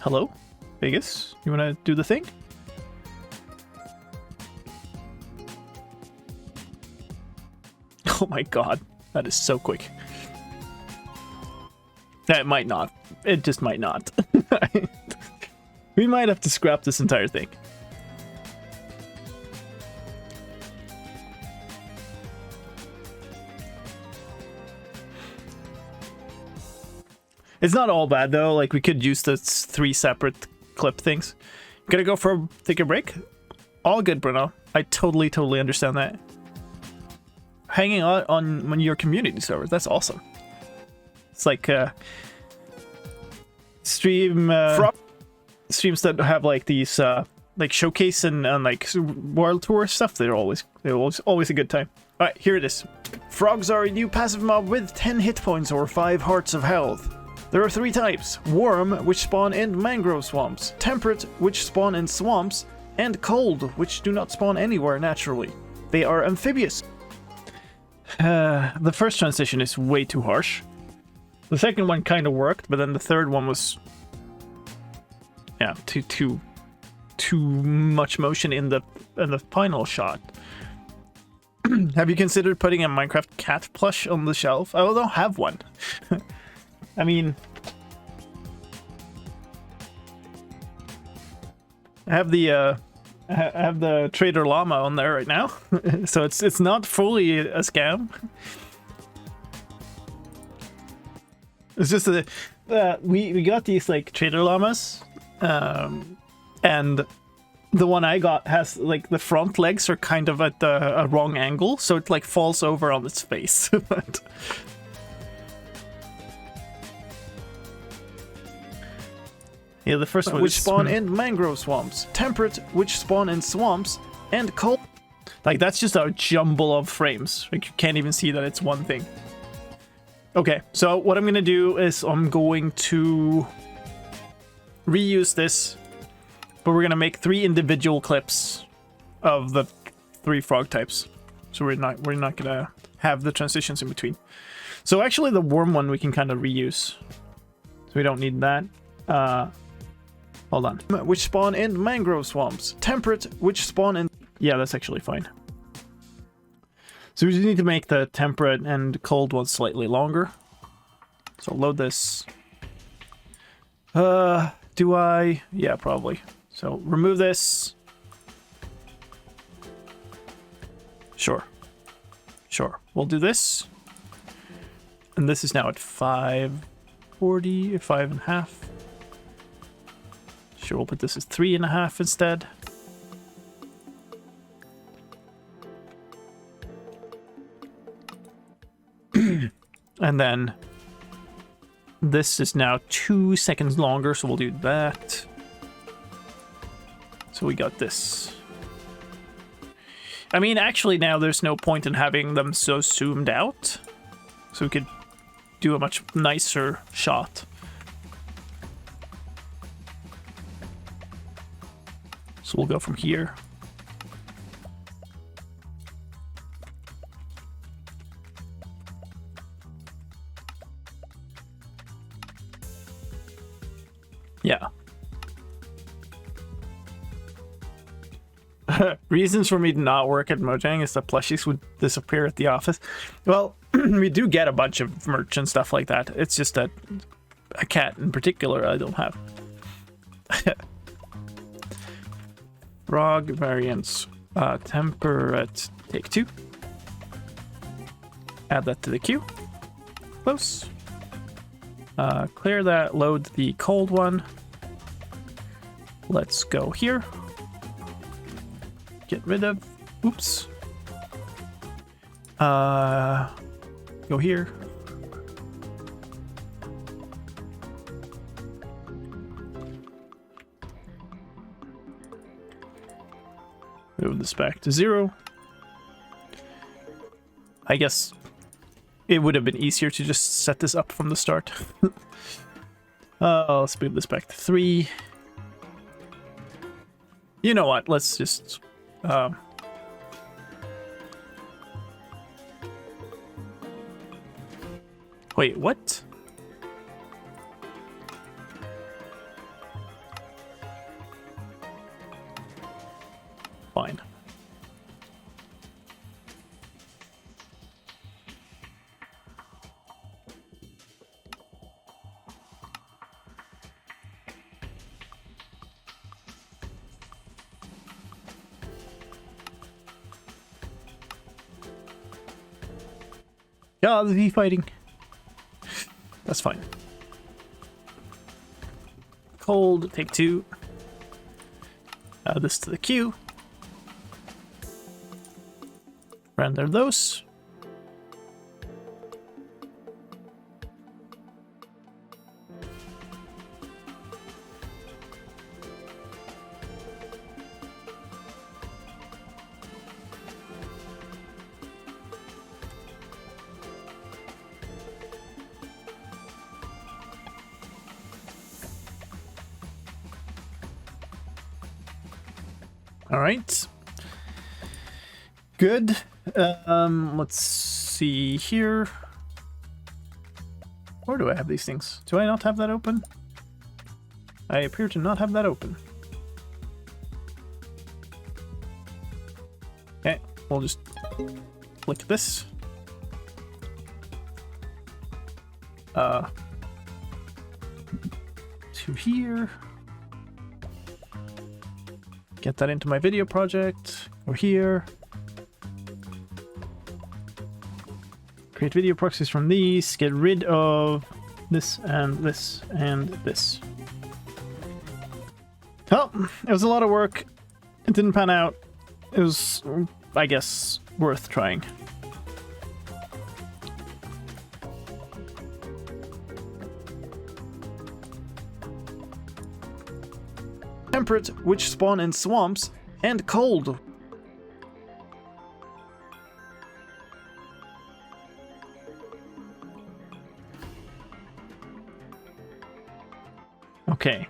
Hello? Vegas? You wanna do the thing? Oh my god, that is so quick. That might not. It just might not. We might have to scrap this entire thing. It's not all bad though, like we could use the 3 separate clip things. Gonna go for take a break? All good, Bruno. I totally understand that. Hanging out on your community server, that's awesome. It's like streams that have like these like showcase and like world tour stuff. They're always a good time. All right, here it is. Frogs are a new passive mob with 10 hit points or 5 hearts of health. There are 3 types: warm, which spawn in mangrove swamps; temperate, which spawn in swamps; and cold, which do not spawn anywhere naturally. They are amphibious. The first transition is way too harsh. The second one kind of worked, but then the third one was, yeah, too much motion in the final shot. Have you considered putting a Minecraft cat plush on the shelf? I don't have one. I mean, I have the Trader Llama on there right now, so it's not fully a scam. It's just that we got these like Trader Llamas, and the one I got has like the front legs are kind of at a wrong angle, so it like falls over on its face. But yeah, the first one which spawn in mangrove swamps, temperate which spawn in swamps, and cold. Like that's just a jumble of frames. Like you can't even see that it's one thing. Okay, so what I'm gonna do is I'm going to reuse this. But we're gonna make 3 individual clips of the 3 frog types, so we're not gonna have the transitions in between. So actually, the worm one we can kind of reuse, so we don't need that. Hold on. Which spawn in mangrove swamps? Temperate which spawn in? Yeah, that's actually fine. So we just need to make the temperate and cold ones slightly longer. So I'll load this. Do I? Yeah, probably. So remove this. Sure. We'll do this. And this is now at 540, 5.5. Sure, we'll put this as 3.5 instead. And then this is now 2 seconds longer, so we'll do that. So we got this. I mean, actually now there's no point in having them so zoomed out. So we could do a much nicer shot. So we'll go from here. Yeah. Reasons for me to not work at Mojang is the plushies would disappear at the office. Well, we do get a bunch of merch and stuff like that. It's just that a cat in particular I don't have. Frog variants. Temperate. Take 2. Add that to the queue. Close. Clear that. Load the cold one. Let's go here. Get rid of. Oops. Go here. Move this back to 0. I guess it would have been easier to just set this up from the start. Let's move this back to 3. You know what? Let's just... Wait, what? Fine. Yeah, the fighting. That's fine. Cold, take 2. Add this to the queue. Render those. All right. Good. Let's see here. Where do I have these things? Do I not have that open? I appear to not have that open. Okay, we'll just click this. to here. Get that into my video project. Go here. Create video proxies from these. Get rid of this and this and this. Well, it was a lot of work. It didn't pan out. It was, I guess, worth trying. Temperate, which spawn in swamps, and cold. Okay.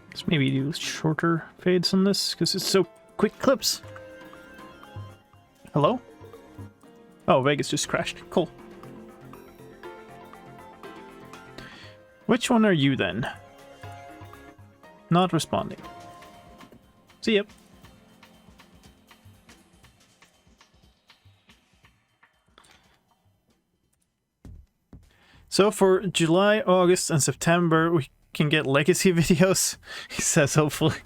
Let's maybe do shorter fades on this, because it's so quick clips. Hello? Oh, Vegas just crashed. Cool. Which one are you then? Not responding. See ya. So for July, August, and September, we can get legacy videos. He says, hopefully.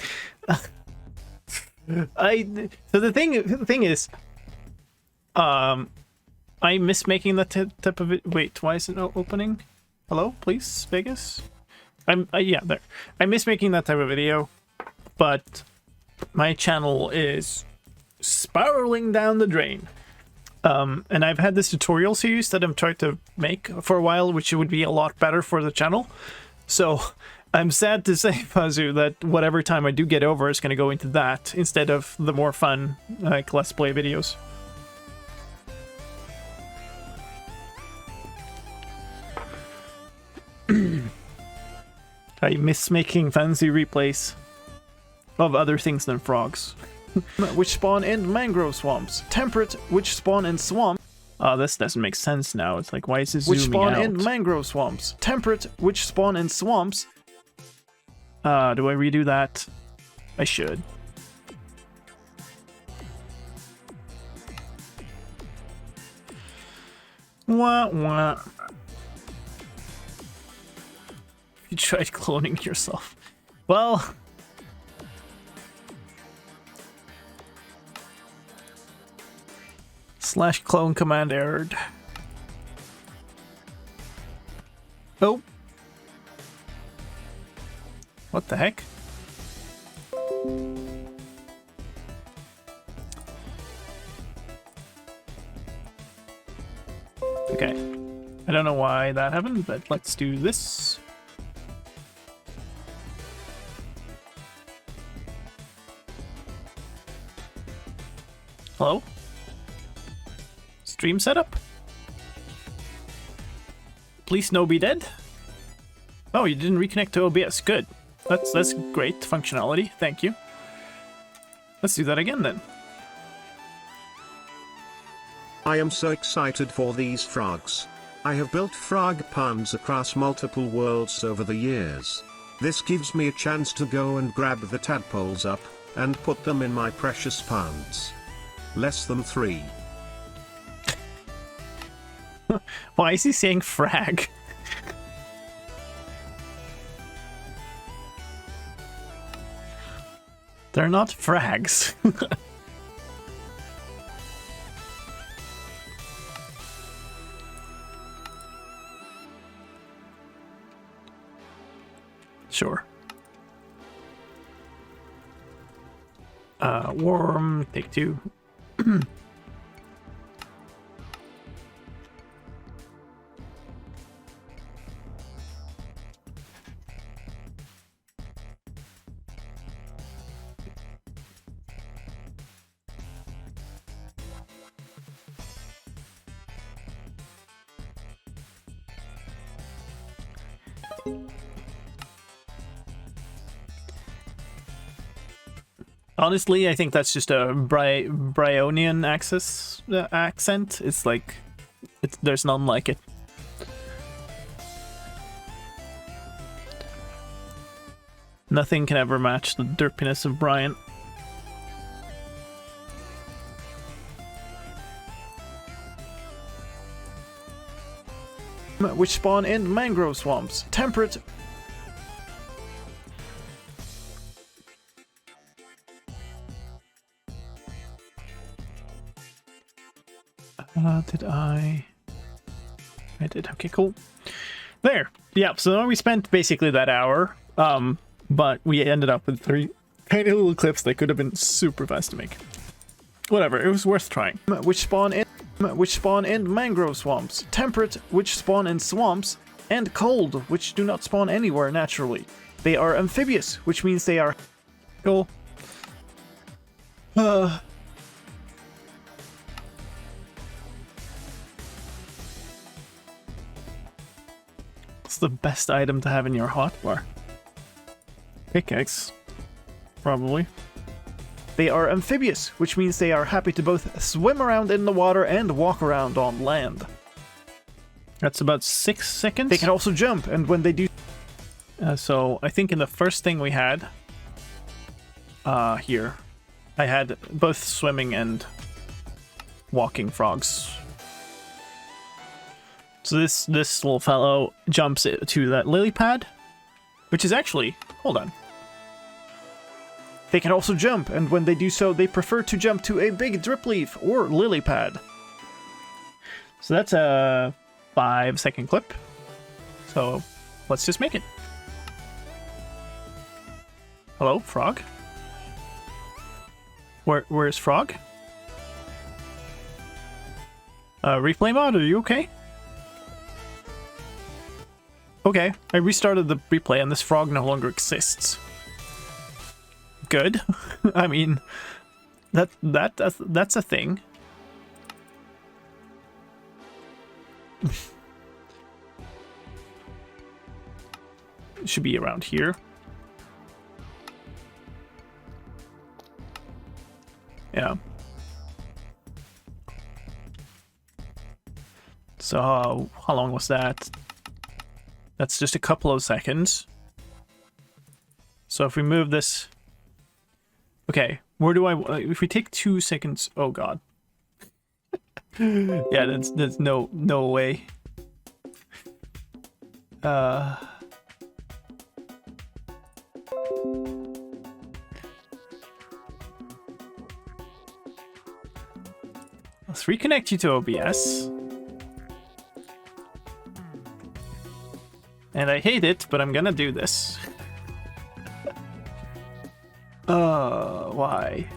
So the thing is, I miss making that type of it. Wait, why is it not opening? Hello, please, Vegas. Yeah, there. I miss making that type of video, but my channel is spiraling down the drain. And I've had this tutorial series that I'm trying to make for a while, which would be a lot better for the channel. So I'm sad to say, Fazu, that whatever time I do get over is going to go into that instead of the more fun, like, Let's Play videos. I miss making fancy replays of other things than frogs. Which spawn in mangrove swamps. Temperate, which spawn in swamp. This doesn't make sense now. It's like, why is this zooming out? Which spawn in mangrove swamps. Temperate, which spawn in swamps. Do I redo that? I should. Wah wah. You tried cloning yourself. Well... /clone command errored. Oh. What the heck? Okay. I don't know why that happened, but let's do this. Hello? Stream setup? Please no be dead? Oh, you didn't reconnect to OBS. Good. That's great functionality. Thank you. Let's do that again then. I am so excited for these frogs. I have built frog ponds across multiple worlds over the years. This gives me a chance to go and grab the tadpoles up and put them in my precious ponds. Less than 3. Why is he saying frag? They're not frags. Sure. Worm, take 2. Honestly, I think that's just a Bryonian accent. It's like, there's none like it. Nothing can ever match the derpiness of Brian. which spawn in mangrove swamps. Temperate. Did I did. Okay, cool. There. Yeah, so then we spent basically that hour, but we ended up with 3 tiny little clips that could have been super fast to make. Whatever, it was worth trying. Which spawn in mangrove swamps. Temperate, which spawn in swamps. And cold, which do not spawn anywhere naturally. They are amphibious, which means they are... Cool. What's the best item to have in your hotbar? Pickaxe. Probably. They are amphibious, which means they are happy to both swim around in the water and walk around on land. That's about 6 seconds. They can also jump, and when they do... so, I think in the first thing we had... here. I had both swimming and walking frogs. So this little fellow jumps to that lily pad, which is actually... Hold on. They can also jump, and when they do so, they prefer to jump to a big drip leaf or lily pad. So that's a 5-second clip. So let's just make it. Hello, frog? Where's frog? Replay mod, are you okay? Okay, I restarted the replay and this frog no longer exists. Good. I mean, that's a thing. It should be around here. Yeah. So, how long was that? That's just a couple of seconds. So if we move this... Okay, where do I... If we take 2 seconds... Oh god. Yeah, that's no way. Let's reconnect you to OBS. And I hate it, but I'm gonna do this. Why?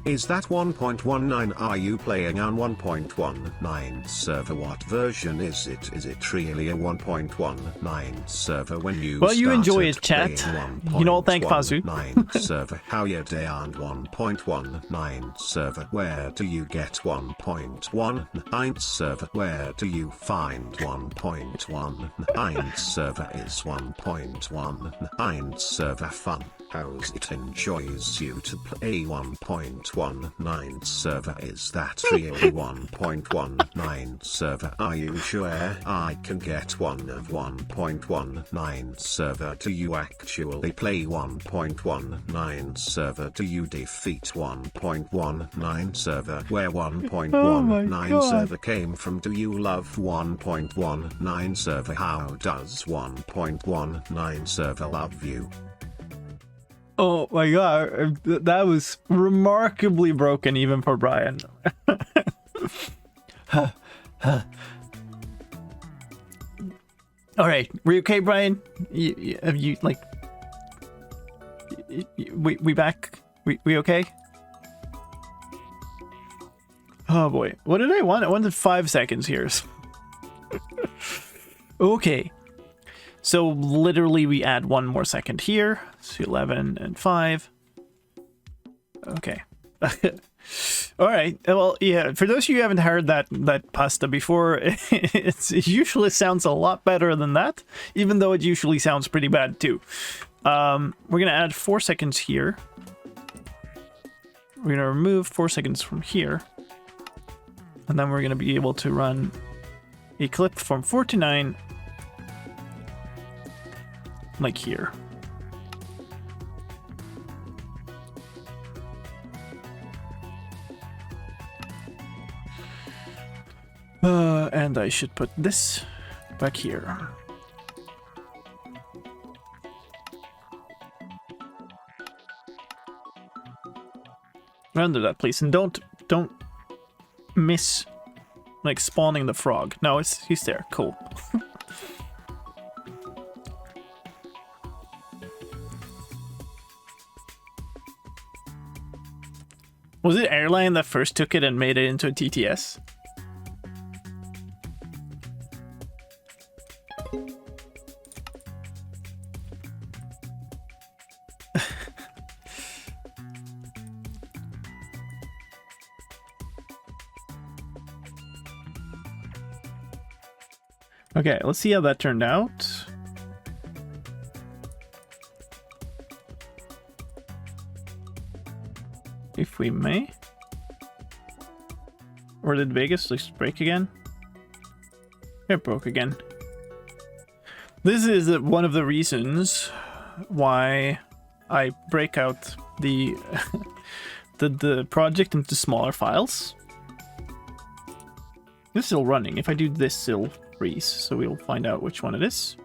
Is that 1.19? Are you playing on 1.19 server? What version is it? Is it really a 1.19 server when you Well, you enjoy it, started chat. playing You know, thank Fazu. 1.19 server? How you day on 1.19 server? Where do you get 1.19 server? Where do you find 1.19 server? Is 1.19 server fun? How's it enjoys you to play 1.19 server? Is that really 1.19 server? Are you sure I can get one of 1.19 server? Do you actually play 1.19 server? Do you defeat 1.19 server? Where 1.19 server came from? Do you love 1.19 server? How does 1.19 server love you? Oh my god, that was remarkably broken even for Brian. Alright, were you okay, Brian? Have you, like... We back? We okay? Oh boy, what did I want? I wanted 5 seconds here. Okay. So literally we add 1 more second here. So 11 and 5. Okay. All right. Well, yeah, for those of you who haven't heard that pasta before, it usually sounds a lot better than that, even though it usually sounds pretty bad too. We're going to add 4 seconds here. We're going to remove 4 seconds from here. And then we're going to be able to run a clip from 4 to 9 like here. And I should put this back here. Render that, please, and don't miss like spawning the frog. No, he's there. Cool. Was it Airline that first took it and made it into a TTS? Okay, let's see how that turned out. If we may. Or did Vegas just break again? It broke again. This is one of the reasons why I break out the the project into smaller files. This is still running. If I do this, it'll freeze, so we'll find out which one it is.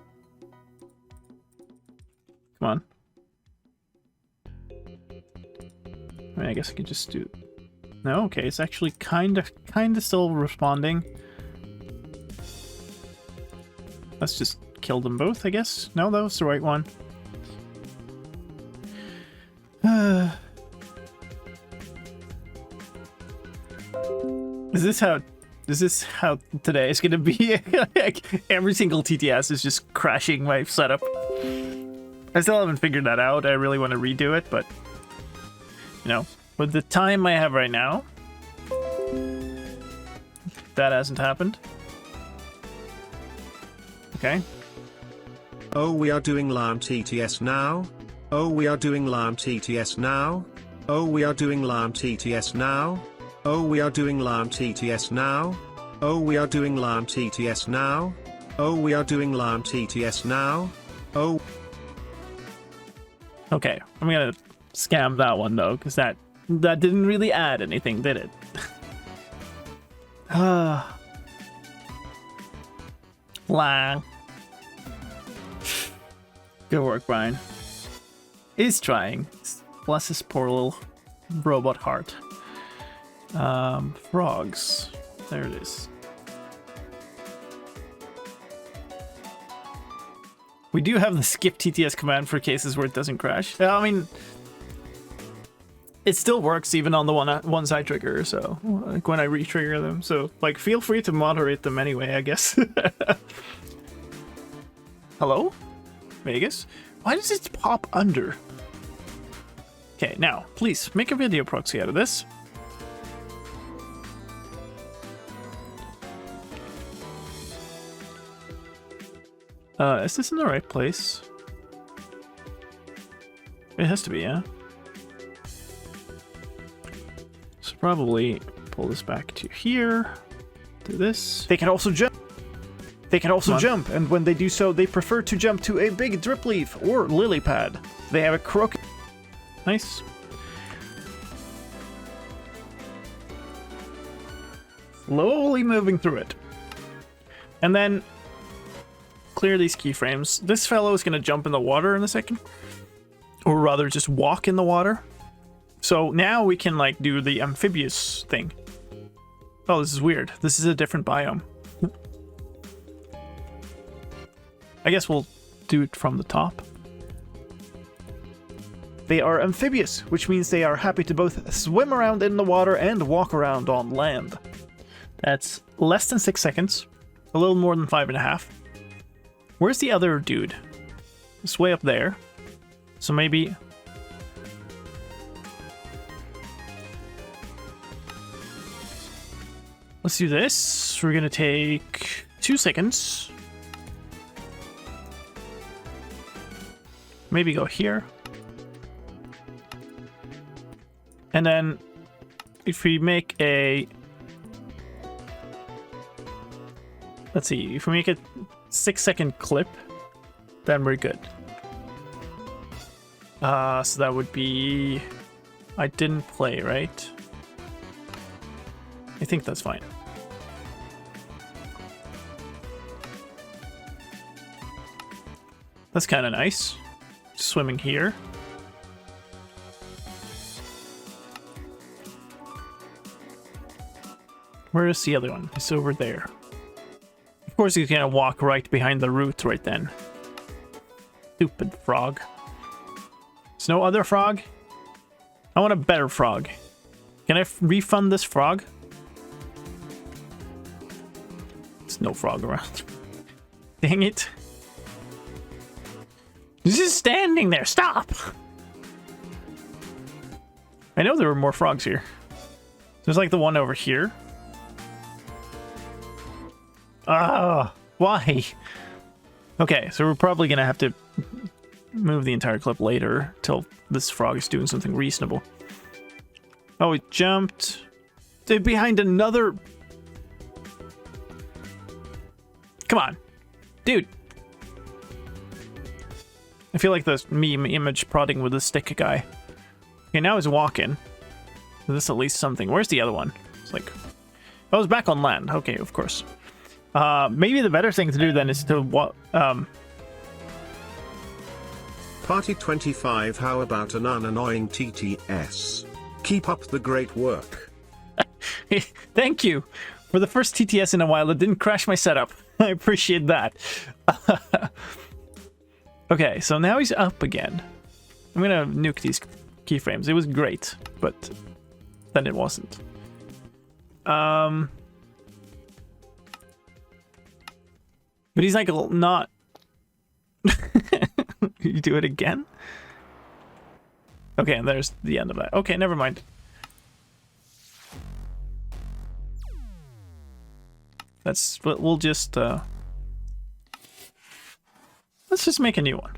Come on. I mean, I guess I could just do... No, okay, it's actually kind of still responding. Let's just kill them both, I guess. No, that was the right one. Is this how today is gonna be? Like, every single TTS is just crashing my setup. I still haven't figured that out. I really want to redo it, but you know, with the time I have right now, that hasn't happened. Okay. Oh, we are doing LAN TTS now. Oh, we are doing LAN TTS now. Oh, we are doing LAN TTS now. Oh, we are doing LAN TTS now. Oh, we are doing LAN TTS now. Oh, we are doing LAN TTS now. Oh. Okay, I'm gonna scam that one though, because that didn't really add anything, did it? Lang. Good work, Brian. He's trying. Bless his poor little robot heart. Frogs. There it is. We do have the skip TTS command for cases where it doesn't crash. I mean, it still works even on the ones I trigger, so like when I re-trigger them. So like, feel free to moderate them anyway, I guess. Hello? Vegas? Why does it pop under? Okay, now, please, make a video proxy out of this. Is this in the right place? It has to be, yeah? So probably pull this back to here. Do this. They can also jump. They can also jump, and when they do so, they prefer to jump to a big drip leaf or lily pad. They have a crook. Nice. Slowly moving through it. And then clear these keyframes. This fellow is going to jump in the water in a second. Or rather, just walk in the water. So now we can, like, do the amphibious thing. Oh, this is weird. This is a different biome. I guess we'll do it from the top. They are amphibious, which means they are happy to both swim around in the water and walk around on land. That's less than 6 seconds. A little more than 5.5. Where's the other dude? It's way up there. So maybe... Let's do this. We're gonna take 2 seconds. Maybe go here. And then if we make a... Let's see, if we make a 6-second clip, then we're good. So that would be... I didn't play, right? I think that's fine. That's kind of nice. Swimming here. Where is the other one? It's over there. Of course he's gonna walk right behind the root right then. Stupid frog. There's no other frog? I want a better frog. Can I refund this frog? There's no frog around. Dang it. He's just standing there. Stop! I know there were more frogs here. There's like the one over here. Ah, why? Okay, so we're probably gonna have to move the entire clip later till this frog is doing something reasonable. Oh, it jumped. They're behind another. Come on, dude. I feel like the meme image prodding with the stick guy. Okay, now he's walking. This at least something. Where's the other one? It's like, oh, it's back on land. Okay, of course. Maybe the better thing to do then is to Party 25, how about an unannoying TTS? Keep up the great work. Thank you. For the first TTS in a while, it didn't crash my setup. I appreciate that. Okay, so now he's up again. I'm gonna nuke these keyframes. It was great, but then it wasn't. But he's like not. You do it again? Okay, and there's the end of that. Okay, never mind. That's. We'll just. Let's just make a new one.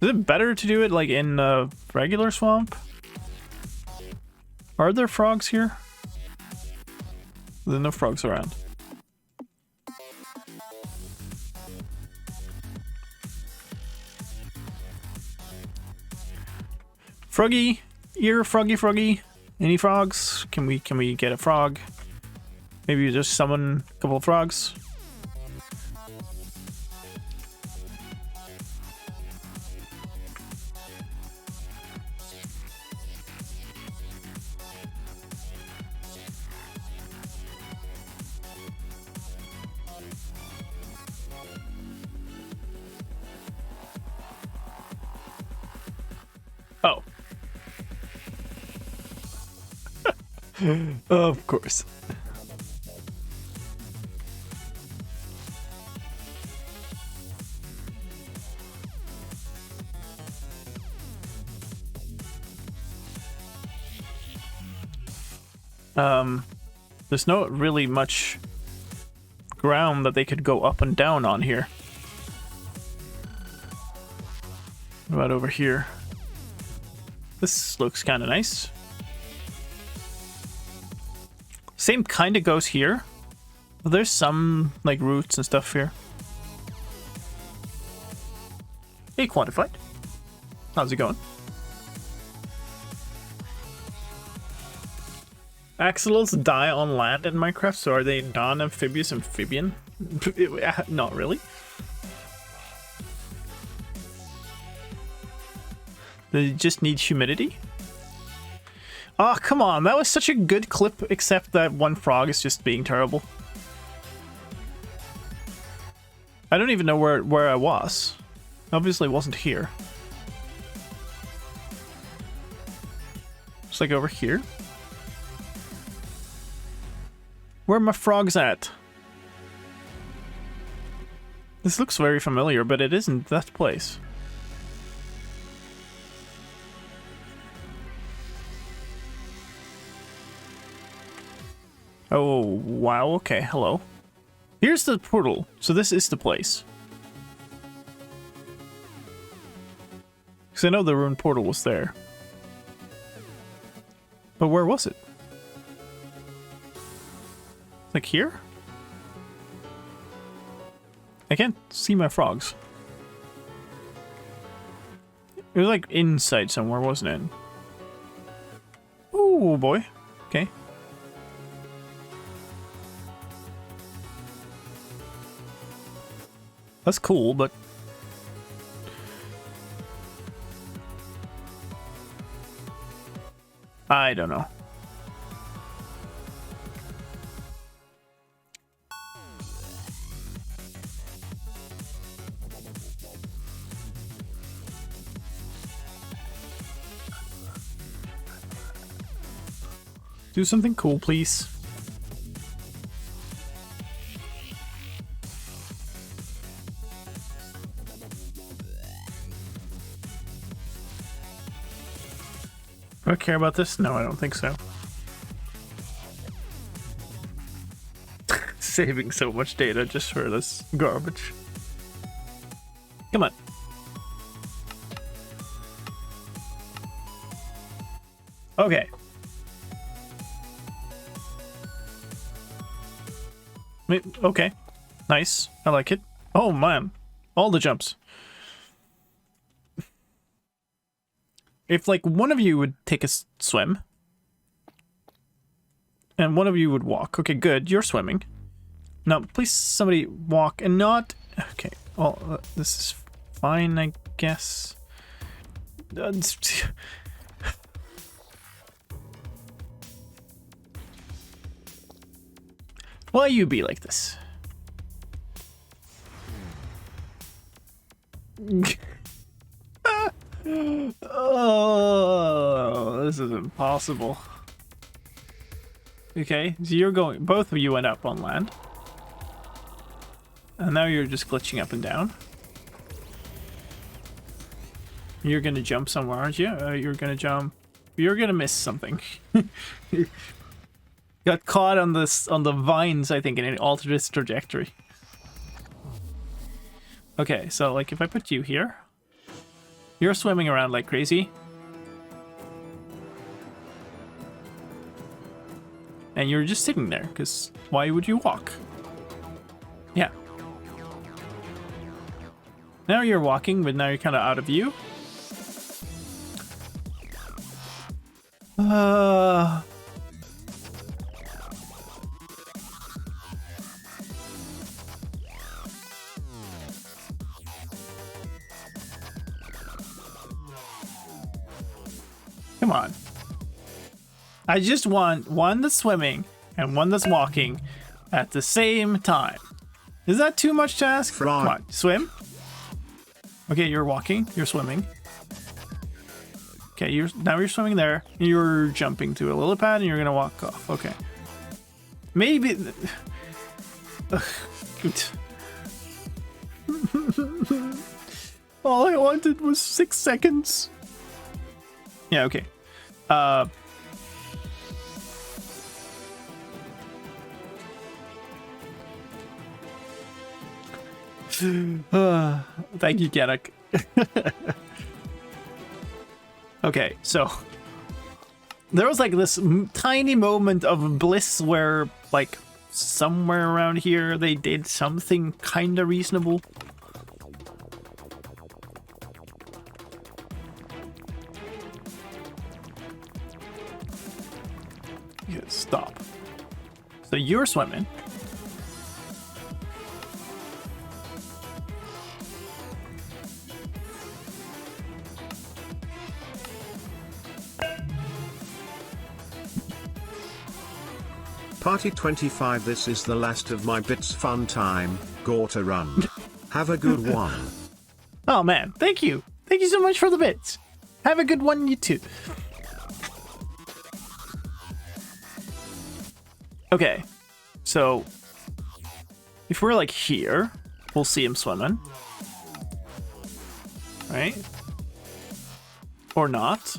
Is it better to do it like in a regular swamp? Are there frogs here? There are no frogs around. Froggy, here, froggy. Any frogs? Can we get a frog? Maybe just summon a couple of frogs. Oh. Of course. There's not really much ground that they could go up and down on here. What about over here? This looks kind of nice. Same kind of goes here. There's some like roots and stuff here. Hey, quantified. How's it going? Axolotls die on land in Minecraft, so are they non-amphibious amphibian? Not really. They just need humidity? Oh, come on. That was such a good clip, except that one frog is just being terrible. I don't even know where I was. Obviously it wasn't here. It's like over here. Where are my frogs at? This looks very familiar, but it isn't that place. Oh, wow, okay, hello. Here's the portal, so this is the place. Because I know the ruined portal was there. But where was it? Like here? I can't see my frogs. It was like inside somewhere, wasn't it? Oh boy. Okay. That's cool, but I don't know. Do something cool, please. Do I care about this? No, I don't think so. Saving so much data just for this garbage. Come on. Okay. Okay. Nice. I like it. Oh, man. All the jumps. If, like, one of you would take a swim, and one of you would walk. Okay, good. You're swimming. Now, please, somebody walk and not... Okay. Well, this is fine, I guess. Why you be like this? Oh, this is impossible. Okay, so you're going, both of you went up on land. And now you're just glitching up and down. You're gonna jump somewhere, aren't you? You're gonna jump. You're gonna miss something. Got caught on the vines, I think, and it altered its trajectory. Okay, so like if I put you here, you're swimming around like crazy. And you're just sitting there, because why would you walk? Yeah. Now you're walking, but now you're kind of out of view. Come on. I just want one that's swimming and one that's walking at the same time. Is that too much to ask? Frog. Come on, swim. Okay, you're walking, you're swimming. Okay, now you're swimming there. You're jumping to a lily pad and you're gonna walk off. Okay. Maybe... All I wanted was 6 seconds. Yeah, okay. Thank you, Ganek. Okay, so there was like this tiny moment of bliss where, like, somewhere around here they did something kind of reasonable. Yeah, stop. So you're swimming. Party 25. This is the last of my bits. Fun time. Gotta run. Have a good one. Oh man, thank you. Thank you so much for the bits. Have a good one, you too. Okay, so if we're like here, we'll see him swimming. Right? Or not.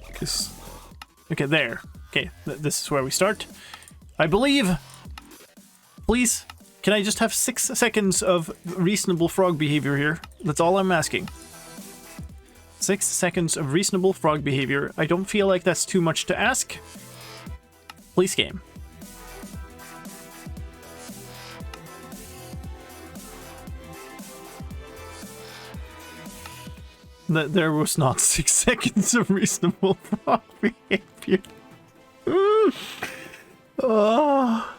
Because, okay, there. Okay, this is where we start. I believe. Please, can I just have 6 seconds of reasonable frog behavior here? That's all I'm asking. 6 seconds of reasonable frog behavior. I don't feel like that's too much to ask. Please, game. There was not 6 seconds of reasonable frog behavior. Oh.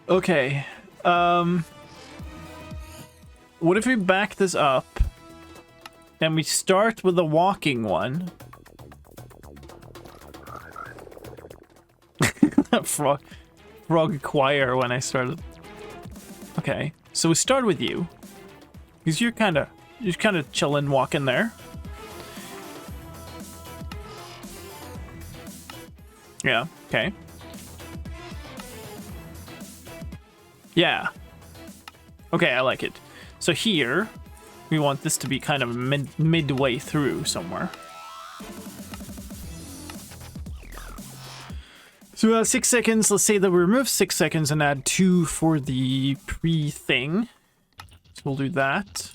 Okay. What if we back this up and we start with the walking one? Frog choir when I started. Okay, so we start with you because you're kind of chilling, walking there. Yeah. Okay. Yeah. Okay, I like it. So here, we want this to be kind of midway through somewhere. So 6 seconds, let's say that we remove 6 seconds and add 2 for the pre-thing. So we'll do that.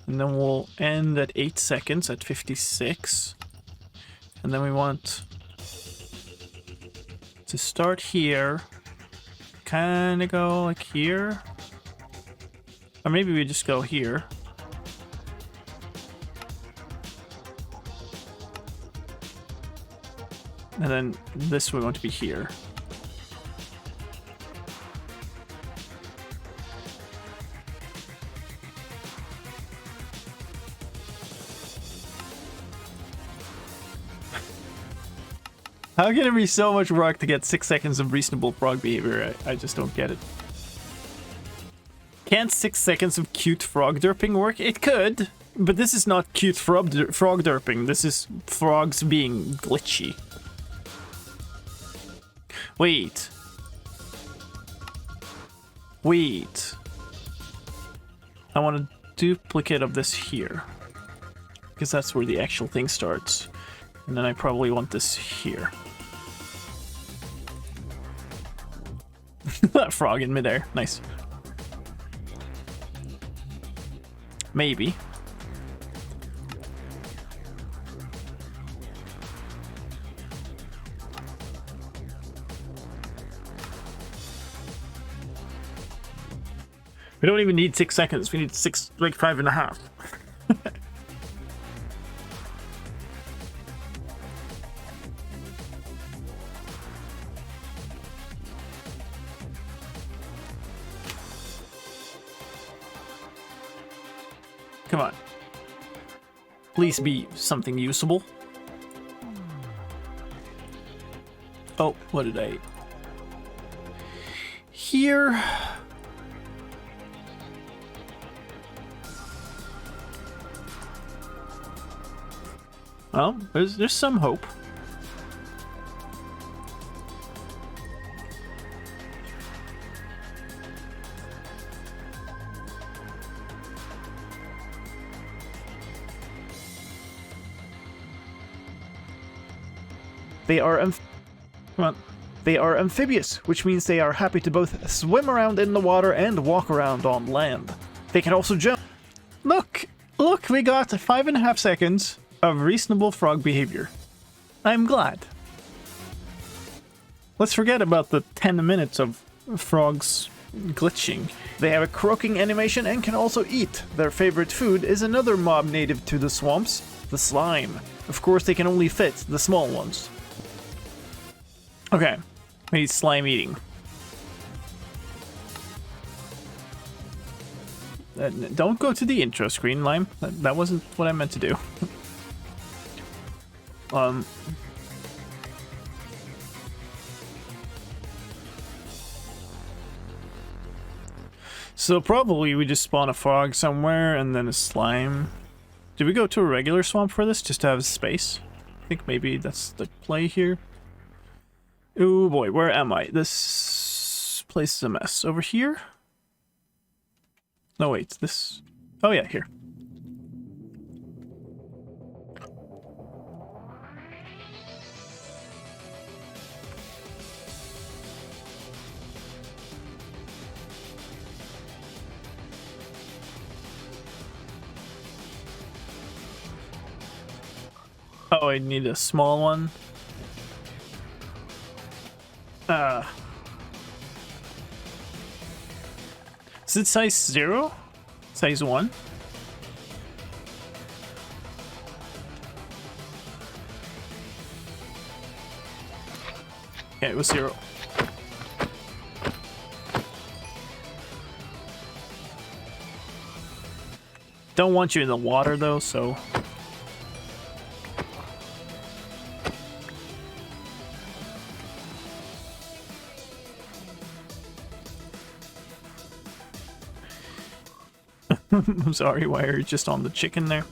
And then we'll end at 8 seconds at 56. And then we want to start here. Kind of go like here. Or maybe we just go here. And then this we want to be here. How can it be so much work to get 6 seconds of reasonable frog behavior? I just don't get it. Can't 6 seconds of cute frog derping work? It could, but this is not cute frog derping. This is frogs being glitchy. Wait. I want a duplicate of this here, because that's where the actual thing starts. And then I probably want this here. That frog in midair. Nice. Maybe. We don't even need 6 seconds. We need 6, like 5.5. Come on. Please be something usable. Oh, what did I... Here... Well, there's some hope. They are They are amphibious, which means they are happy to both swim around in the water and walk around on land. They can also jump. Look, we got 5.5 seconds of reasonable frog behavior. I'm glad. Let's forget about the 10 minutes of frogs glitching. They have a croaking animation and can also eat. Their favorite food is another mob native to the swamps, the slime. Of course, they can only fit the small ones. Okay, we need slime eating. Don't go to the intro screen, Lime. That wasn't what I meant to do. So probably we just spawn a frog somewhere and then a slime. Did we go to a regular swamp for this just to have space? I think maybe that's the play here. Oh boy, where am I? This place is a mess. Over here? No, wait, this... Oh yeah, here. Oh, I need a small one. Is it size 0? Size 1? Okay, it was 0. Don't want you in the water though, so... I'm sorry, why are you just on the chicken there?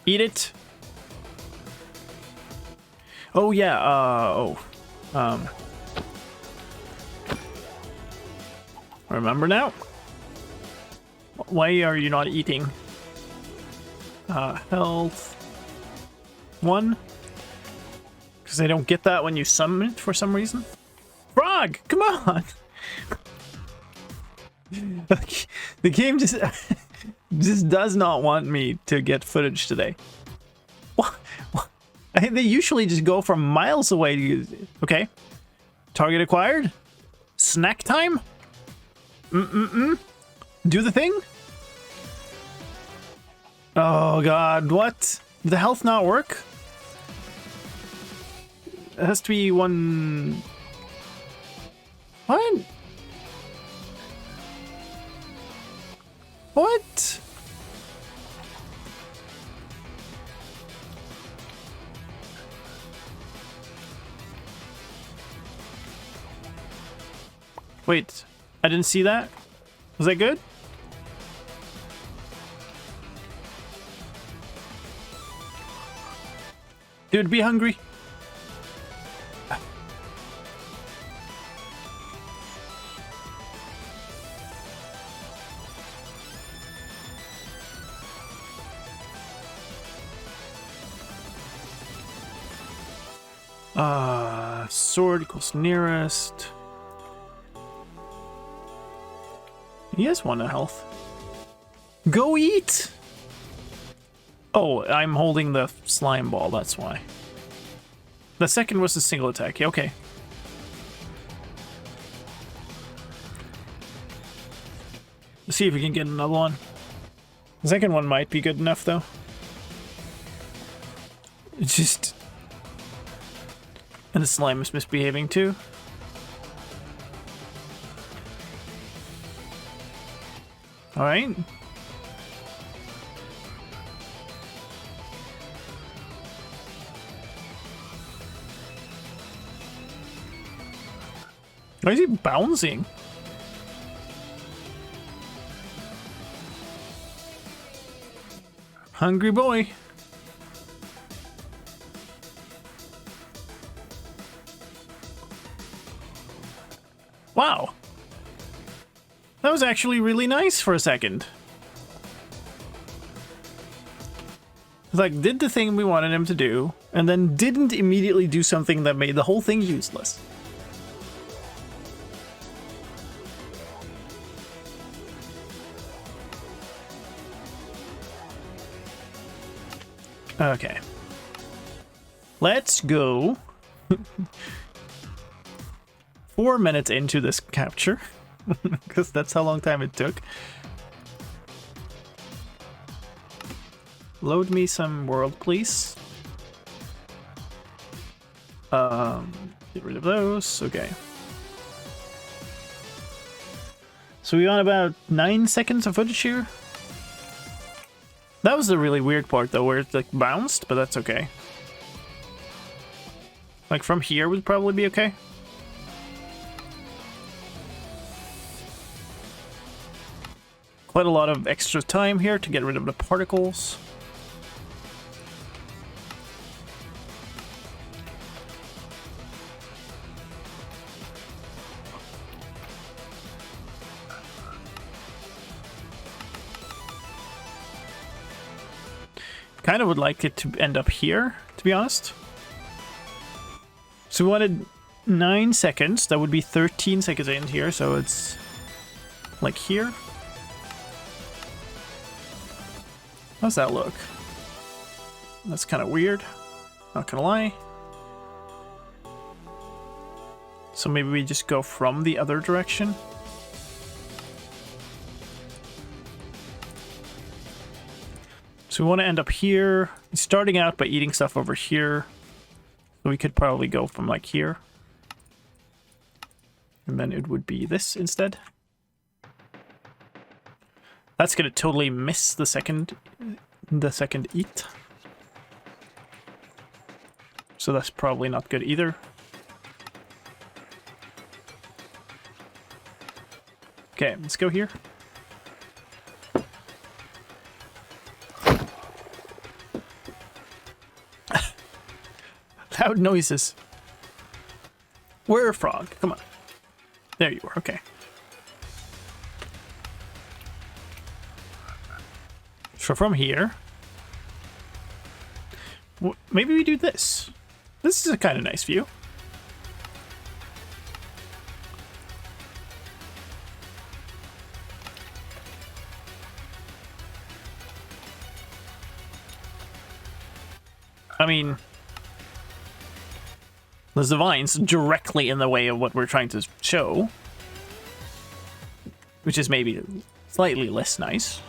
Eat it. Oh yeah, remember now? Why are you not eating? Health 1? Because I don't get that when you summon it for some reason. Frog, come on! The game just just does not want me to get footage today. What? They usually just go from miles away. Okay. Target acquired. Snack time. Do the thing. Oh god, what? Did the health not work? It has to be one... What? What? Wait, I didn't see that. Was that good? Dude, be hungry. Sword equals nearest. He has 1 health. Go eat! Oh, I'm holding the slime ball, that's why. The second was a single attack, okay. Let's see if we can get another one. The second one might be good enough, though. It's just... And the slime is misbehaving, too. Alright. Why is he bouncing? Hungry boy. Wow. That was actually really nice for a second. Like, did the thing we wanted him to do, and then didn't immediately do something that made the whole thing useless. Okay. Let's go. 4 minutes into this capture. Because that's how long time it took. Load me some world, please. Get rid of those. Okay. So we on about 9 seconds of footage here. That was the really weird part though, where it like bounced, but that's okay. Like from here would probably be okay. Quite a lot of extra time here to get rid of the particles. Kind of would like it to end up here, to be honest. So we wanted 9 seconds. That would be 13 seconds in here, so it's like here. How's that look? That's kind of weird. Not gonna lie. So maybe we just go from the other direction. So we want to end up here, starting out by eating stuff over here. So we could probably go from like here. And then it would be this instead. That's gonna totally miss the second eat. So that's probably not good either. Okay, let's go here. Loud noises. Where, frog? Come on. There you are, okay. So from here... maybe we do this. This is a kind of nice view. I mean... there's the vines directly in the way of what we're trying to show. Which is maybe slightly less nice.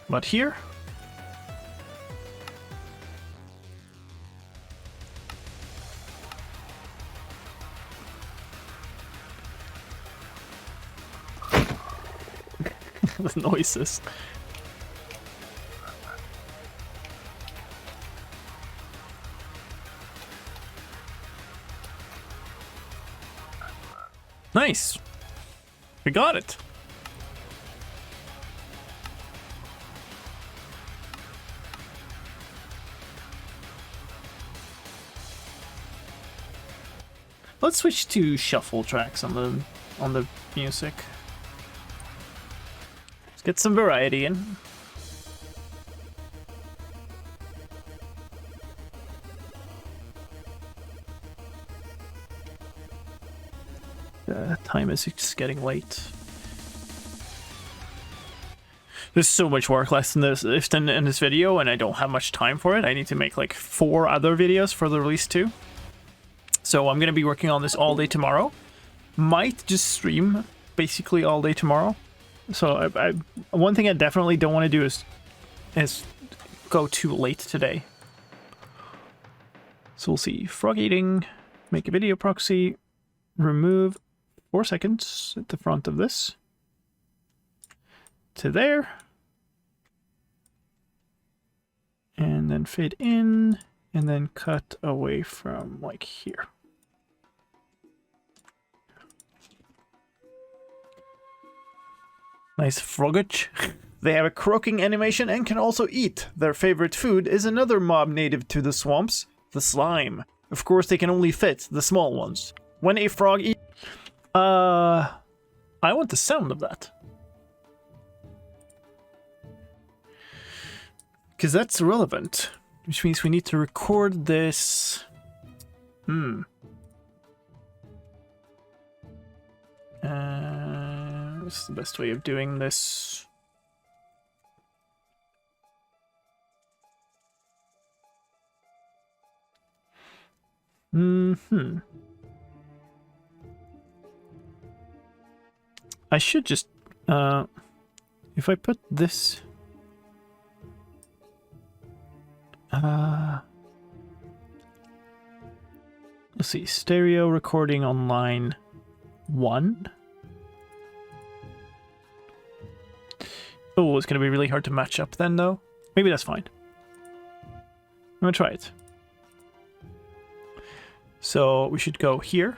But here... the noises. Nice. We got it. Let's switch to shuffle tracks on the music. Let's get some variety in. The time is just getting late. There's so much work left in this video, and I don't have much time for it. I need to make like 4 other videos for the release too. So I'm going to be working on this all day tomorrow. Might just stream basically all day tomorrow. So one thing I definitely don't want to do is go too late today. So we'll see. Frog eating, make a video proxy, remove 4 seconds at the front of this to there. And then fade in, and then cut away from like here. Nice frogage. They have a croaking animation and can also eat. Their favorite food is another mob native to the swamps, the slime. Of course, they can only fit the small ones. When a frog eats... I want the sound of that. Because that's relevant. Which means we need to record this... what's the best way of doing this? I should just... if I put this... let's see, stereo recording on line 1. Oh, it's going to be really hard to match up then, though. Maybe that's fine. I'm going to try it. So we should go here.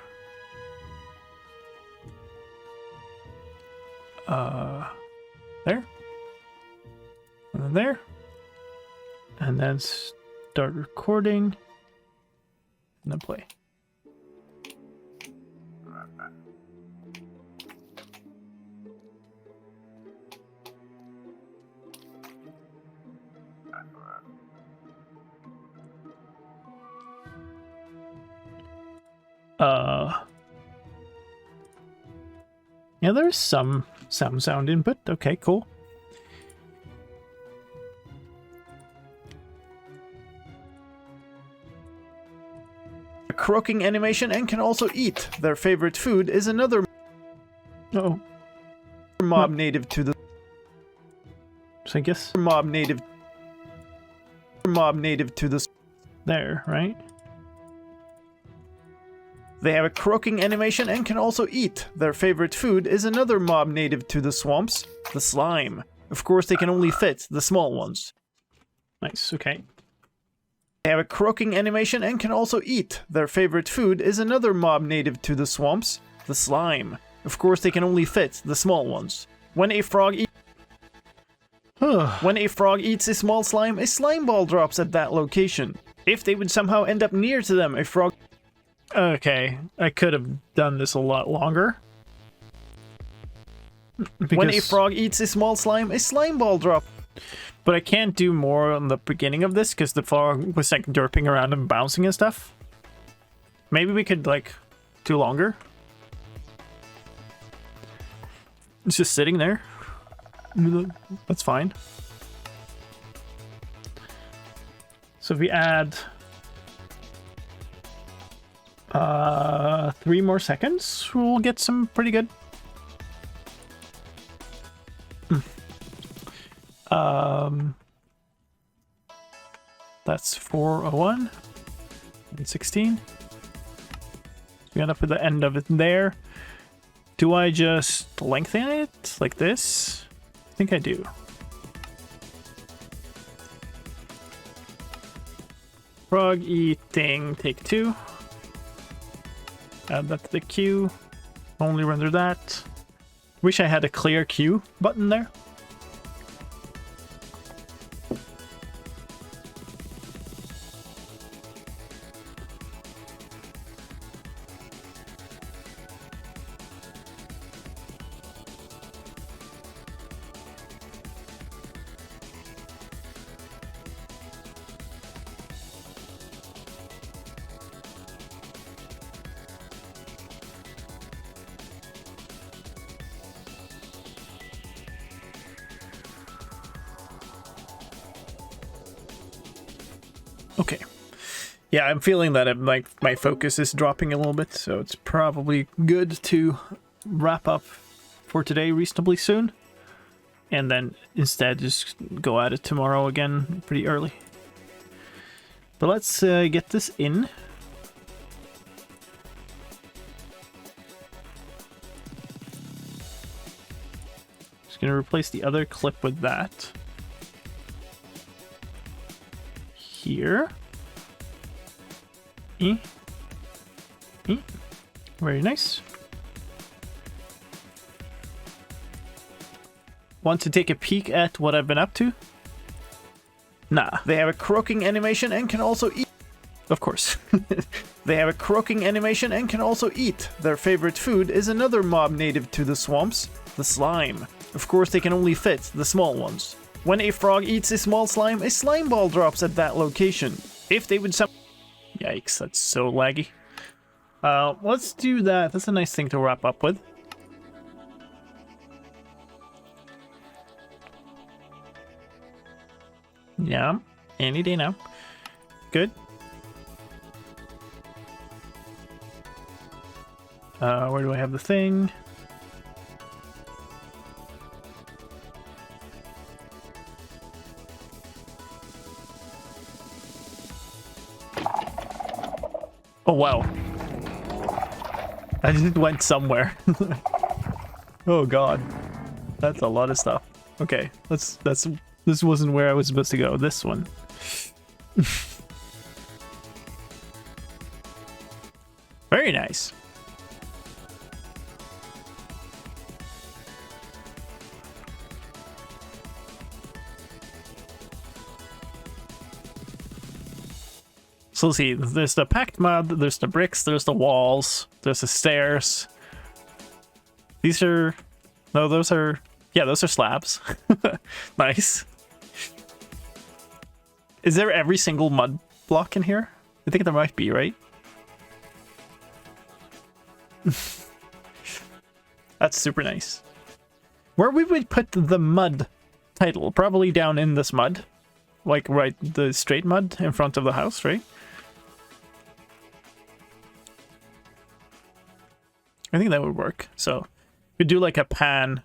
There. And then there. And then start recording. And then play. Yeah, there's some sound input. Okay, cool. A croaking animation and can also eat. Their favorite food is another mob native to the... So I guess mob native to this there, right? They have a croaking animation and can also eat. Their favorite food is another mob native to the swamps, the slime. Of course, they can only fit the small ones. Nice, okay. They have a croaking animation and can also eat. Their favorite food is another mob native to the swamps, the slime. Of course, they can only fit the small ones. When a frog eats a small slime ball drops at that location. If they would somehow end up near to them, a frog... Okay, I could have done this a lot longer. Because... When a frog eats a slime ball drop. But I can't do more on the beginning of this because the frog was like derping around and bouncing and stuff. Maybe we could like do longer. It's just sitting there. That's fine. So if we add 3 more seconds, we'll get some pretty good. That's 401 and 16. We end up with the end of it there. Do I just lengthen it like this? I think I do. Frog eating, take 2. Add that to the queue. Only render that. Wish I had a clear queue button there. Okay. Yeah, I'm feeling that my focus is dropping a little bit, so it's probably good to wrap up for today reasonably soon. And then instead just go at it tomorrow again pretty early. But let's get this in. Just gonna replace the other clip with that. Here. Very nice. Want to take a peek at what I've been up to? Nah. They have a croaking animation and can also eat. Of course. They have a croaking animation and can also eat. Their favorite food is another mob native to the swamps, the slime. Of course, they can only fit the small ones. When a frog eats a slime ball drops at that location. If they would Yikes, that's so laggy. Let's do that. That's a nice thing to wrap up with. Yeah, any day now. Good. Where do I have the thing? Oh wow. I just went somewhere. Oh god. That's a lot of stuff. Okay, this wasn't where I was supposed to go. This one. Very nice. So let's see, there's the packed mud, there's the bricks, there's the walls, there's the stairs. These are... No, those are... Yeah, those are slabs. Nice. Is there every single mud block in here? I think there might be, right? That's super nice. Where we would put the mud title? Probably down in this mud. Like, right, the straight mud in front of the house, right? I think that would work. So we do like a pan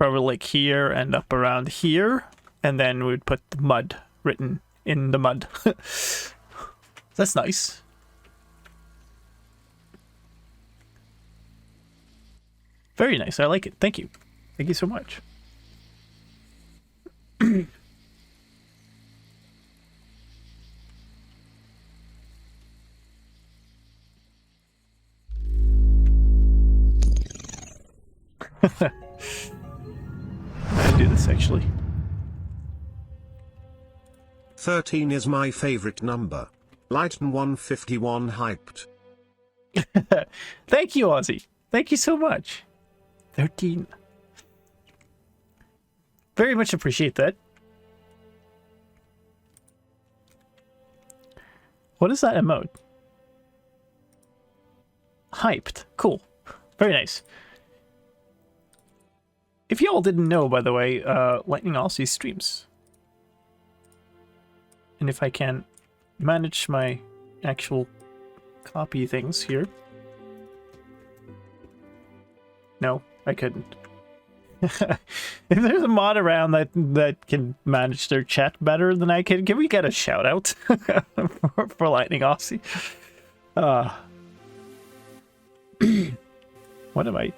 probably like here and up around here, and then we'd put the mud written in the mud. That's nice. Very nice. I like it. Thank you. Thank you so much. I do this actually. 13 is my favorite number. Lighten 151 hyped. Thank you, Ozzy. Thank you so much. 13. Very much appreciate that. What is that emote? Hyped. Cool. Very nice. If you all didn't know, by the way, Lightning also streams. And if I can manage my actual copy things here. No, I couldn't. If there's a mod around that can manage their chat better than I can we get a shout out for Lightning Aussie? What am I?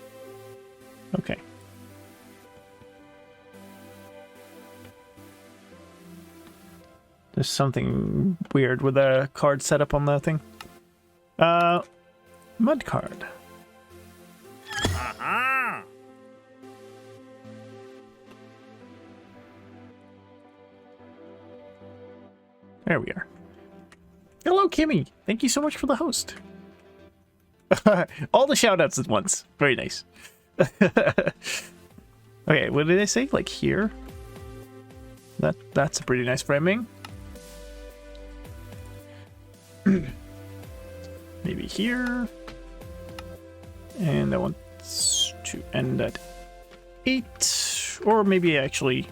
Okay. There's something weird with the card setup on the thing. Mud card. Aha! There we are. Hello, Kimmy. Thank you so much for the host. All the shoutouts at once. Very nice. Okay, what did I say? Like here? That's a pretty nice framing. Maybe here. And I want to end at 8. Or maybe actually...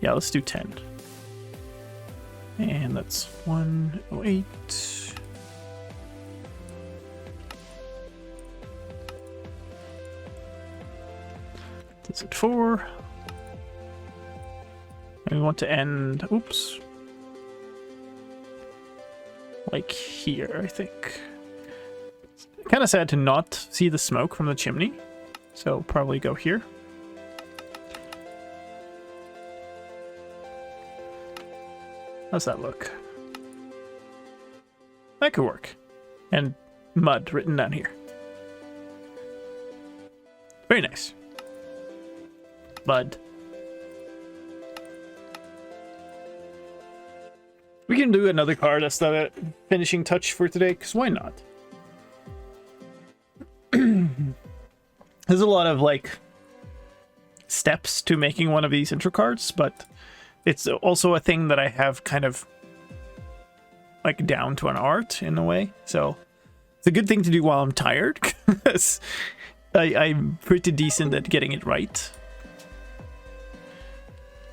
Yeah, let's do 10. And that's 108. That's at 4. And we want to end... Oops. Like here, I think. Kind of sad to not see the smoke from the chimney, so probably go here. How's that look? That could work. And mud written down here. Very nice. Mud. We can do another card as the finishing touch for today, because why not? There's a lot of like steps to making one of these intro cards, but it's also a thing that I have kind of like down to an art in a way. So it's a good thing to do while I'm tired, because I'm pretty decent at getting it right.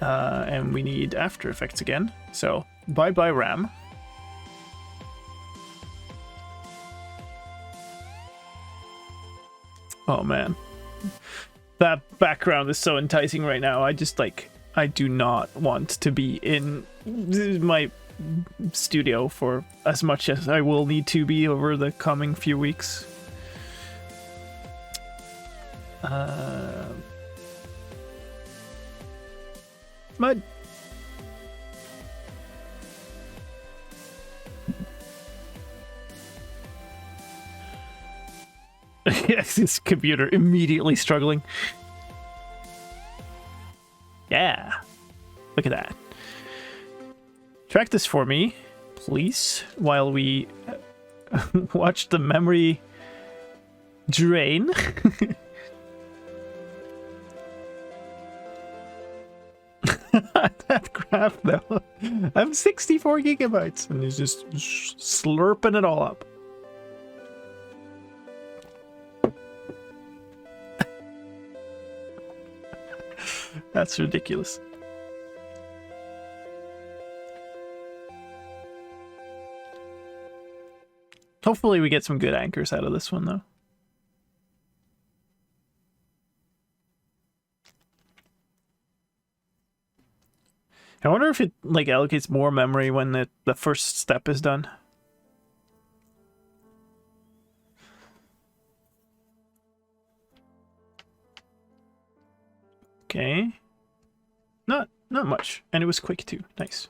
And we need After Effects again. So bye-bye RAM. Oh man. That background is so enticing right now. I just like, I do not want to be in my studio for as much as I will need to be over the coming few weeks. Mud. Yes, this computer immediately struggling. Yeah. Look at that. Track this for me, please, while we watch the memory drain. That graph, though. I'm 64 gigabytes, and he's just slurping it all up. That's ridiculous. Hopefully we get some good anchors out of this one, though. I wonder if it like allocates more memory when the first step is done. Okay. Not much. And it was quick too. Nice.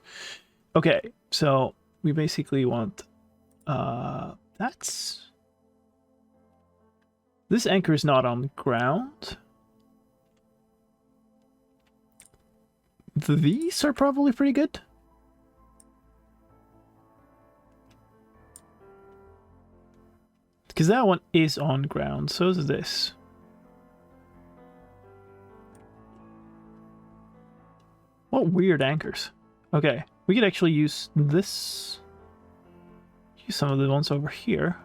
Okay, so we basically want that's this anchor is not on the ground. These are probably pretty good. Because that one is on ground, so is this. What weird anchors. Okay, we could actually use this. Use some of the ones over here.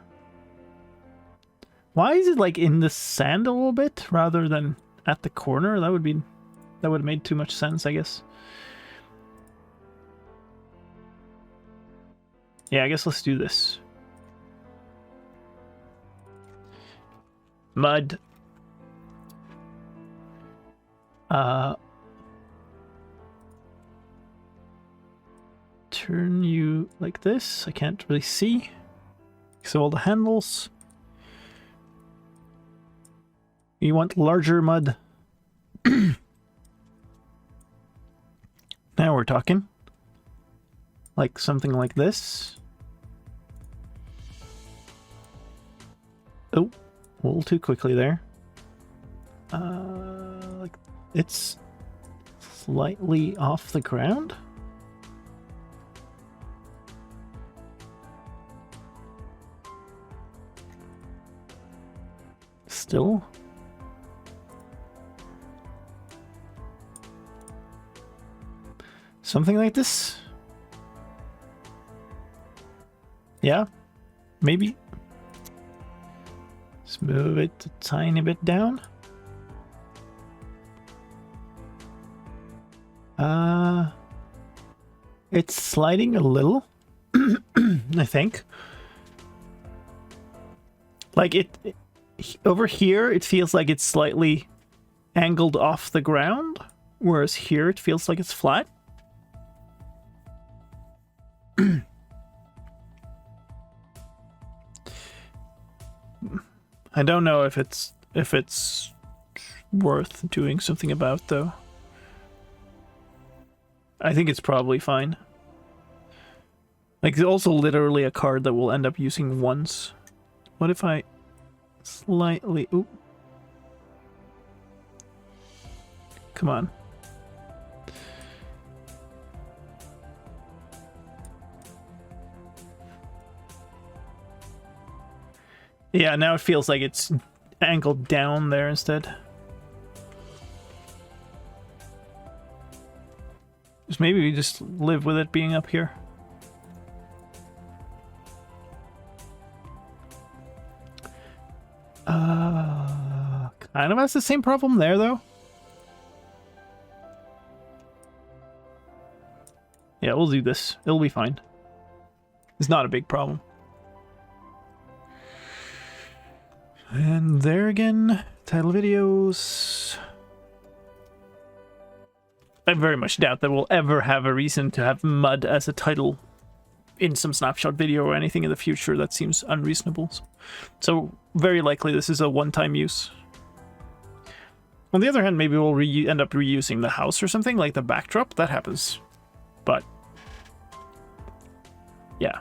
Why is it like in the sand a little bit rather than at the corner? That would have made too much sense, I guess. Yeah, I guess let's do this. Mud. Turn you like this. I can't really see. So all the handles. You want larger mud. Now we're talking. Like something like this. Oh, a little too quickly there. Like it's slightly off the ground. Still. Something like this? Yeah, maybe. Let's move it a tiny bit down. It's sliding a little, I think. Like it over here, it feels like it's slightly angled off the ground, whereas here it feels like it's flat. I don't know if it's worth doing something about, though. I think it's probably fine. Like, it's also literally a card that we'll end up using once. What if I slightly... Oop. Come on. Yeah, now it feels like it's angled down there instead. Just maybe we just live with it being up here. Kind of has the same problem there, though. Yeah, we'll do this. It'll be fine. It's not a big problem. And there again, title videos. I very much doubt that we'll ever have a reason to have mud as a title in some snapshot video or anything in the future. That seems unreasonable. So very likely this is a one-time use. On the other hand, maybe we'll end up reusing the house or something, like the backdrop. That happens. But yeah.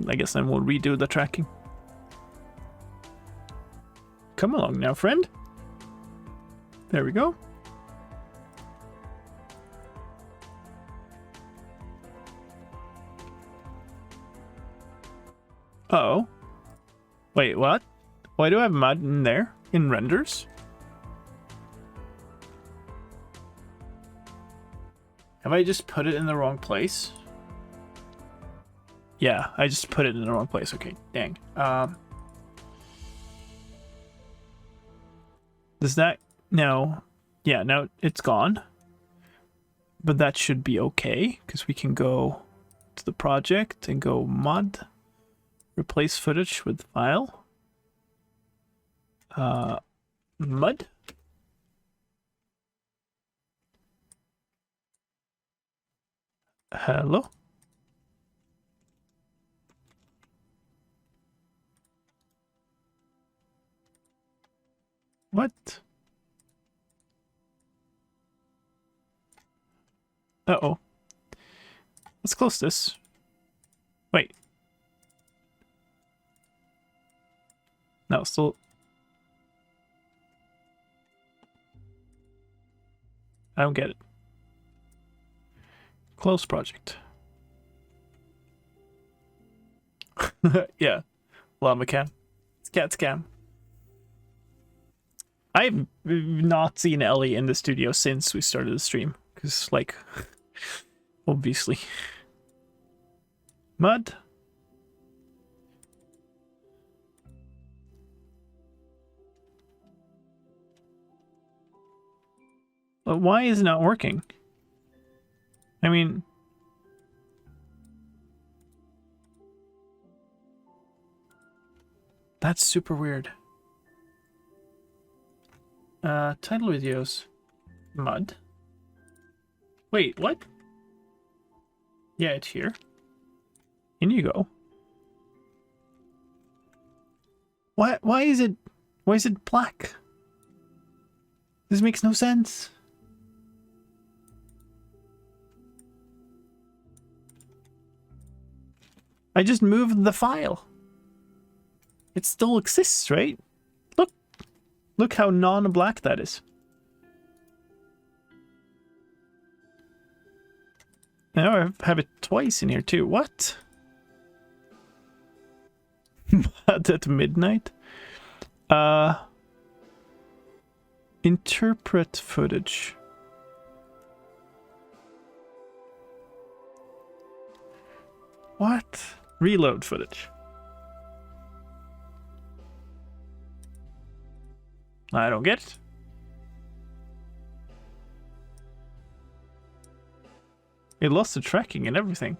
I guess then we'll redo the tracking. Come along now, friend. There we go. Uh-oh. Wait, what? Why do I have mud in there? In renders? Have I just put it in the wrong place? Yeah, I just put it in the wrong place. Okay, dang. Does that... No. Yeah, now it's gone. But that should be okay, because we can go to the project and go mod, replace footage with file. Mud. Hello? What? Uh-oh. Let's close this. Wait. No, still... I don't get it. Close project. Yeah. Llama cam. It's cat scam. I've not seen Ellie in the studio since we started the stream. Because, like, obviously. Mud? But why is it not working? I mean... That's super weird. Title videos. Mud. Wait, what? Yeah, it's here. In you go. Why is it black? This makes no sense. I just moved the file. It still exists, right? Look how non-black that is. Now I have it twice in here too. What? At midnight? Interpret footage. What? Reload footage. I don't get it. It lost the tracking and everything.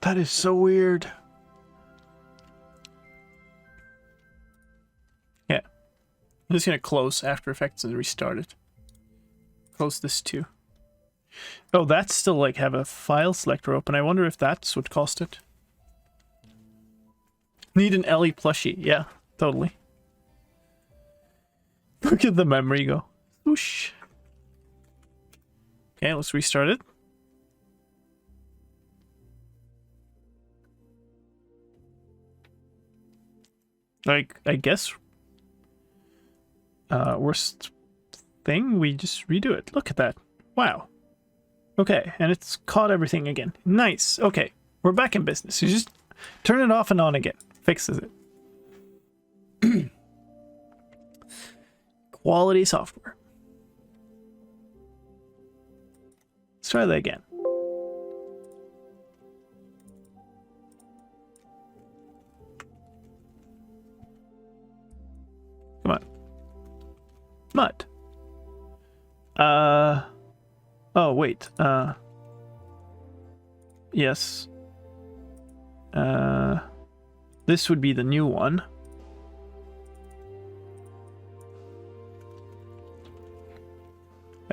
That is so weird. Yeah. I'm just gonna close After Effects and restart it. Close this too. Oh, that's still like have a file selector open. I wonder if that's what caused it. Need an Ellie plushie. Yeah, totally. Look at the memory go. Whoosh. Okay, let's restart it. Like, I guess worst thing, we just redo it. Look at that. Wow. Okay, and it's caught everything again. Nice. Okay, we're back in business. You just turn it off and on again. Fixes it. Quality software. Let's try that again. Come on. Mud. Oh, wait. Yes. This would be the new one.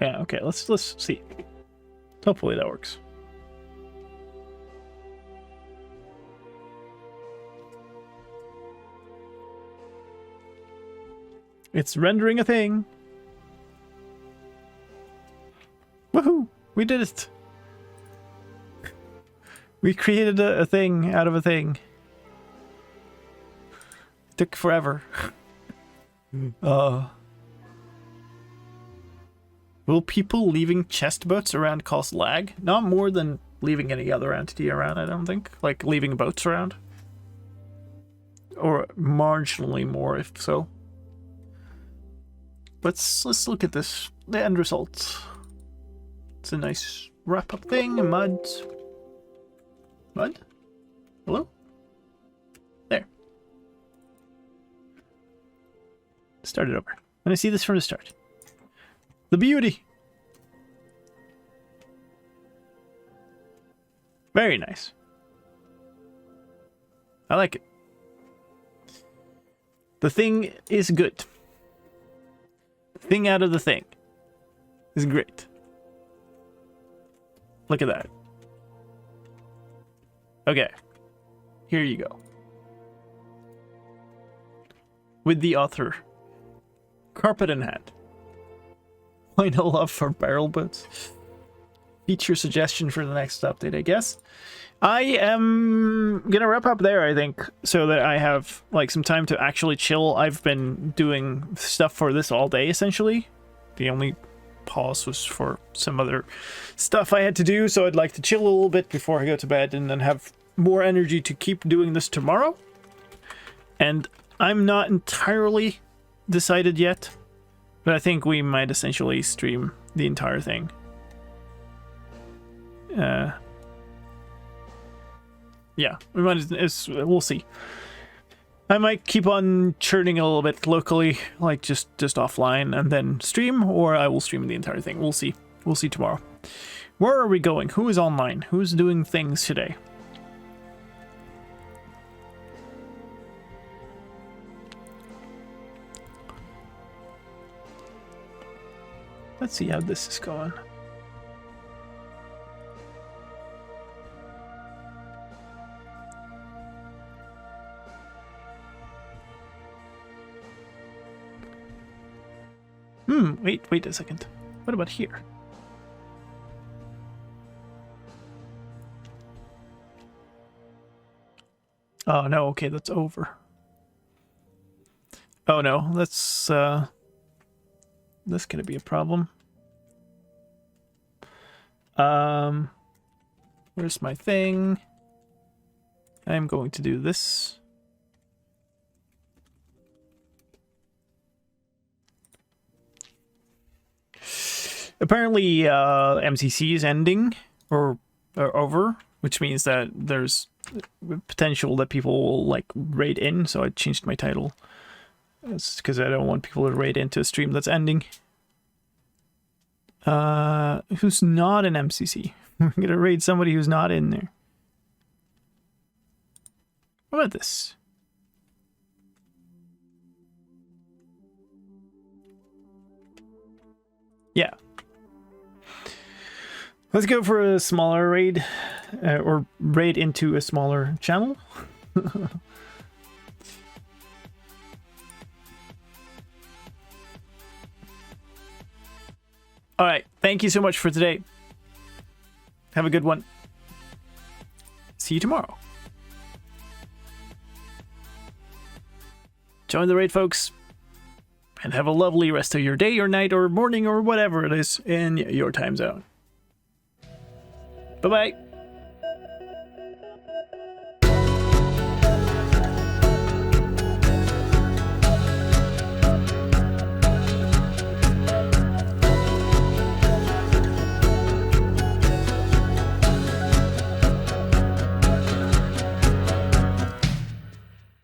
Yeah, okay, let's see. Hopefully that works. It's rendering a thing. Woohoo! We did it! We created a thing out of a thing. It took forever. Will people leaving chest boats around cause lag? Not more than leaving any other entity around, I don't think. Like leaving boats around. Or marginally more, if so. Let's look at this. The end result. It's a nice wrap-up thing. Mud. Mud? Hello? There. Start it over. I'm gonna see this from the start. The beauty. Very nice. I like it. The thing is good. The thing out of the thing is great. Look at that. Okay. Here you go. With the author. Carpet in hand. Final love for barrel boats. Feature suggestion for the next update, I guess. I am gonna wrap up there, I think, so that I have like some time to actually chill. I've been doing stuff for this all day, essentially. The only pause was for some other stuff I had to do, so I'd like to chill a little bit before I go to bed and then have more energy to keep doing this tomorrow. And I'm not entirely decided yet, but I think we might essentially stream the entire thing. Yeah, we might. We'll see. I might keep on churning a little bit locally, like just offline, and then stream, or I will stream the entire thing. We'll see. We'll see tomorrow. Where are we going? Who is online? Who's doing things today? Let's see how this is going. Wait a second. What about here? Oh no, okay, that's over. Oh no, that's gonna be a problem. Where's my thing? I'm going to do this. Apparently, MCC is ending or over, which means that there's potential that people will like raid in. So I changed my title. It's because I don't want people to raid into a stream that's ending. Who's not in MCC? I'm gonna raid somebody who's not in there. What about this? Yeah. Let's go for a smaller raid, or raid into a smaller channel. All right, thank you so much for today. Have a good one. See you tomorrow. Join the raid, folks, and have a lovely rest of your day or night or morning or whatever it is in your time zone. Bye-bye.